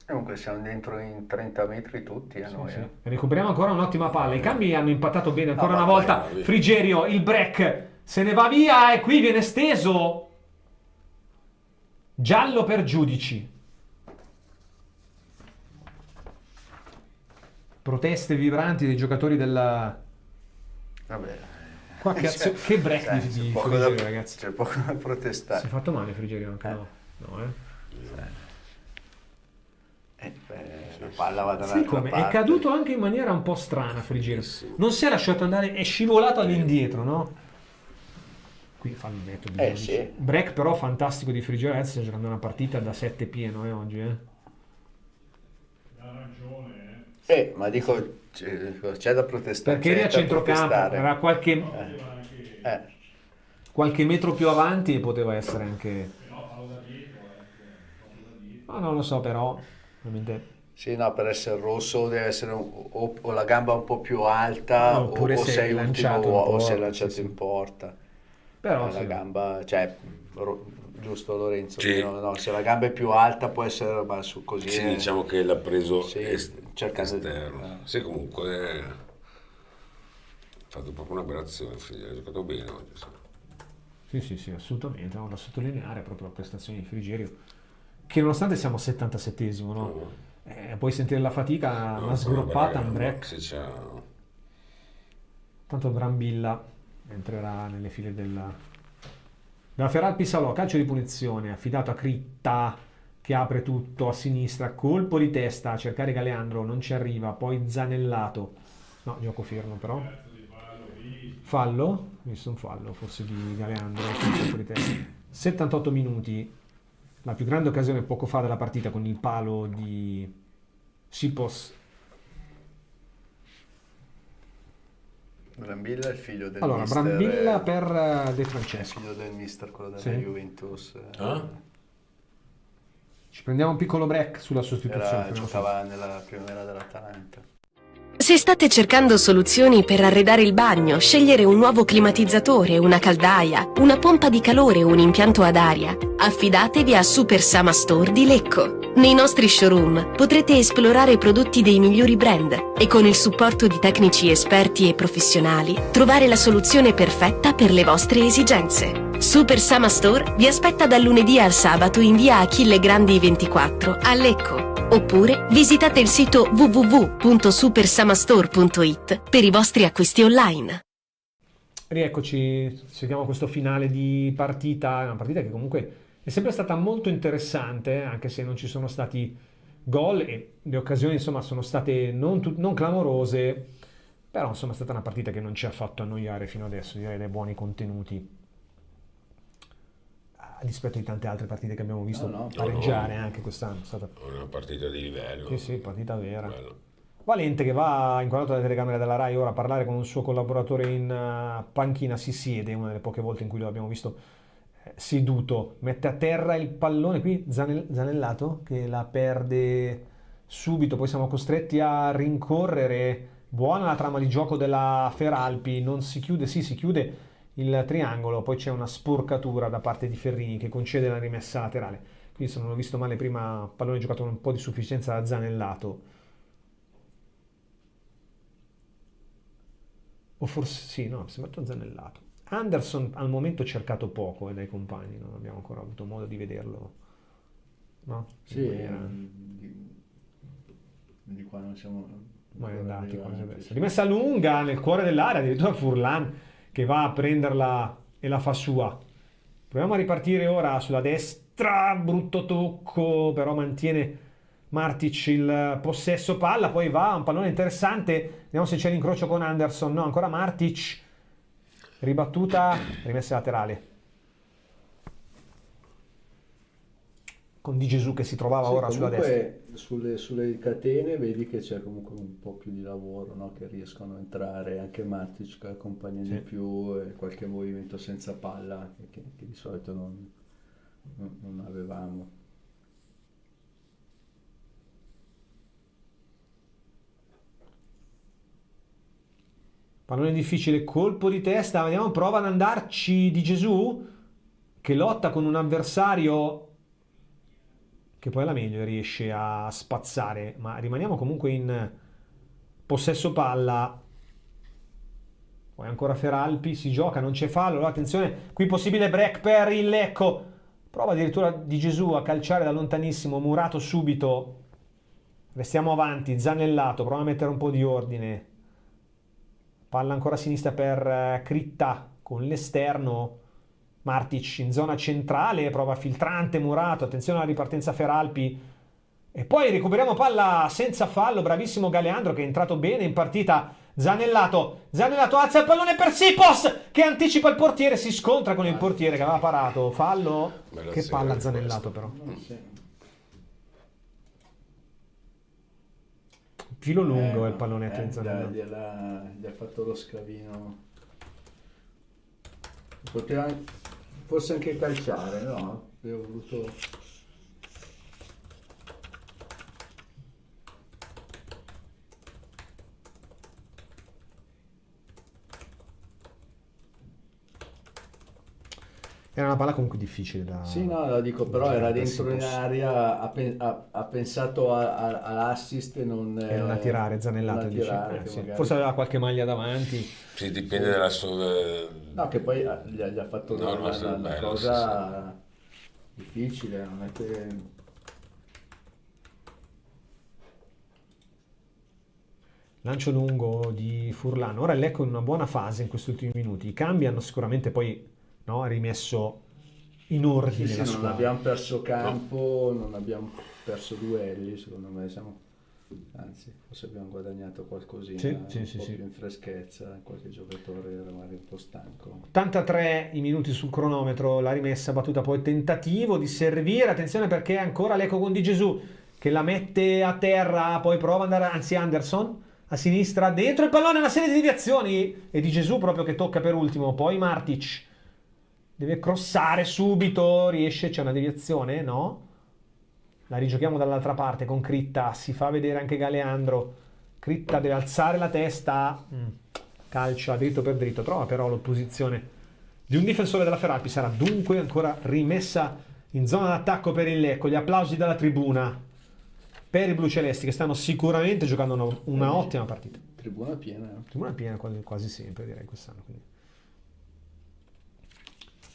Comunque siamo dentro in 30 metri tutti a noi. Sì. Recuperiamo ancora un'ottima palla, i cambi hanno impattato bene ancora una volta. Frigerio, il break, se ne va via e qui viene steso. Giallo per Giudici. Proteste vibranti dei giocatori della... Vabbè. Che break di Frigerio, ragazzi. C'è poco da protestare. Si è fatto male Frigerio anche no? La palla va dall'altra parte. È caduto anche in maniera un po' strana Frigerio. Non si è lasciato andare, è scivolato all'indietro, no? Qui fa il metodo. Break però fantastico di Frigerio, adesso sta giocando una partita da 7 pieno oggi, Ha ragione. Ma dico, c'è da protestare. Perché era a centrocampo, era qualche metro più avanti e poteva essere anche... No, non lo so però, ovviamente... Sì, no, per essere rosso deve essere o la gamba un po' più alta oppure o sei lanciato in porta. Però la gamba, giusto Lorenzo? Sì. No, se la gamba è più alta può essere su così. Sì, diciamo che l'ha preso cercando esterno. Sì, comunque ha fatto proprio una bella azione, ha giocato bene oggi. Sì, assolutamente, da sottolineare proprio la prestazione di Frigerio, che nonostante siamo al 77esimo, no? Puoi sentire la fatica, una sgroppata, un break. Tanto Brambilla entrerà nelle file della Feralpi Salò, calcio di punizione affidato a Critta che apre tutto a sinistra, colpo di testa a cercare Galeandro, non ci arriva, poi Zanellato, no, gioco fermo però, fallo, ho visto un fallo forse di Galeandro, colpo di testa. 78 minuti, la più grande occasione poco fa della partita con il palo di Sipos. Brambilla è il figlio del Allora, mister, Brambilla per De Francesco. il figlio del mister, quello della Sì. Juventus. Ci prendiamo un piccolo break sulla sostituzione. Giocava nella primavera dell'Atalanta. Se state cercando soluzioni per arredare il bagno, scegliere un nuovo climatizzatore, una caldaia, una pompa di calore o un impianto ad aria, affidatevi a Super Sama Store di Lecco. Nei nostri showroom potrete esplorare prodotti dei migliori brand e con il supporto di tecnici esperti e professionali trovare la soluzione perfetta per le vostre esigenze. Super Sama Store vi aspetta dal lunedì al sabato in via Achille Grandi 24 a Lecco. Oppure visitate il sito www.supersamastore.it per i vostri acquisti online. Rieccoci, seguiamo questo finale di partita, una partita che comunque è sempre stata molto interessante, anche se non ci sono stati gol e le occasioni insomma sono state non clamorose, però insomma è stata una partita che non ci ha fatto annoiare fino adesso, direi dai buoni contenuti. A dispetto di tante altre partite che abbiamo visto pareggiare anche quest'anno. È stata una partita di livello. Sì, partita vera. Valente che va inquadrato dalle telecamere della Rai ora a parlare con un suo collaboratore in panchina, si siede, una delle poche volte in cui lo abbiamo visto seduto, mette a terra il pallone, qui Zanellato che la perde subito, poi siamo costretti a rincorrere. Buona la trama di gioco della Feralpi, non si chiude, si chiude il triangolo, poi c'è una sporcatura da parte di Ferrini che concede la rimessa laterale. Quindi se non ho visto male prima, pallone giocato con un po' di sufficienza da Zanellato. O forse sì, no, mi sembra Zanellato. Anderson al momento cercato poco dai compagni, non abbiamo ancora avuto modo di vederlo. No? Sì, di qua non siamo mai andati quasi adesso. Rimessa lunga nel cuore dell'area, addirittura Furlan che va a prenderla e la fa sua. Proviamo a ripartire ora sulla destra, brutto tocco, però mantiene Martic il possesso palla, poi va un pallone interessante, vediamo se c'è l'incrocio con Anderson, no, ancora Martic, ribattuta, rimessa laterale. Con Di Gesù che si trovava ora sulla destra. Sulle catene vedi che c'è comunque un po' più di lavoro, no? Che riescono a entrare anche Matic che accompagna di più e qualche movimento senza palla che di solito non avevamo. Pallone difficile, colpo di testa, vediamo, prova ad andarci Di Gesù che lotta con un avversario che poi alla meglio riesce a spazzare, ma rimaniamo comunque in possesso palla. Poi ancora Feralpi, si gioca, non c'è fallo, allora attenzione, qui possibile break per il Lecco, prova addirittura Di Gesù a calciare da lontanissimo, murato subito, restiamo avanti, Zanellato, prova a mettere un po' di ordine, palla ancora a sinistra per Critta con l'esterno, Martic in zona centrale, prova filtrante, murato, attenzione alla ripartenza Feralpi e poi recuperiamo palla senza fallo, bravissimo Galeandro che è entrato bene in partita. Zanellato alza il pallone per Sipos che anticipa il portiere, si scontra con il portiere che aveva parato, fallo, che palla Zanellato però. Filo lungo il pallonetto di Zanellato. Gli ha fatto lo scavino. Poteva forse anche calciare, no? Avevo voluto... Era una palla comunque difficile da... Sì, no, lo dico, però era dentro in area, ha pensato all'assist e non a tirare, Zanellato dice. Sì. Forse aveva qualche maglia davanti. Sì, dipende dalla sua... No, che poi gli ha fatto una cosa difficile, non è che... Lancio lungo di Furlan. Ora il Lecco in una buona fase in questi ultimi minuti. I cambi hanno sicuramente poi... No, ha rimesso in ordine la non squadra. abbiamo perso campo, non abbiamo perso duelli, secondo me anzi, forse abbiamo guadagnato qualcosina, Sì, più in freschezza, qualche giocatore era magari un po' stanco. 83 i minuti sul cronometro, la rimessa battuta, poi tentativo di servire, attenzione perché ancora Lecco con Di Gesù che la mette a terra, poi prova ad andare, anzi Anderson a sinistra, dentro il pallone, una serie di deviazioni e Di Gesù proprio che tocca per ultimo, poi Martic deve crossare subito, riesce, c'è una deviazione, no? La rigiochiamo dall'altra parte con Critta, si fa vedere anche Galeandro, Critta deve alzare la testa, calcia dritto per dritto, trova però l'opposizione di un difensore della Feralpi, sarà dunque ancora rimessa in zona d'attacco per il Lecco, gli applausi dalla tribuna per i blucelesti che stanno sicuramente giocando una ottima partita. Tribuna piena. Tribuna piena quasi sempre direi quest'anno. Quindi.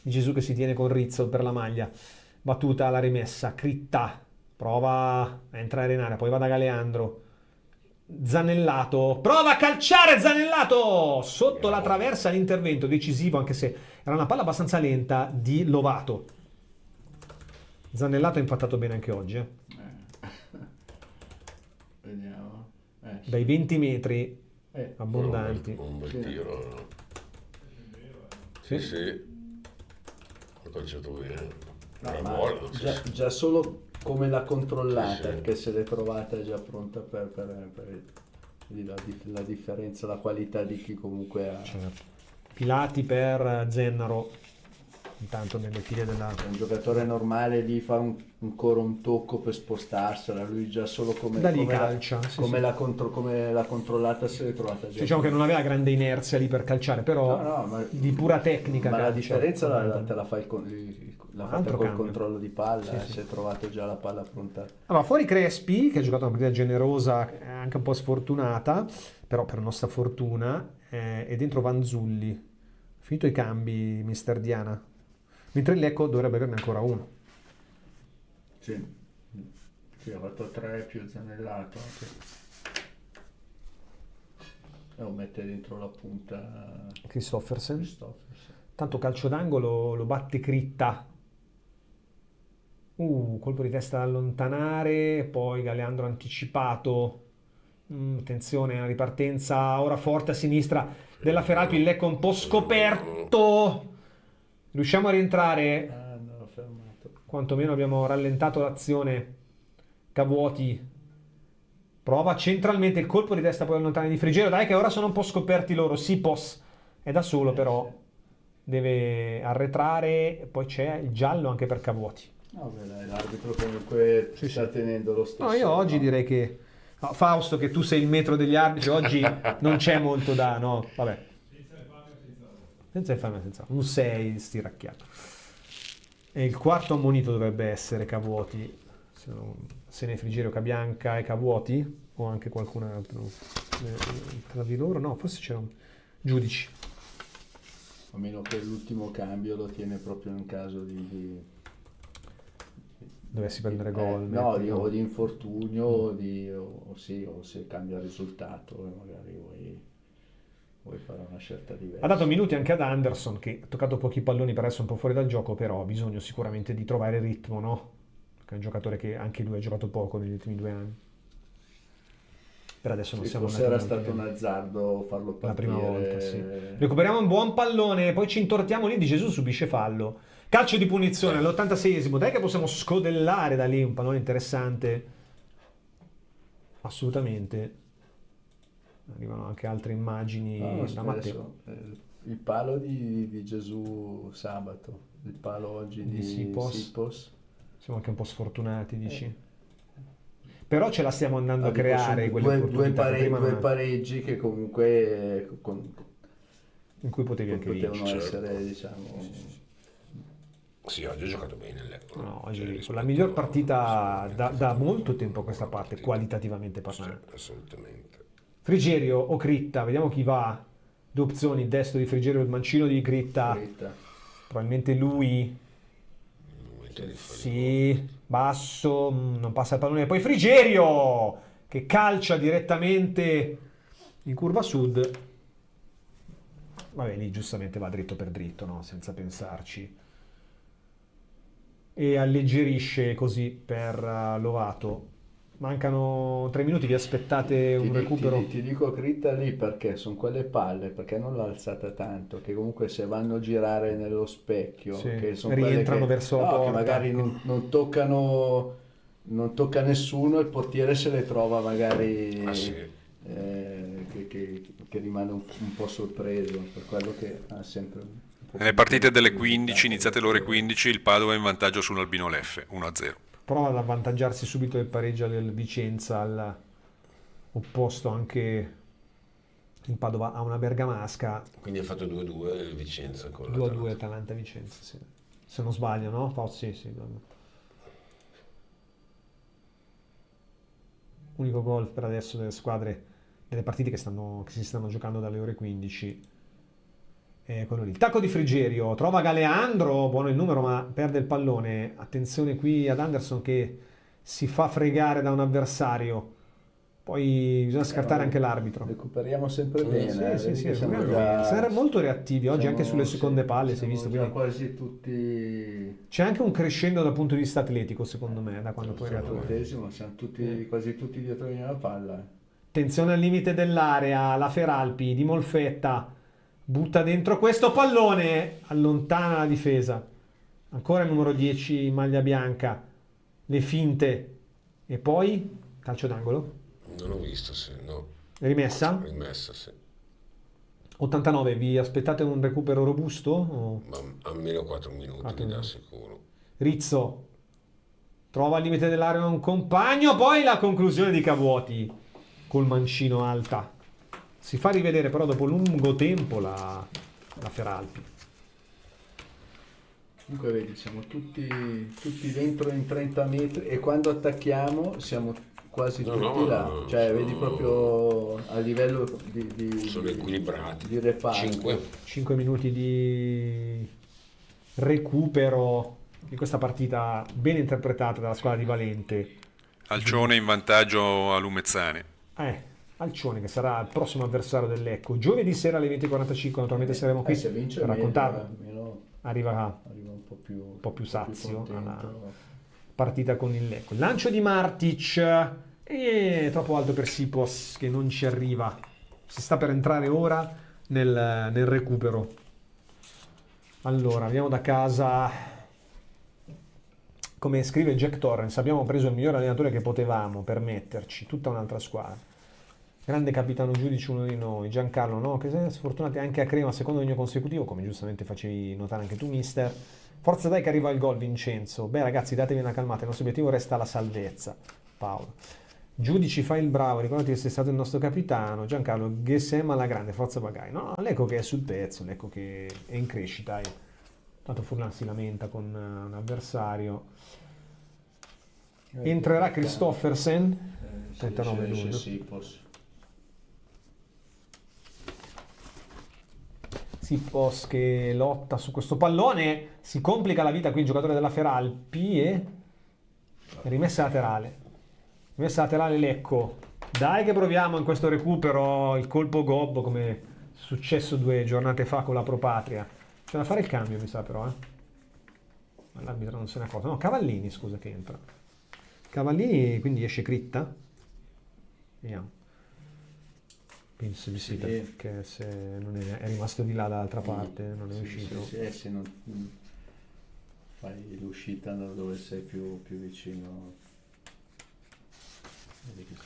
Di Gesù che si tiene con Rizzo per la maglia, battuta alla rimessa, Critta prova a entrare in area, poi va da Galeandro, Zanellato, prova a calciare Zanellato, sotto la traversa l'intervento decisivo, anche se era una palla abbastanza lenta, di Lovato. Zanellato ha impattato bene anche oggi. Vediamo. Dai 20 metri abbondanti. Un bel tiro. Sì. Ho calciato bene. Già solo come l'ha controllata, che se l'è trovata già pronta per la differenza, la qualità di chi comunque ha. Certo. Pilati per Zennaro, intanto nelle file della. Un giocatore normale lì fa ancora un tocco per spostarsela, lui già solo come calcia, l'ha controllata se l'è trovata già. Diciamo che non aveva grande inerzia lì per calciare, però ma di pura tecnica. Ma la differenza te la fai col controllo di palla, sì. Si è trovato già la palla pronta. Allora, fuori Crespi, che ha giocato una partita generosa, anche un po' sfortunata, però per nostra fortuna, e dentro Vanzulli. Finito i cambi, mister Diana. Mentre il Lecco dovrebbe averne ancora uno. Sì, ha fatto 3 più Zanellato. Lo mette dentro la punta Christoffersen. Tanto calcio d'angolo lo batte Critta. Colpo di testa da allontanare, poi Galeandro anticipato. Attenzione, una ripartenza ora forte a sinistra della Feralpi, il Lecco un po' scoperto. Riusciamo a rientrare. Quantomeno abbiamo rallentato l'azione. Cavuoti prova centralmente il colpo di testa poi allontanare di Frigerio. Dai che ora sono un po' scoperti loro. Sipos è da solo però deve arretrare. Poi c'è il giallo anche per Cavuoti. L'arbitro comunque sta tenendo lo stesso. No, io oggi direi che Fausto, che tu sei il metro degli arbitri, oggi non c'è molto da vabbè. Senza infamia, senza un 6 stiracchiato. E il quarto ammonito dovrebbe essere Cavuoti, se ne Frigerio, Cabianca e Cavuoti, o anche qualcun altro tra di loro. No, forse c'era un giudici. A meno che l'ultimo cambio lo tiene proprio in caso di dovessi prendere gol. O di infortunio o se cambia il risultato e magari vuoi fare una scelta diversa. Ha dato minuti anche ad Anderson, che ha toccato pochi palloni per essere un po' fuori dal gioco, però ha bisogno sicuramente di trovare il ritmo, no? Perché è un giocatore che anche lui ha giocato poco negli ultimi 2 anni. Per adesso non siamo forse era stato un azzardo farlo partire la prima volta, sì. Recuperiamo un buon pallone, poi ci intortiamo lì, Di Gesù subisce fallo. Calcio di punizione all'86esimo, dai che possiamo scodellare da lì un pallone interessante. Assolutamente. Arrivano anche altre immagini da Matteo. Il palo di Gesù sabato, il palo oggi di Sipos. Siamo anche un po' sfortunati, dici? Però ce la stiamo andando a creare due pareggi che comunque in cui potevi anche potevano vincere. Essere, diciamo. Sì, oggi ho giocato bene. No, oggi la miglior partita da molto tempo a questa parte, qualitativamente parlando. Sì, assolutamente. Frigerio o Critta, vediamo chi va. 2 opzioni, il destro di Frigerio e il mancino di Critta. Probabilmente lui. Sì, basso, non passa il pallone. Poi Frigerio che calcia direttamente in curva sud. Vabbè, lì giustamente va dritto per dritto, no? Senza pensarci. e alleggerisce così per Lovato. Mancano 3 minuti, vi aspettate un recupero? Ti dico Critta lì perché sono quelle palle, perché non l'ha alzata tanto, che comunque se vanno a girare nello specchio, Sì, che sono rientrano quelle verso la che porta. magari non toccano, non tocca nessuno, il portiere se le trova magari che rimane un po' sorpreso, per quello che ha sempre Nelle partite delle 15, iniziate le ore 15, il Padova è in vantaggio su un Albino Leffe, 1-0. Prova ad avvantaggiarsi subito del pareggio del Vicenza, al opposto anche il Padova ha una bergamasca. Quindi ha fatto 2-2 il Vicenza con 2-2 Atalanta-Vicenza, sì. Se non sbaglio, no? Sì. Unico gol per adesso delle squadre, delle partite che si stanno giocando dalle ore 15. Quello lì. Il tacco di Frigerio trova Galeandro, buono il numero ma perde il pallone. Attenzione qui ad Anderson che si fa fregare da un avversario, poi bisogna scartare anche l'arbitro. Recuperiamo sempre bene. Sì, siamo molto reattivi oggi anche sulle seconde palle, si è visto, quindi quasi tutti. c'è anche un crescendo dal punto di vista atletico secondo me da quando poi è arrivato. Siamo quasi tutti dietro la palla. Attenzione al limite dell'area, la Feralpi di Molfetta butta dentro questo pallone, allontana la difesa. Ancora il numero 10 in maglia bianca, le finte e poi calcio d'angolo. Non ho visto, no. Rimessa? Rimessa, sì. 89, vi aspettate un recupero robusto? O... Ma almeno 4 minuti, mi dà sicuro. Rizzo trova al limite dell'area un compagno, poi la conclusione di Cavuoti col mancino alta. Si fa rivedere però dopo lungo tempo la Feralpi. Comunque vedi, siamo tutti dentro in 30 metri e quando attacchiamo siamo quasi tutti là. Vedi proprio a livello di sono equilibrati. Di reparto. 5 minuti di recupero di questa partita ben interpretata dalla squadra di Valente. Alcione in vantaggio a Lumezzane. Alcione che sarà il prossimo avversario del Lecco. Giovedì sera alle 20:45 naturalmente saremo qui per raccontarlo. Arriva un po' più sazio alla partita con il Lecco. Lancio di Martic e troppo alto per Sipos che non ci arriva. Si sta per entrare ora nel recupero. Allora, andiamo da casa. Come scrive Jack Torrens, abbiamo preso il miglior allenatore che potevamo permetterci, tutta un'altra squadra. Grande capitano giudice, uno di noi. Giancarlo, no? Che siete sfortunati anche a Crema, secondo regno consecutivo, come giustamente facevi notare anche tu, mister. Forza dai che arriva il gol, Vincenzo. Beh ragazzi, datevi una calmata, il nostro obiettivo resta la salvezza. Paolo. Giudici, fai il bravo, ricordati che sei stato il nostro capitano. Giancarlo, Gesem alla grande, forza Bagai. No, l'Ecco che è sul pezzo, l'Ecco che è in crescita. Tanto Furlan si lamenta con un avversario. Entrerà Christoffersen, 39 luglio. Sipos che lotta su questo pallone, si complica la vita qui il giocatore della Feralpi e rimessa laterale Lecco. Dai che proviamo in questo recupero il colpo gobbo come è successo 2 giornate fa con la Pro Patria. C'è da fare il cambio mi sa però ma l'arbitro non se ne accorge. No, Cavallini scusa che entra. Cavallini quindi esce Critta. Vediamo. Penso di sì, perché se non è rimasto di là dall'altra parte, non è uscito. Se non fai l'uscita dove sei più vicino. Vedi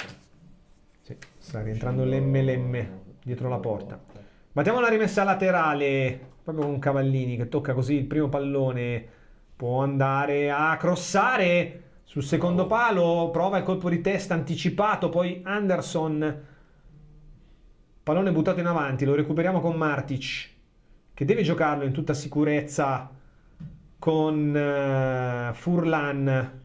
che sta rientrando l'M dietro la porta. Battiamo la rimessa laterale, proprio con Cavallini che tocca così il primo pallone. Può andare a crossare sul secondo palo, prova il colpo di testa anticipato, poi Anderson. Pallone buttato in avanti, lo recuperiamo con Martic, che deve giocarlo in tutta sicurezza con Furlan.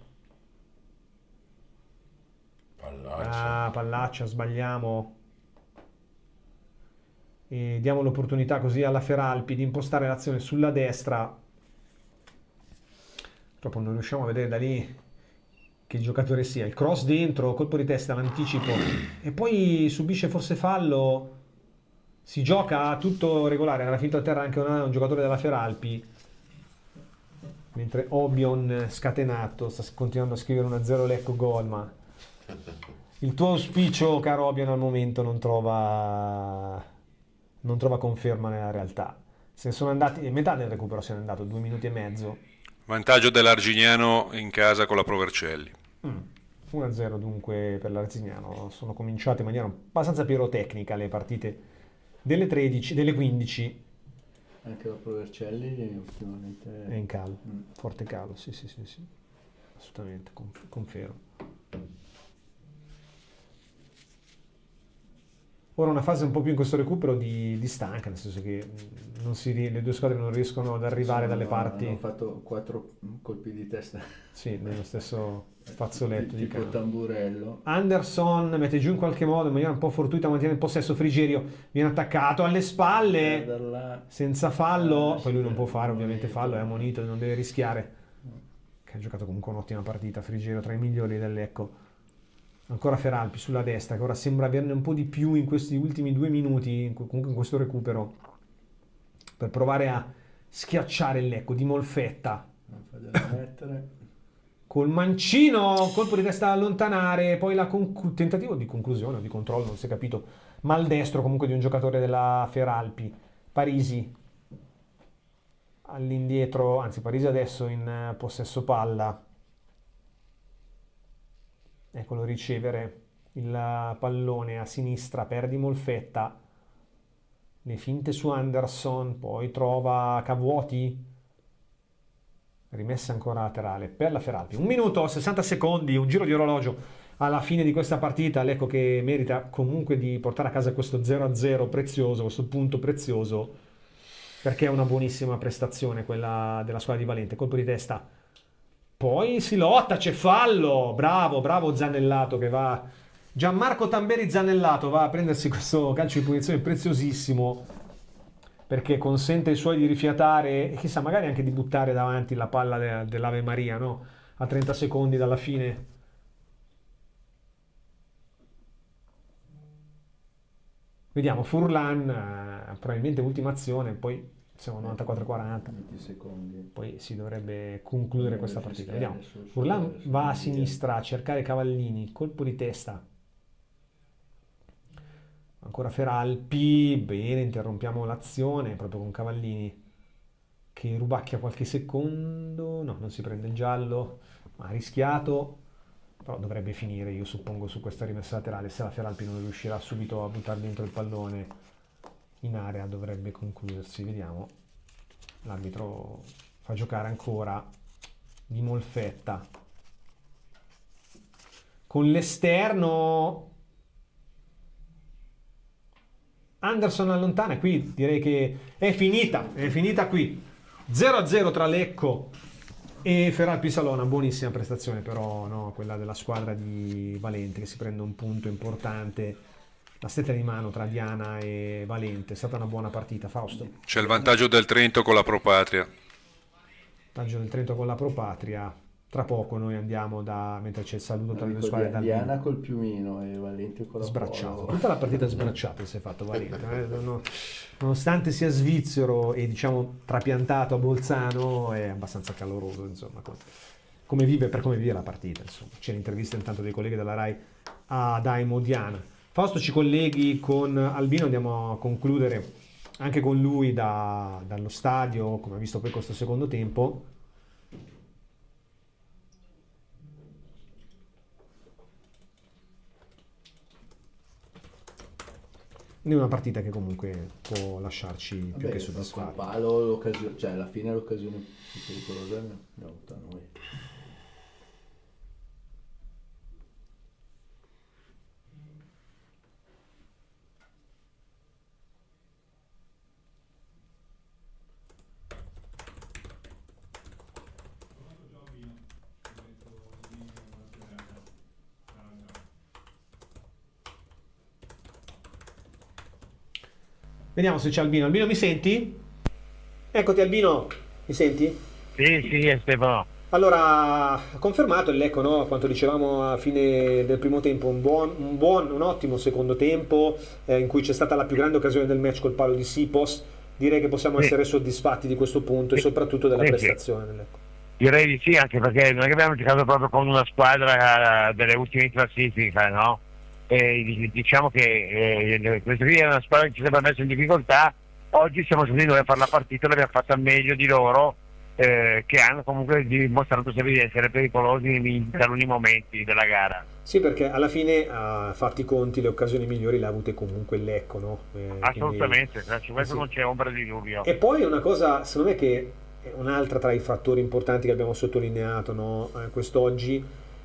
Pallaccia, sbagliamo. E diamo l'opportunità così alla Feralpi di impostare l'azione sulla destra. Purtroppo non riusciamo a vedere da lì che giocatore sia. Il cross dentro, colpo di testa, l'anticipo e poi subisce forse fallo. Si gioca tutto regolare, era finito a terra anche un giocatore della Feralpi. mentre Obion scatenato sta continuando a scrivere 1-0 Lecco gol, ma il tuo auspicio, caro Obion, al momento non trova conferma nella realtà. Se ne sono andati, metà del recupero se n'è andato, 2 minuti e mezzo. Vantaggio dell'Argignano in casa con la Provercelli. 1-0 dunque per l'Arzignano. Sono cominciate in maniera abbastanza pirotecnica le partite delle 13, delle 15. Anche la Provercelli ultimamente È in calo, forte calo, sì, assolutamente, confermo. Ora una fase un po' più in questo recupero di stanca, nel senso che le due squadre non riescono ad arrivare dalle parti. Hanno fatto 4 colpi di testa. Sì, nello stesso fazzoletto di tipo tamburello. Anderson mette giù in qualche modo, in maniera un po' fortuita, mantiene il possesso. Frigerio viene attaccato alle spalle, senza fallo. Poi lui non può fare ovviamente fallo, è ammonito, non deve rischiare. Che ha giocato comunque un'ottima partita. Frigerio tra i migliori del Lecco. Ancora Feralpi sulla destra, che ora sembra averne un po' di più in questi ultimi 2 minuti, comunque in questo recupero, per provare a schiacciare il Lecco. Di Molfetta col mancino, colpo di testa da allontanare, poi tentativo di conclusione o di controllo, non si è capito, maldestro comunque di un giocatore della Feralpi. Parisi all'indietro, anzi Parisi adesso in possesso palla. Eccolo ricevere il pallone a sinistra per Di Molfetta, le finte su Anderson, poi trova Cavuoti, rimessa ancora laterale per la Feralpi. 1 minuto 60 secondi, un giro di orologio alla fine di questa partita. L'Ecco che merita comunque di portare a casa questo 0-0 prezioso, questo punto prezioso, perché è una buonissima prestazione quella della squadra di Valente. Colpo di testa, poi si lotta, c'è fallo, bravo Zanellato che va, Gianmarco Tamberi Zanellato va a prendersi questo calcio di punizione preziosissimo, perché consente ai suoi di rifiatare e chissà magari anche di buttare davanti la palla dell'Ave Maria, no? A 30 secondi dalla fine. Vediamo Furlan, probabilmente ultima azione, poi siamo 94-40, poi si dovrebbe concludere questa partita. Vediamo, Furlan va a sinistra a cercare Cavallini, colpo di testa, ancora Feralpi, bene, interrompiamo l'azione proprio con Cavallini che rubacchia qualche secondo, no, non si prende il giallo, ma ha rischiato, però dovrebbe finire, io suppongo, su questa rimessa laterale. Se la Feralpi non riuscirà subito a buttare dentro il pallone in area, dovrebbe concludersi. Vediamo, l'arbitro fa giocare ancora Di Molfetta con l'esterno, Anderson allontana. Qui direi che è finita qui, 0-0 tra Lecco e Feralpi Salona. Buonissima prestazione però, no? Quella della squadra di Valente, che si prende un punto importante. La stretta di mano tra Diana e Valente, è stata una buona partita. Fausto? C'è il vantaggio del Trento con la Pro Patria. Vantaggio del Trento con la Pro Patria. Tra poco noi andiamo mentre c'è il saluto tra le due squadre. Diana col piumino e Valente con la sbracciato. Tutta la partita sbracciata si è fatto Valente. Nonostante sia svizzero e diciamo trapiantato a Bolzano, è abbastanza caloroso, insomma, come vive la partita. Insomma. C'è l'intervista intanto dei colleghi della Rai a Daimo Diana. Fausto, ci colleghi con Albino, andiamo a concludere anche con lui dallo stadio, come ha visto poi questo secondo tempo. È una partita che comunque può lasciarci più che soddisfatti. Palo, cioè alla fine l'occasione più pericolosa l'abbiamo avuta noi. Vediamo se c'è Albino. Albino, mi senti? Eccoti Albino, mi senti? Sì, Stefano. Allora, ha confermato il Lecco, no? Quanto dicevamo a fine del primo tempo, un ottimo secondo tempo in cui c'è stata la più grande occasione del match col palo di Sipos. Direi che possiamo essere soddisfatti di questo punto e soprattutto della prestazione del Lecco. Direi di sì, anche perché non è che abbiamo giocato proprio con una squadra delle ultime classifiche, no? E diciamo che questa qui è una squadra che ci sembra messa in difficoltà. Oggi siamo stati noi a fare la partita, l'abbiamo fatta meglio di loro, che hanno comunque dimostrato di essere pericolosi in taluni momenti della gara. Sì, perché alla fine, fatti i conti, le occasioni migliori le ha avute comunque il Lecco, no? Assolutamente, su questo sì. non c'è ombra di dubbio. E poi una cosa, secondo me, che è un'altra tra i fattori importanti che abbiamo sottolineato, no? Quest'oggi,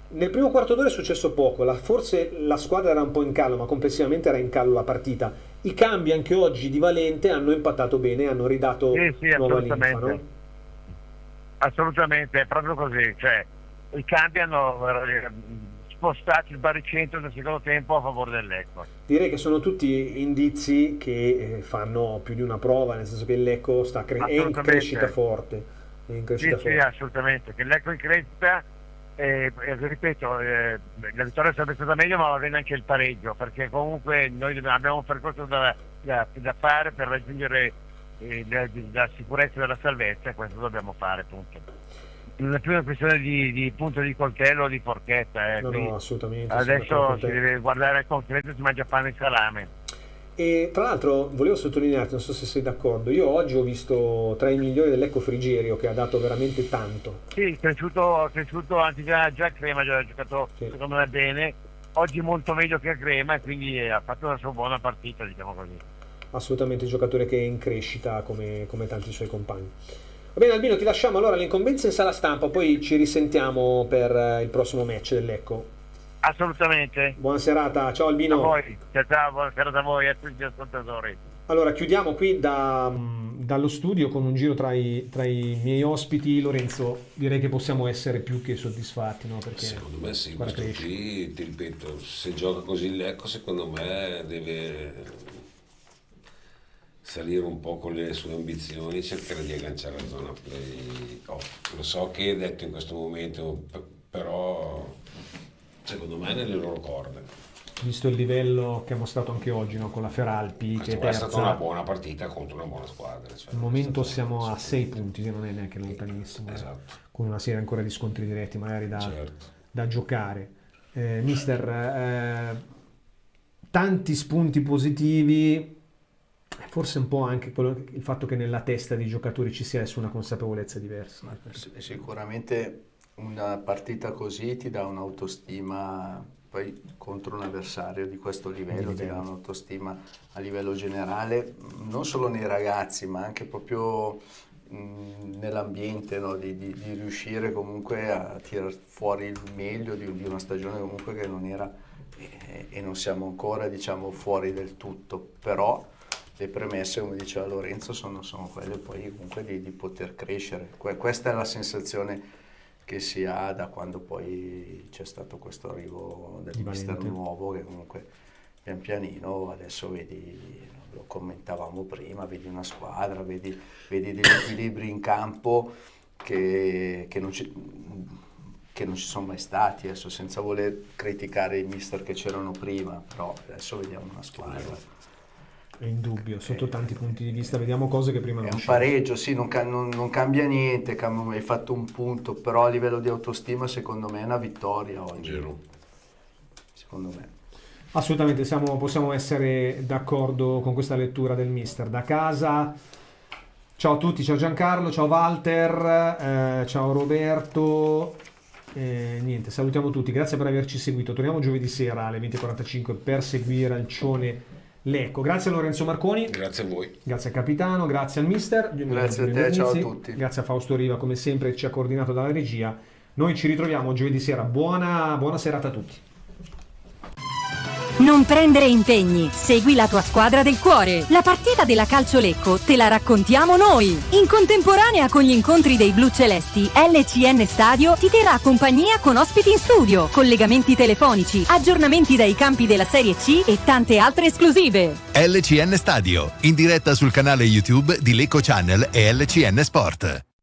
nel primo quarto d'ora è successo poco, forse la squadra era un po' in callo, ma complessivamente era in callo la partita. I cambi anche oggi di Valente hanno impattato bene, hanno ridato nuova linfa, no? Assolutamente, è proprio così, cioè i cambi hanno spostato il baricentro del secondo tempo a favore del Lecco. Direi che sono tutti indizi che fanno più di una prova, nel senso che il Lecco è in crescita forte. Sì, assolutamente, che il Lecco è in crescita, ripeto, la vittoria sarebbe stata meglio, ma va bene anche il pareggio, perché comunque noi abbiamo un percorso da fare per raggiungere la sicurezza della salvezza, e questo dobbiamo fare, punto. Non è più una questione di punto di coltello o di forchetta. No, assolutamente. Adesso si deve guardare al concreto, si mangia pane e salame. E tra l'altro volevo sottolinearti, non so se sei d'accordo, io oggi ho visto tra i migliori dell'Ecco Frigerio, che ha dato veramente tanto. Sì, è cresciuto anche già Crema, già ha giocato secondo me bene, oggi molto meglio che a Crema, e quindi ha fatto una sua buona partita, diciamo così. Assolutamente un giocatore che è in crescita come tanti suoi compagni. Va bene Albino, ti lasciamo allora l'incombenza in sala stampa, poi ci risentiamo per il prossimo match dell'Ecco. Assolutamente. Buona serata, ciao Albino. A voi, ciao, buona serata a voi e a tutti gli ascoltatori. Allora chiudiamo qui dallo studio con un giro tra i miei ospiti. Lorenzo, direi che possiamo essere più che soddisfatti, no? Perché secondo me sì, questo qui, ti ripeto, se gioca così il Lecco secondo me deve salire un po' con le sue ambizioni, cercare di agganciare la zona play-off. Lo so che è detto in questo momento, però secondo me è nelle loro corde. Visto il livello che ha mostrato anche oggi, no? Con la Feralpi, che è stata una buona partita contro una buona squadra. Cioè, al momento siamo a 6 punti, che non è neanche lontanissimo, esatto. Con una serie ancora di scontri diretti magari da giocare. Mister, tanti spunti positivi, forse un po' anche il fatto che nella testa dei giocatori ci sia adesso una consapevolezza diversa. Sicuramente una partita così ti dà un'autostima, poi contro un avversario di questo livello ti dà un'autostima a livello generale, non solo nei ragazzi ma anche proprio nell'ambiente, no? di riuscire comunque a tirar fuori il meglio di una stagione comunque che non era e non siamo ancora, diciamo, fuori del tutto, però le premesse, come diceva Lorenzo, sono quelle poi comunque di poter crescere. Questa è la sensazione che si ha da quando poi c'è stato questo arrivo del mister nuovo, che comunque pian pianino adesso vedi, lo commentavamo prima, vedi una squadra, vedi degli equilibri in campo che non ci sono mai stati, adesso senza voler criticare i mister che c'erano prima, però adesso vediamo una squadra. È indubbio, sotto tanti punti di vista, vediamo cose che prima non c'erano. È un pareggio, sì, non cambia niente, hai fatto un punto, però a livello di autostima secondo me è una vittoria oggi. Secondo me. Assolutamente, possiamo essere d'accordo con questa lettura del mister. Da casa, ciao a tutti, ciao Giancarlo, ciao Walter, ciao Roberto. Niente, salutiamo tutti, grazie per averci seguito. Torniamo giovedì sera alle 20:45 per seguire Alcione Lecco. Grazie a Lorenzo Marconi. Grazie a voi. Grazie al capitano, grazie al mister. Grazie a te, ciao a tutti. Grazie a Fausto Riva, come sempre ci ha coordinato dalla regia. Noi ci ritroviamo giovedì sera. Buona serata a tutti. Non prendere impegni, segui la tua squadra del cuore. La partita della Calcio Lecco te la raccontiamo noi. In contemporanea con gli incontri dei blu celesti, LCN Stadio ti terrà compagnia con ospiti in studio, collegamenti telefonici, aggiornamenti dai campi della Serie C e tante altre esclusive. LCN Stadio, in diretta sul canale YouTube di Lecco Channel e LCN Sport.